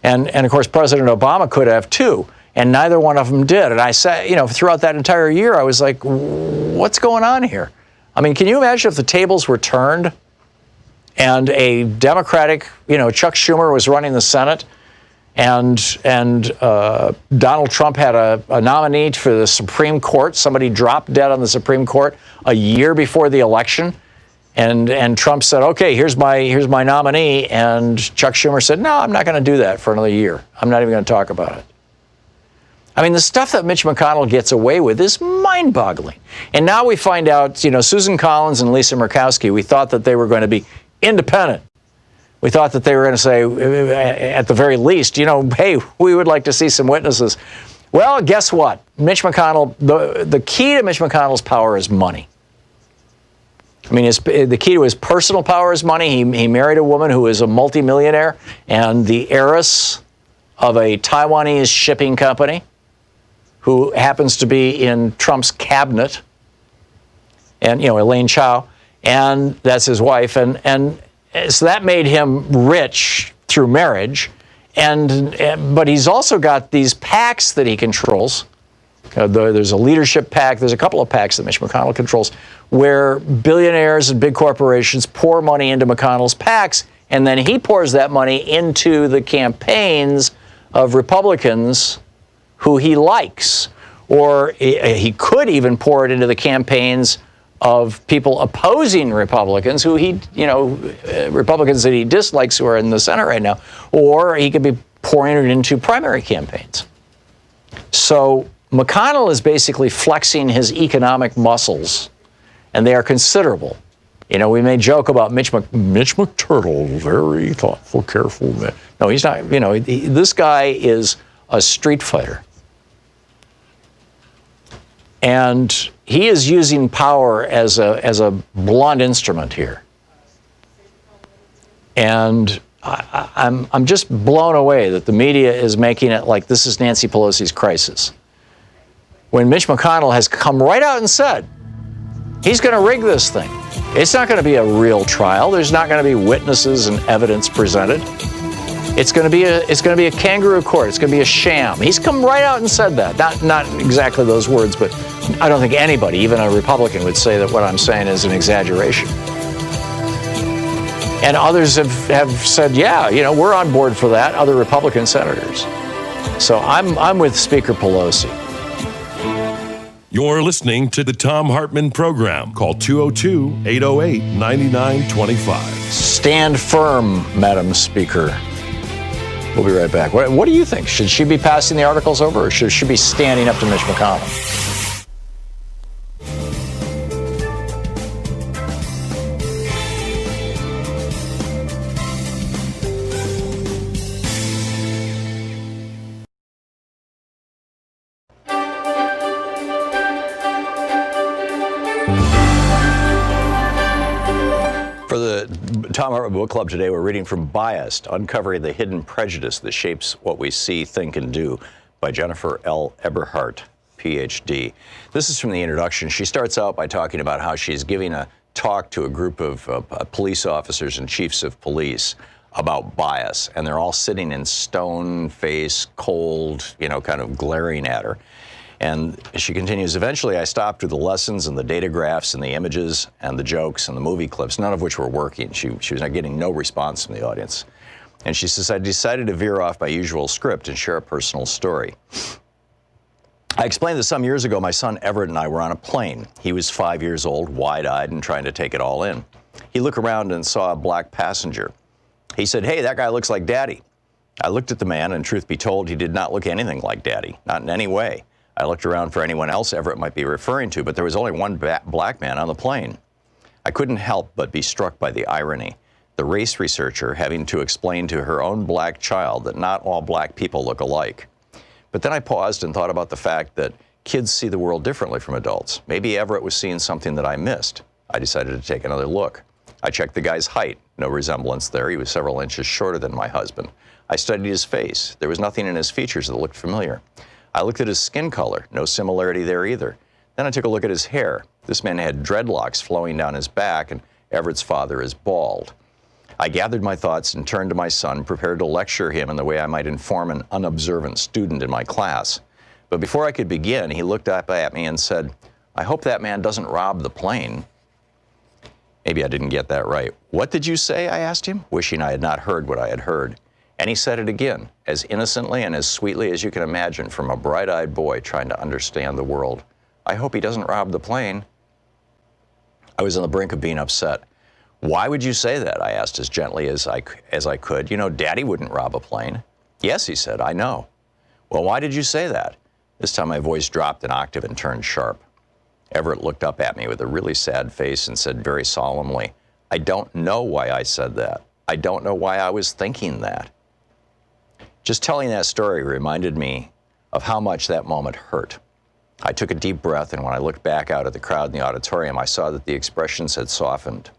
And of course, President Obama could have too. And neither one of them did. And I said, throughout that entire year, I was like, what's going on here? I mean, can you imagine if the tables were turned and a Democratic, Chuck Schumer was running the Senate and Donald Trump had a nominee for the Supreme Court. Somebody dropped dead on the Supreme Court a year before the election. And Trump said, okay, here's my nominee. And Chuck Schumer said, no, I'm not going to do that for another year. I'm not even going to talk about it. I mean, the stuff that Mitch McConnell gets away with is mind-boggling. And now we find out, Susan Collins and Lisa Murkowski, we thought that they were going to be independent. We thought that they were going to say, at the very least, hey, we would like to see some witnesses. Well, guess what? Mitch McConnell, the key to Mitch McConnell's power is money. I mean, the key to his personal power is money. He married a woman who is a multimillionaire and the heiress of a Taiwanese shipping company who happens to be in Trump's cabinet, and, Elaine Chao, and that's his wife. And so that made him rich through marriage. But he's also got these PACs that he controls. There's a leadership PAC. There's a couple of PACs that Mitch McConnell controls where billionaires and big corporations pour money into McConnell's PACs, and then he pours that money into the campaigns of Republicans who he likes. Or he could even pour it into the campaigns of people opposing Republicans who Republicans that he dislikes who are in the Senate right now. Or he could be pouring it into primary campaigns. So McConnell is basically flexing his economic muscles, and they are considerable. We may joke about Mitch McTurtle, very thoughtful, careful man. No, he's not. This guy is a street fighter. And he is using power as a blunt instrument here. And I'm just blown away that the media is making it like this is Nancy Pelosi's crisis. When Mitch McConnell has come right out and said he's going to rig this thing. It's not going to be a real trial. There's not going to be witnesses and evidence presented. It's going to be a kangaroo court. It's going to be a sham. He's come right out and said that. Not exactly those words, but I don't think anybody, even a Republican, would say that what I'm saying is an exaggeration. And others have said, yeah, we're on board for that. Other Republican senators. So I'm with Speaker Pelosi. You're listening to the Thom Hartmann program. Call 202-808-9925. Stand firm, Madam Speaker. We'll be right back. What do you think? Should she be passing the articles over, or should she be standing up to Mitch McConnell? For the Thom Hartmann Book Club today, we're reading from Biased, Uncovering the Hidden Prejudice That Shapes What We See, Think, and Do by Jennifer L. Eberhardt, Ph.D. This is from the introduction. She starts out by talking about how she's giving a talk to a group of police officers and chiefs of police about bias, and they're all sitting in stone face, cold, kind of glaring at her. And she continues, eventually I stopped with the lessons and the data graphs and the images and the jokes and the movie clips, none of which were working. She was not getting no response from the audience. And she says, I decided to veer off my usual script and share a personal story. I explained that some years ago, my son Everett and I were on a plane. He was 5 years old, wide-eyed, and trying to take it all in. He looked around and saw a black passenger. He said, hey, that guy looks like Daddy. I looked at the man, and truth be told, he did not look anything like Daddy, not in any way. I looked around for anyone else Everett might be referring to, but there was only one black man on the plane. I couldn't help but be struck by the irony. The race researcher having to explain to her own black child that not all black people look alike. But then I paused and thought about the fact that kids see the world differently from adults. Maybe Everett was seeing something that I missed. I decided to take another look. I checked the guy's height. No resemblance there. He was several inches shorter than my husband. I studied his face. There was nothing in his features that looked familiar. I looked at his skin color. No similarity there either. Then I took a look at his hair. This man had dreadlocks flowing down his back, and Everett's father is bald. I gathered my thoughts and turned to my son, prepared to lecture him in the way I might inform an unobservant student in my class. But before I could begin, he looked up at me and said, I hope that man doesn't rob the plane. Maybe I didn't get that right. What did you say? I asked him, wishing I had not heard what I had heard. And he said it again, as innocently and as sweetly as you can imagine from a bright-eyed boy trying to understand the world. I hope he doesn't rob the plane. I was on the brink of being upset. Why would you say that? I asked as gently as I could. You know, Daddy wouldn't rob a plane. Yes, he said, I know. Well, why did you say that? This time my voice dropped an octave and turned sharp. Everett looked up at me with a really sad face and said very solemnly, I don't know why I said that. I don't know why I was thinking that. Just telling that story reminded me of how much that moment hurt. I took a deep breath, and when I looked back out at the crowd in the auditorium, I saw that the expressions had softened.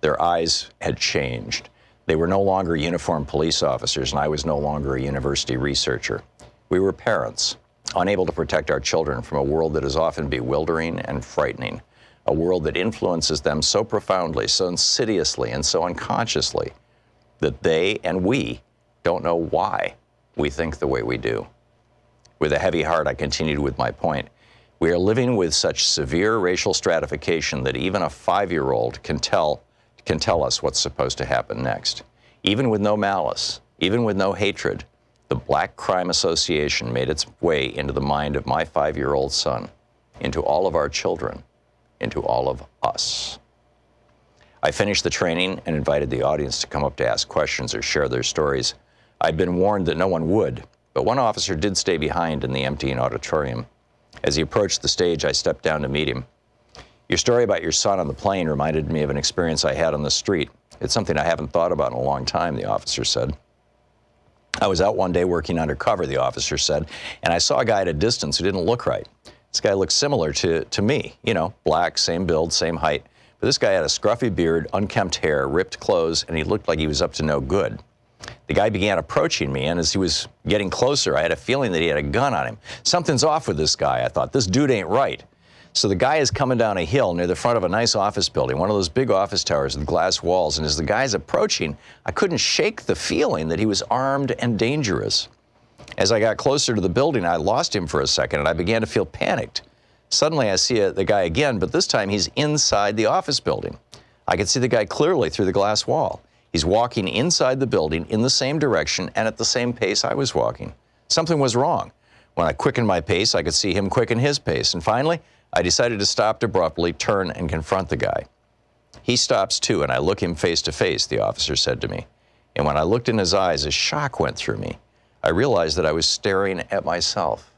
Their eyes had changed. They were no longer uniformed police officers, and I was no longer a university researcher. We were parents, unable to protect our children from a world that is often bewildering and frightening, a world that influences them so profoundly, so insidiously, and so unconsciously that they and we don't know why we think the way we do. With a heavy heart, I continued with my point. We are living with such severe racial stratification that even a 5-year-old can tell us what's supposed to happen next. Even with no malice, even with no hatred, the Black Crime Association made its way into the mind of my 5-year-old son, into all of our children, into all of us. I finished the training and invited the audience to come up to ask questions or share their stories. I'd been warned that no one would, but one officer did stay behind in the emptying auditorium. As he approached the stage, I stepped down to meet him. Your story about your son on the plane reminded me of an experience I had on the street. It's something I haven't thought about in a long time, the officer said. I was out one day working undercover, the officer said, and I saw a guy at a distance who didn't look right. This guy looked similar to me, you know, black, same build, same height. But this guy had a scruffy beard, unkempt hair, ripped clothes, and he looked like he was up to no good. The guy began approaching me, and as he was getting closer, I had a feeling that he had a gun on him. Something's off with this guy, I thought. This dude ain't right. So the guy is coming down a hill near the front of a nice office building, one of those big office towers with glass walls, and as the guy's approaching, I couldn't shake the feeling that he was armed and dangerous. As I got closer to the building, I lost him for a second, and I began to feel panicked. Suddenly, I see the guy again, but this time he's inside the office building. I could see the guy clearly through the glass wall. He's walking inside the building in the same direction and at the same pace I was walking. Something was wrong. When I quickened my pace, I could see him quicken his pace. And finally, I decided to stop abruptly, turn, and confront the guy. He stops too, and I look him face to face, the officer said to me. And when I looked in his eyes, a shock went through me. I realized that I was staring at myself.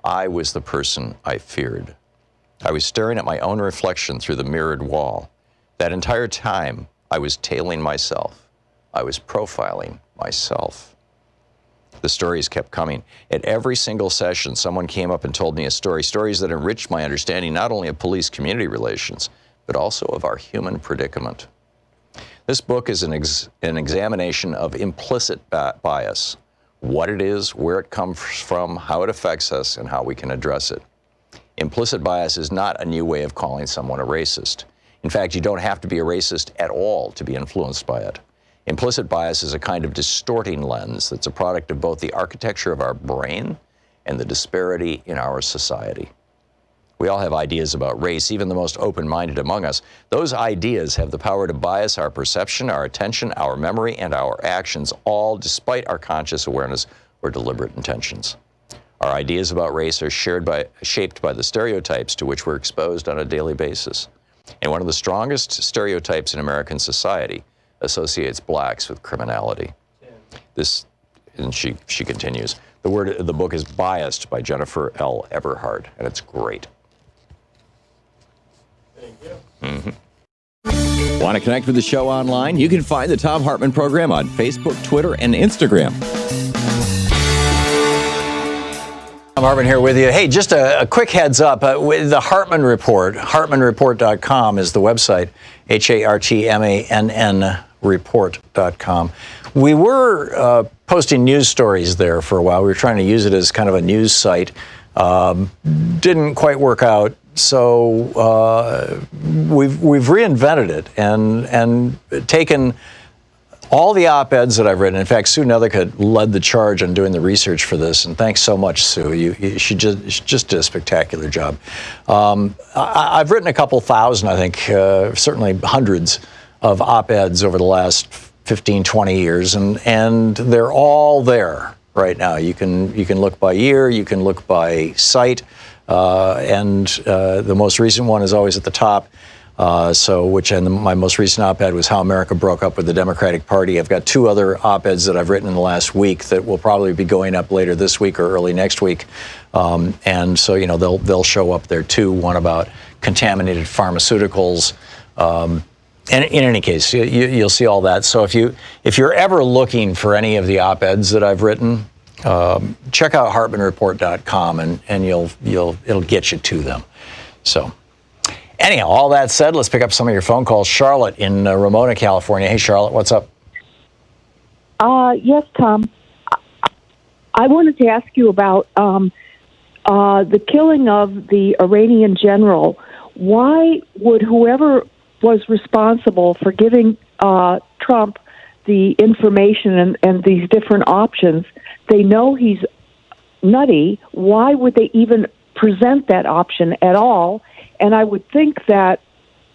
I was the person I feared. I was staring at my own reflection through the mirrored wall. That entire time, I was tailing myself. I was profiling myself. The stories kept coming. At every single session, someone came up and told me a story, stories that enriched my understanding not only of police-community relations, but also of our human predicament. This book is an examination of implicit bias, what it is, where it comes from, how it affects us, and how we can address it. Implicit bias is not a new way of calling someone a racist. In fact, you don't have to be a racist at all to be influenced by it. Implicit bias is a kind of distorting lens that's a product of both the architecture of our brain and the disparity in our society. We all have ideas about race, even the most open-minded among us. Those ideas have the power to bias our perception, our attention, our memory, and our actions, all despite our conscious awareness or deliberate intentions. Our ideas about race are shaped by the stereotypes to which we're exposed on a daily basis. And one of the strongest stereotypes in American society associates blacks with criminality. This, and she continues, the book is Biased by Jennifer L. Eberhard, and it's great. Mm-hmm. Want to connect with the show online? You can find the Thom Hartmann Program on Facebook, Twitter, and Instagram. Thom Hartmann here with you. Hey, just a quick heads up. With the Hartmann Report, hartmannreport.com is the website, HARTMANN report.com. We were posting news stories there for a while. We were trying to use it as kind of a news site. Didn't quite work out. So we've reinvented it and taken all the op-eds that I've written. In fact, Sue Nethercutt led the charge on doing the research for this, and thanks so much, Sue. She just did a spectacular job. I've written a couple thousand, I think, certainly hundreds of op-eds over the last 15, 20 years, and they're all there right now. You can look by year, you can look by site. And the most recent one is always at the top. My most recent op-ed was How America Broke Up with the Democratic Party. I've got two other op-eds that I've written in the last week that will probably be going up later this week or early next week. And so, they'll show up there too. One about contaminated pharmaceuticals. And in any case, you'll see all that. So if you're ever looking for any of the op-eds that I've written, check out hartmannreport.com and it'll get you to them. So anyhow, all that said, let's pick up some of your phone calls. Charlotte in Ramona, California. Hey, Charlotte, what's up? Yes, Tom. I wanted to ask you about the killing of the Iranian general. Why would whoever was responsible for giving Trump the information and these different options, they know he's nutty. Why would they even present that option at all? And I would think that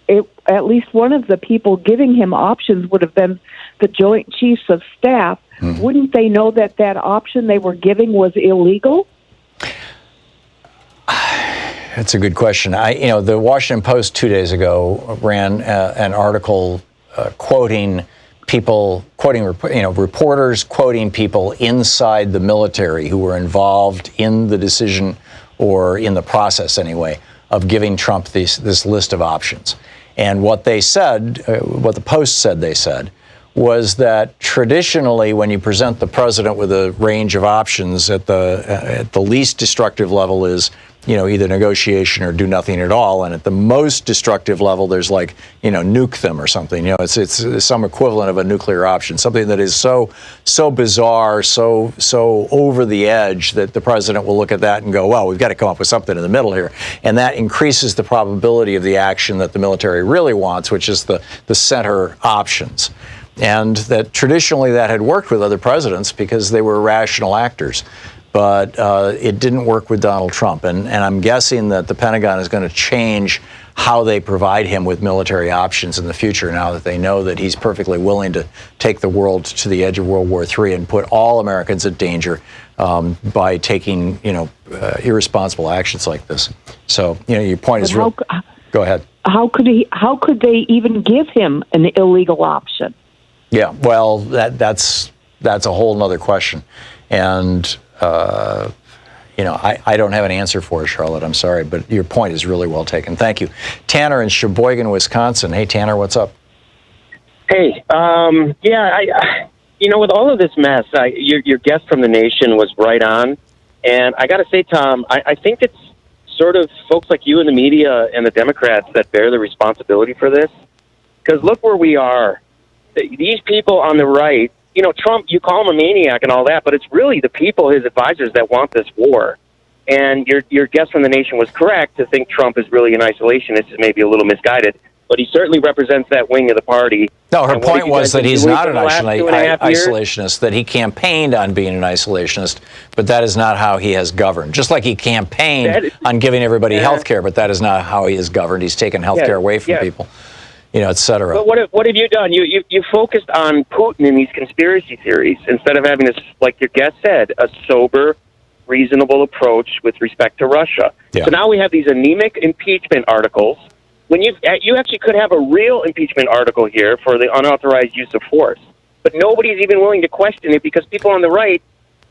at least one of the people giving him options would have been the Joint Chiefs of Staff. Mm-hmm. Wouldn't they know that option they were giving was illegal? That's a good question. The Washington Post 2 days ago ran an article quoting reporters quoting people inside the military who were involved in the decision or in the process anyway of giving Trump this list of options. And what they said, what the Post said they said, was that traditionally when you present the president with a range of options at the least destructive level is, either negotiation or do nothing at all. And at the most destructive level, there's nuke them or something. It's some equivalent of a nuclear option, something that is so bizarre, so over the edge that the president will look at that and go, well, we've got to come up with something in the middle here. And that increases the probability of the action that the military really wants, which is the center options. And that traditionally that had worked with other presidents because they were rational actors. But it didn't work with Donald Trump. And I'm guessing that the Pentagon is going to change how they provide him with military options in the future now that they know that he's perfectly willing to take the world to the edge of World War III and put all Americans at danger by taking, irresponsible actions like this. So, your point is real. Go ahead. How could they even give him an illegal option? Yeah, well, that's a whole nother question. And I don't have an answer for it, Charlotte. I'm sorry, but your point is really well taken. Thank you. Tanner in Sheboygan, Wisconsin. Hey, Tanner, what's up? Hey, with all of this mess, your guest from The Nation was right on. And I got to say, Tom, I think it's sort of folks like you in the media and the Democrats that bear the responsibility for this. Because look where we are. These people on the right, Trump, you call him a maniac and all that, but it's really the people, his advisors, that want this war. And your guest from The Nation was correct to think Trump is really an isolationist, is maybe a little misguided. but he certainly represents that wing of the party. No, her point was that he's not an isolationist, isolationist, that he campaigned on being an isolationist, but that is not how he has governed. Just like he campaigned on giving everybody health care, but that is not how he has governed. He's taken health care away from people, et cetera. But what have you done? You focused on Putin in these conspiracy theories instead of having this, like your guest said, a sober, reasonable approach with respect to Russia. Yeah. So now we have these anemic impeachment articles. When you actually could have a real impeachment article here for the unauthorized use of force, but nobody's even willing to question it because people on the right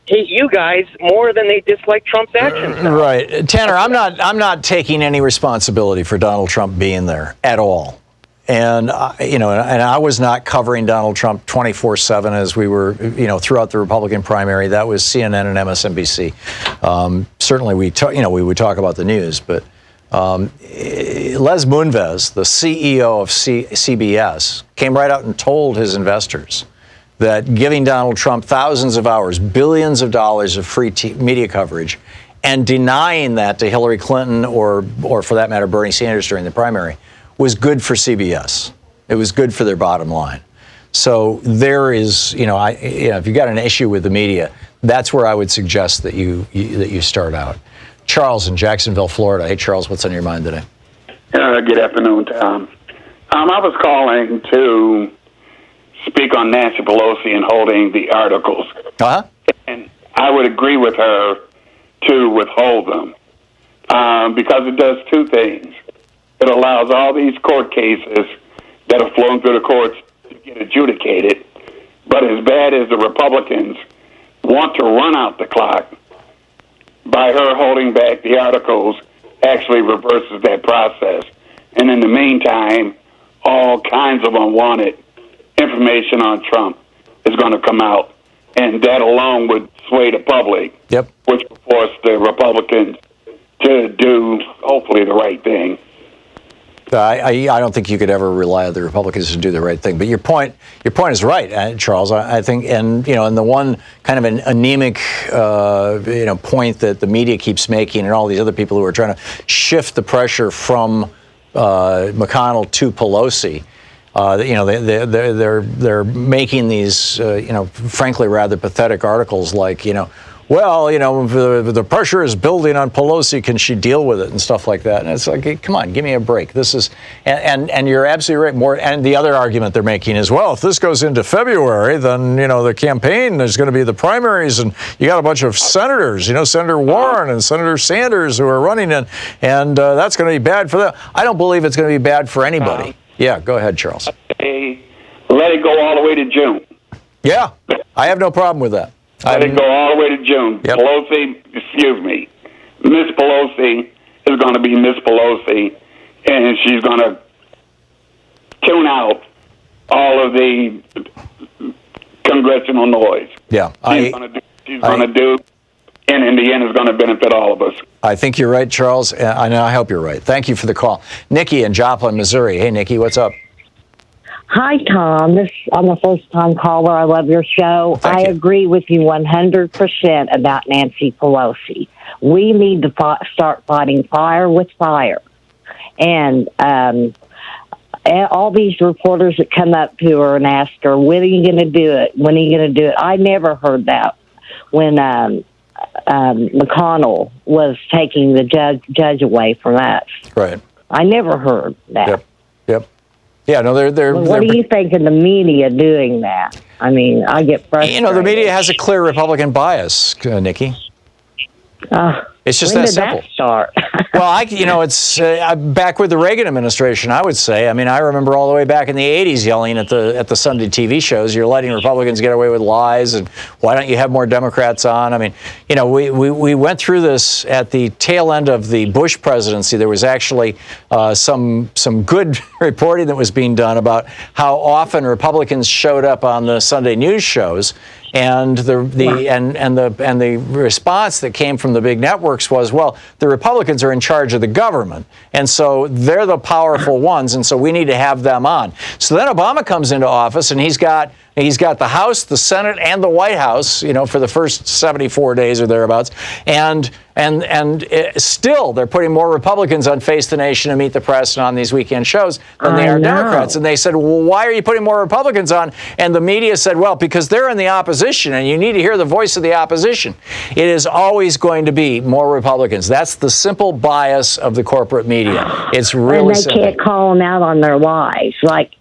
hate you guys more than they dislike Trump's actions. Right, Tanner. I'm not taking any responsibility for Donald Trump being there at all. And and I was not covering Donald Trump 24/7 as we were, throughout the Republican primary. That was CNN and MSNBC. Certainly, we would talk about the news, but Les Moonves, the CEO of CBS, came right out and told his investors that giving Donald Trump thousands of hours, billions of dollars of free media coverage, and denying that to Hillary Clinton or for that matter Bernie Sanders during the primary was good for CBS. It was good for their bottom line. So there is, if you've got an issue with the media, that's where I would suggest that you start out. Charles in Jacksonville, Florida. Hey, Charles, what's on your mind today? Good afternoon, Tom. I was calling to speak on Nancy Pelosi and holding the articles. Uh-huh. And I would agree with her to withhold them because it does two things. It allows all these court cases that have flown through the courts to get adjudicated. But as bad as the Republicans want to run out the clock, by her holding back the articles actually reverses that process. And in the meantime, all kinds of unwanted information on Trump is going to come out. And that alone would sway the public, which would force the Republicans to do, hopefully, the right thing. I don't think you could ever rely on the Republicans to do the right thing. But your point is right, Charles. I think, and the one kind of an anemic, point that the media keeps making, and all these other people who are trying to shift the pressure from McConnell to Pelosi. They're making these, frankly, rather pathetic articles like, the pressure is building on Pelosi. Can she deal with it and stuff like that? And it's like, hey, come on, give me a break. This is, and you're absolutely right. And the other argument they're making is, well, if this goes into February, then the campaign is going to be the primaries, and you got a bunch of senators, Senator Warren and Senator Sanders who are running, and that's going to be bad for them. I don't believe it's going to be bad for anybody. Yeah, go ahead, Charles. Hey, let it go all the way to June. Yeah, I have no problem with that. Let it go all the way to June. Yep. Miss Pelosi is going to be Miss Pelosi, and she's going to tune out all of the congressional noise. Yeah, she's going to do, and in the end, it's going to benefit all of us. I think you're right, Charles, and I hope you're right. Thank you for the call. Nikki in Joplin, Missouri. Hey, Nikki, what's up? Hi, Tom. I'm a first-time caller. I love your show. I agree with you 100% about Nancy Pelosi. We need to start fighting fire with fire. And all these reporters that come up to her and ask her, when are you going to do it? When are you going to do it? I never heard that when McConnell was taking the judge away from us. Right. I never heard that. Yep. Yeah, no, they're. What do you think of the media doing that? I mean, I get frustrated. The media has a clear Republican bias, Nikki. It's just that simple. When did that start? Well, it's back with the Reagan administration, I would say. I mean, I remember all the way back in the 80s yelling at the Sunday TV shows, you're letting Republicans get away with lies, and why don't you have more Democrats on? I mean, we went through this at the tail end of the Bush presidency. There was actually some good reporting that was being done about how often Republicans showed up on the Sunday news shows. And the response that came from the big networks was, well, the Republicans are in charge of the government, and so they're the powerful ones, and so we need to have them on. So then Obama comes into office, and he's got He's got the House, the Senate, and the White House, for the first 74 days or thereabouts. And still, they're putting more Republicans on Face the Nation and Meet the Press and on these weekend shows than they are Democrats. And they said, well, why are you putting more Republicans on? And the media said, well, because they're in the opposition, and you need to hear the voice of the opposition. It is always going to be more Republicans. That's the simple bias of the corporate media. It's really simple. And they can't call them out on their lies. Like,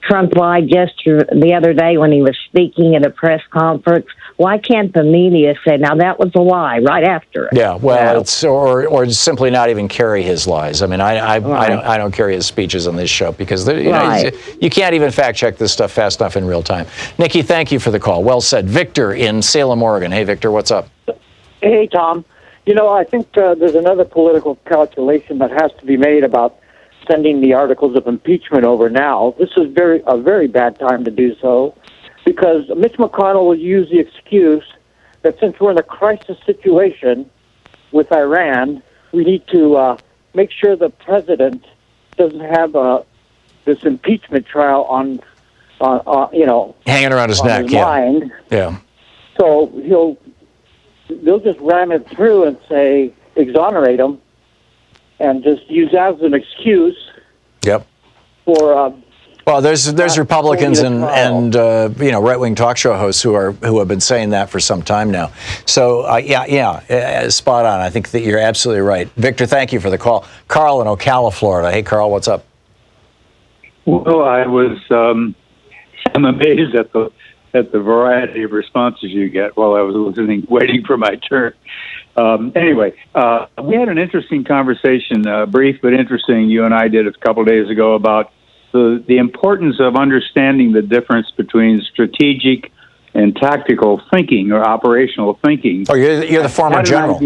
Trump lied just the other day when he was speaking at a press conference. Why can't the media say, now that was a lie right after it? Yeah, well, it's or simply not even carry his lies. I mean, I don't carry his speeches on this show because you can't even fact check this stuff fast enough in real time. Nikki, thank you for the call. Well said. Victor in Salem, Oregon. Hey, Victor, what's up? Hey, Tom. I think there's another political calculation that has to be made about sending the articles of impeachment over now. This is a very bad time to do so, because Mitch McConnell will use the excuse that since we're in a crisis situation with Iran, we need to make sure the president doesn't have this impeachment trial on hanging around his neck. Mind. Yeah. So they'll just ram it through and say exonerate him, and just use that as an excuse. Yep. For well, there's Republicans and right-wing talk show hosts who have been saying that for some time now. So spot on. I think that you're absolutely right. Victor, thank you for the call. Carl in Ocala, Florida. Hey, Carl, what's up? Well, I'm amazed at the variety of responses you get while I was waiting for my turn. Anyway, we had an interesting conversation, brief but interesting, you and I did a couple of days ago, about the importance of understanding the difference between strategic and tactical thinking or operational thinking. Oh, you're the former general.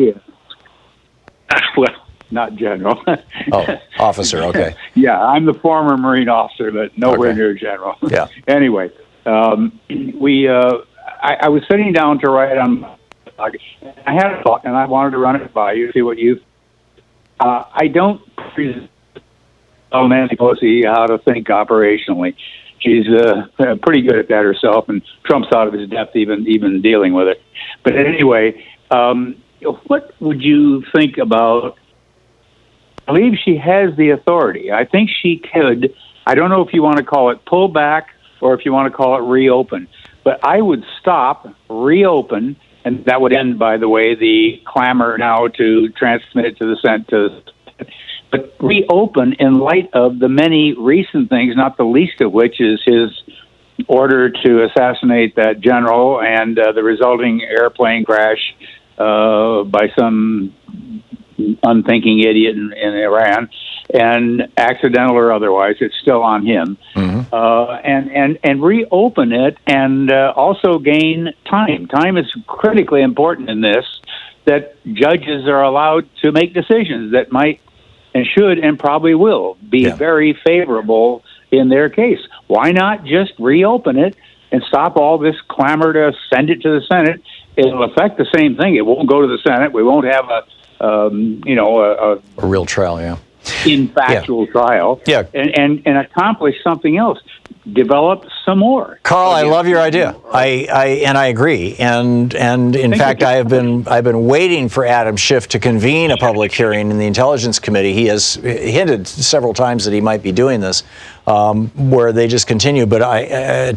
Well, not general. Oh, officer, okay. Yeah, I'm the former Marine officer, but nowhere near general. Yeah. Anyway, I was sitting down to write on. I had a thought, and I wanted to run it by you, see what you. I don't tell Nancy Pelosi how to think operationally. She's pretty good at that herself, and Trump's out of his depth even dealing with it. But anyway, what would you think about? I believe she has the authority. I think she could. I don't know if you want to call it pull back or if you want to call it reopen. But I would stop, reopen. And that would end, by the way, the clamor now to transmit it to the Senate. But reopen in light of the many recent things, not the least of which is his order to assassinate that general and the resulting airplane crash by some unthinking idiot in Iran, and accidental or otherwise, it's still on him. Mm-hmm. And reopen it, and also gain time. Time is critically important in this, that judges are allowed to make decisions that might and should and probably will be very favorable in their case. Why not just reopen it and stop all this clamor to send it to the Senate? It'll affect the same thing. It won't go to the Senate. We won't have a real trial, factual trial, and accomplish something else. Develop some more. Carl, I love your idea. I agree. And in fact, I've been waiting for Adam Schiff to convene a public hearing in the Intelligence Committee. He has hinted several times that he might be doing this, where they just continue. But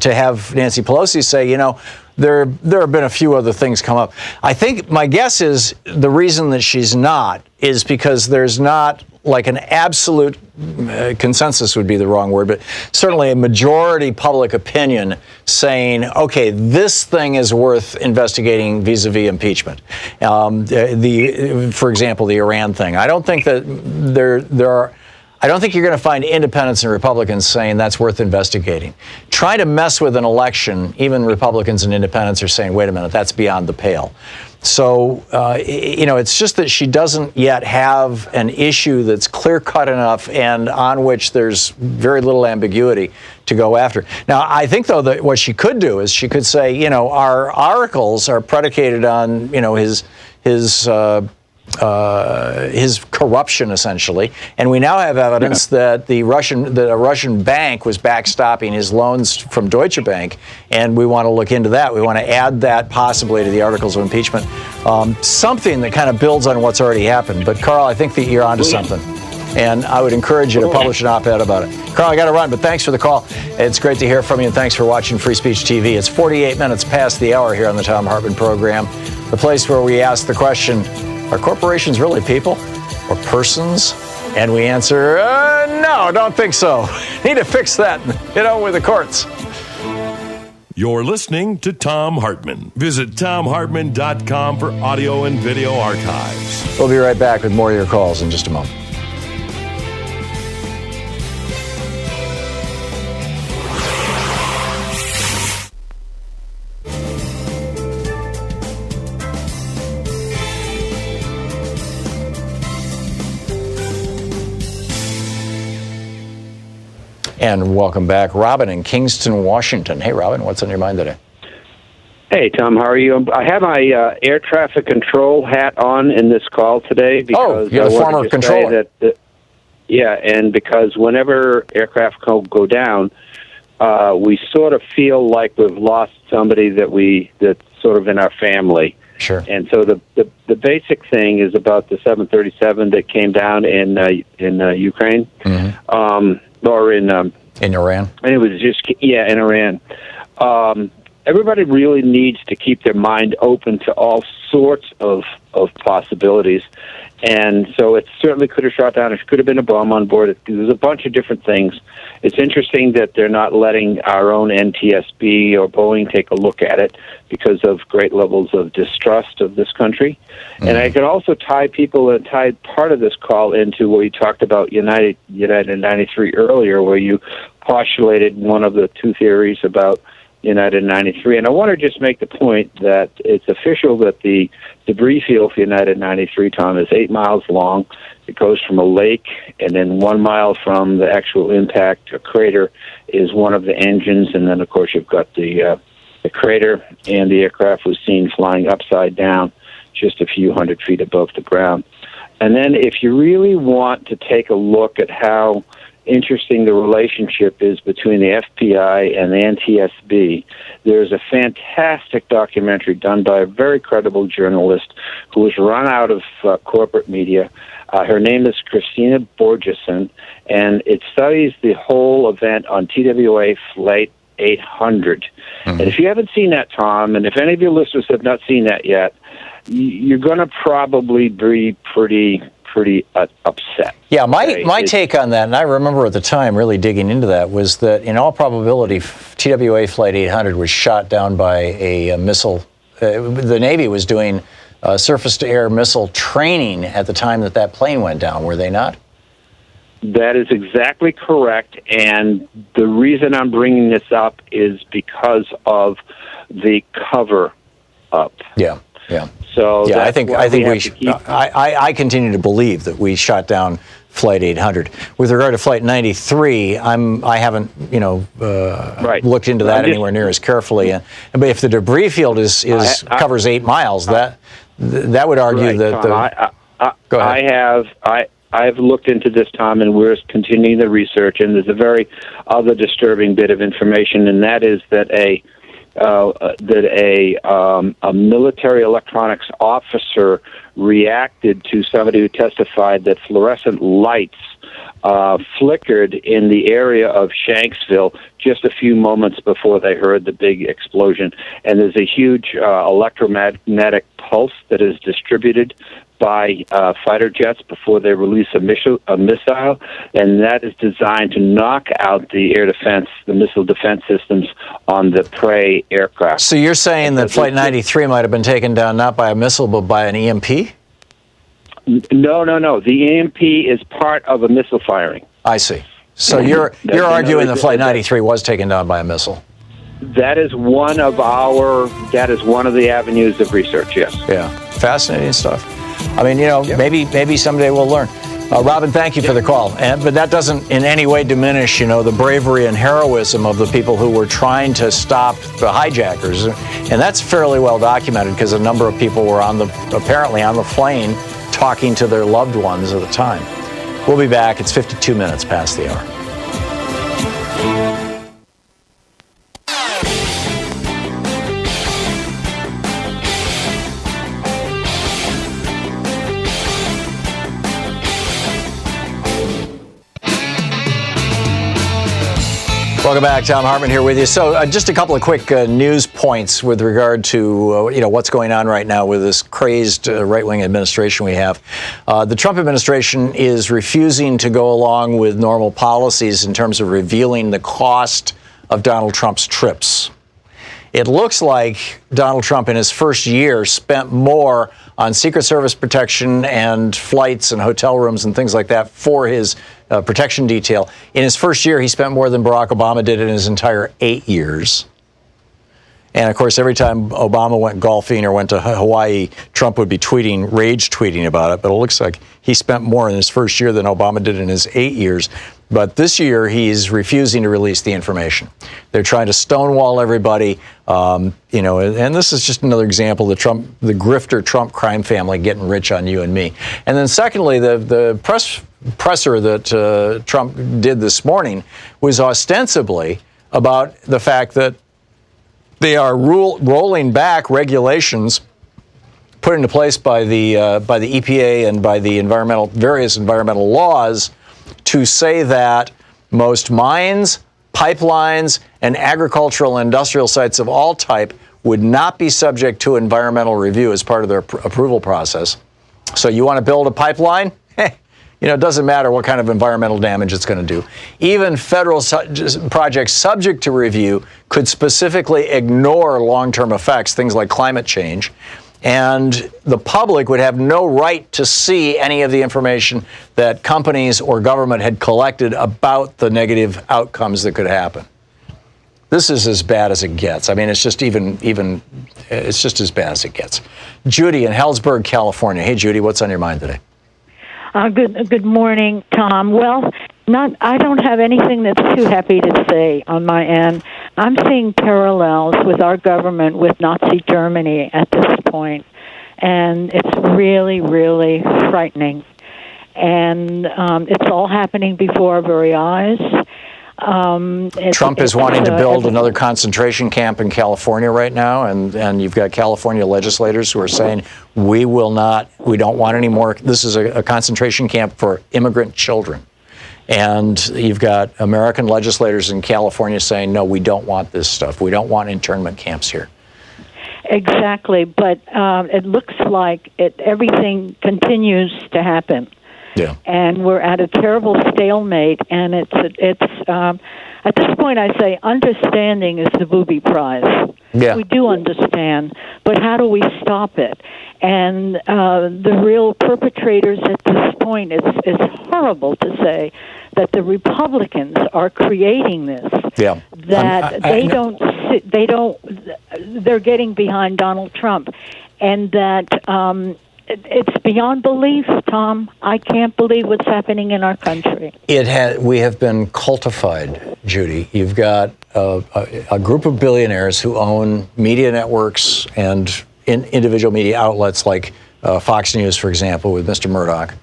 to have Nancy Pelosi say, there have been a few other things come up. I think my guess is the reason that she's not is because there's not like an absolute consensus would be the wrong word, but certainly a majority public opinion saying, okay, this thing is worth investigating vis-a-vis impeachment. For example, the Iran thing. I don't think that I don't think you're going to find independents and Republicans saying that's worth investigating. Trying to mess with an election, even Republicans and independents are saying, wait a minute, that's beyond the pale. So, it's just that she doesn't yet have an issue that's clear-cut enough and on which there's very little ambiguity to go after. Now, I think, though, that what she could do is she could say, our articles are predicated on, his corruption, essentially. And we now have evidence that a Russian bank was backstopping his loans from Deutsche Bank, and we want to look into that. We want to add that possibly to the articles of impeachment, something that kind of builds on what's already happened. But Carl, I think that you're onto something, and I would encourage you to publish an op-ed about it. Carl, I got to run, but thanks for the call. It's great to hear from you, and thanks for watching Free Speech TV. It's 48 minutes past the hour here on the Thom Hartmann program, the place where we ask the question, are corporations really people or persons? And we answer, no, don't think so. Need to fix that, with the courts. You're listening to Thom Hartmann. Visit thomhartmann.com for audio and video archives. We'll be right back with more of your calls in just a moment. And welcome back, Robin in Kingston, Washington. Hey, Robin, what's on your mind today? Hey, Tom, how are you? I have my air traffic control hat on in this call today because you're the former controller. And because whenever aircraft go down, we sort of feel like we've lost somebody that's sort of in our family. Sure. And so the basic thing is about the 737 that came down in Ukraine. Mm-hmm. Or in Iran. And it was in Iran. Everybody really needs to keep their mind open to all sorts of possibilities. And so it certainly could have shot down. It could have been a bomb on board. There's a bunch of different things. It's interesting that they're not letting our own NTSB or Boeing take a look at it because of great levels of distrust of this country. Mm-hmm. And I could also tie part of this call into what you talked about United 93 earlier, where you postulated one of the two theories about United 93. And I want to just make the point that it's official that the debris field for United 93, Tom, is 8 miles long. It goes from a lake, and then 1 mile from the actual impact, a crater, is one of the engines. And then, of course, you've got the crater, and the aircraft was seen flying upside down just a few hundred feet above the ground. And then if you really want to take a look at how interesting the relationship is between the FBI and the NTSB, there's a fantastic documentary done by a very credible journalist who was run out of corporate media. Her name is Christina Borgeson, and it studies the whole event on TWA Flight 800. Mm-hmm. And if you haven't seen that, Tom, and if any of your listeners have not seen that yet, you're going to probably be pretty upset. Yeah, my take on that, and I remember at the time really digging into that, was that in all probability, TWA Flight 800 was shot down by a missile. The Navy was doing surface-to-air missile training at the time that plane went down, were they not? That is exactly correct, and the reason I'm bringing this up is because of the cover-up. Yeah. So yeah, I think I continue to believe that we shot down Flight 800. With regard to Flight 93, I haven't looked into that anywhere near as carefely. But if the debris field covers 8 miles, that would argue that Tom, go ahead. I've looked into this, Tom, and we're continuing the research. And there's a very other disturbing bit of information, and that is that a military electronics officer reacted to somebody who testified that fluorescent lights flickered in the area of Shanksville just a few moments before they heard the big explosion. And there's a huge electromagnetic pulse that is distributed by fighter jets before they release a missile, and that is designed to knock out the missile defense systems on the prey aircraft. So you're saying that Flight 93 might have been taken down not by a missile but by an EMP? No. The EMP is part of a missile firing. I see. So you're arguing that Flight 93 was taken down by a missile? That is one of the avenues of research, yes. Yeah, fascinating stuff. I mean, maybe someday we'll learn. Robin, thank you for the call. But that doesn't in any way diminish, the bravery and heroism of the people who were trying to stop the hijackers. And that's fairly well documented because a number of people were apparently on the plane talking to their loved ones at the time. We'll be back. It's 52 minutes past the hour. Welcome back. Thom Hartmann here with you. So just a couple of quick news points with regard to what's going on right now with this crazed right-wing administration we have. The Trump administration is refusing to go along with normal policies in terms of revealing the cost of Donald Trump's trips. It looks like Donald Trump in his first year spent more on Secret Service protection and flights and hotel rooms and things like that for his protection detail. In his first year, he spent more than Barack Obama did in his entire 8 years. And, of course, every time Obama went golfing or went to Hawaii, Trump would be rage tweeting about it. But it looks like he spent more in his first year than Obama did in his 8 years. But this year, he's refusing to release the information. They're trying to stonewall everybody, and this is just another example of the grifter Trump crime family getting rich on you and me. And then secondly, the presser that Trump did this morning was ostensibly about the fact that they are rolling back regulations put into place by the EPA and by the various environmental laws to say that most mines, pipelines, and agricultural and industrial sites of all type would not be subject to environmental review as part of their approval process. So you want to build a pipeline? It doesn't matter what kind of environmental damage it's going to do. Even federal projects subject to review could specifically ignore long-term effects, things like climate change. And the public would have no right to see any of the information that companies or government had collected about the negative outcomes that could happen. This is as bad as it gets. I mean, it's just it's just as bad as it gets. Judy in Hellsburg, California. Hey, Judy, what's on your mind today? Good morning, Tom. Well, I don't have anything that's too happy to say on my end. I'm seeing parallels with our government with Nazi Germany at this point, and it's really, really frightening. And it's all happening before our very eyes. Trump is wanting to build another concentration camp in California right now, and you've got California legislators who are saying, we don't want any more. This is a concentration camp for immigrant children. And you've got American legislators in California saying, no, we don't want this stuff. We don't want internment camps here. Exactly, but it looks like everything continues to happen. Yeah. And we're at a terrible stalemate, and it's at this point I say understanding is the booby prize. Yeah. We do understand, but how do we stop it? And the real perpetrators at this point, it's horrible to say that the Republicans are creating this. Yeah. That they're getting behind Donald Trump, and that it's beyond belief, Tom. I can't believe what's happening in our country. We have been cultified, Judy. You've got a group of billionaires who own media networks and individual media outlets like Fox News, for example, with Mr. Murdoch,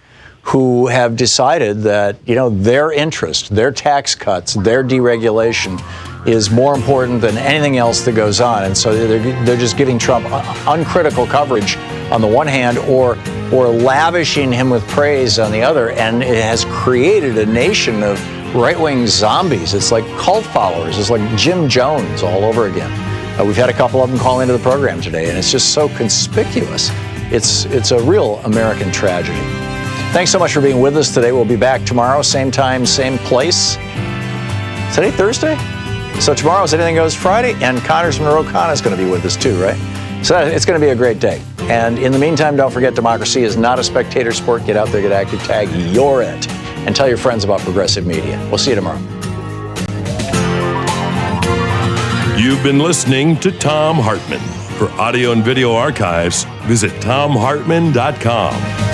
who have decided that, their interest, their tax cuts, their deregulation is more important than anything else that goes on. And so they're just giving Trump uncritical coverage on the one hand, or lavishing him with praise on the other. And it has created a nation of right-wing zombies. It's like cult followers. It's like Jim Jones all over again. We've had a couple of them call into the program today, and it's just so conspicuous. It's a real American tragedy. Thanks so much for being with us today. We'll be back tomorrow, same time, same place. Is today Thursday? So tomorrow is Anything Goes Friday, and Congressman Ro Khanna is going to be with us too, right? So it's going to be a great day. And in the meantime, don't forget, democracy is not a spectator sport. Get out there, get active, tag You're It, and tell your friends about progressive media. We'll see you tomorrow. You've been listening to Thom Hartmann. For audio and video archives, visit thomhartmann.com.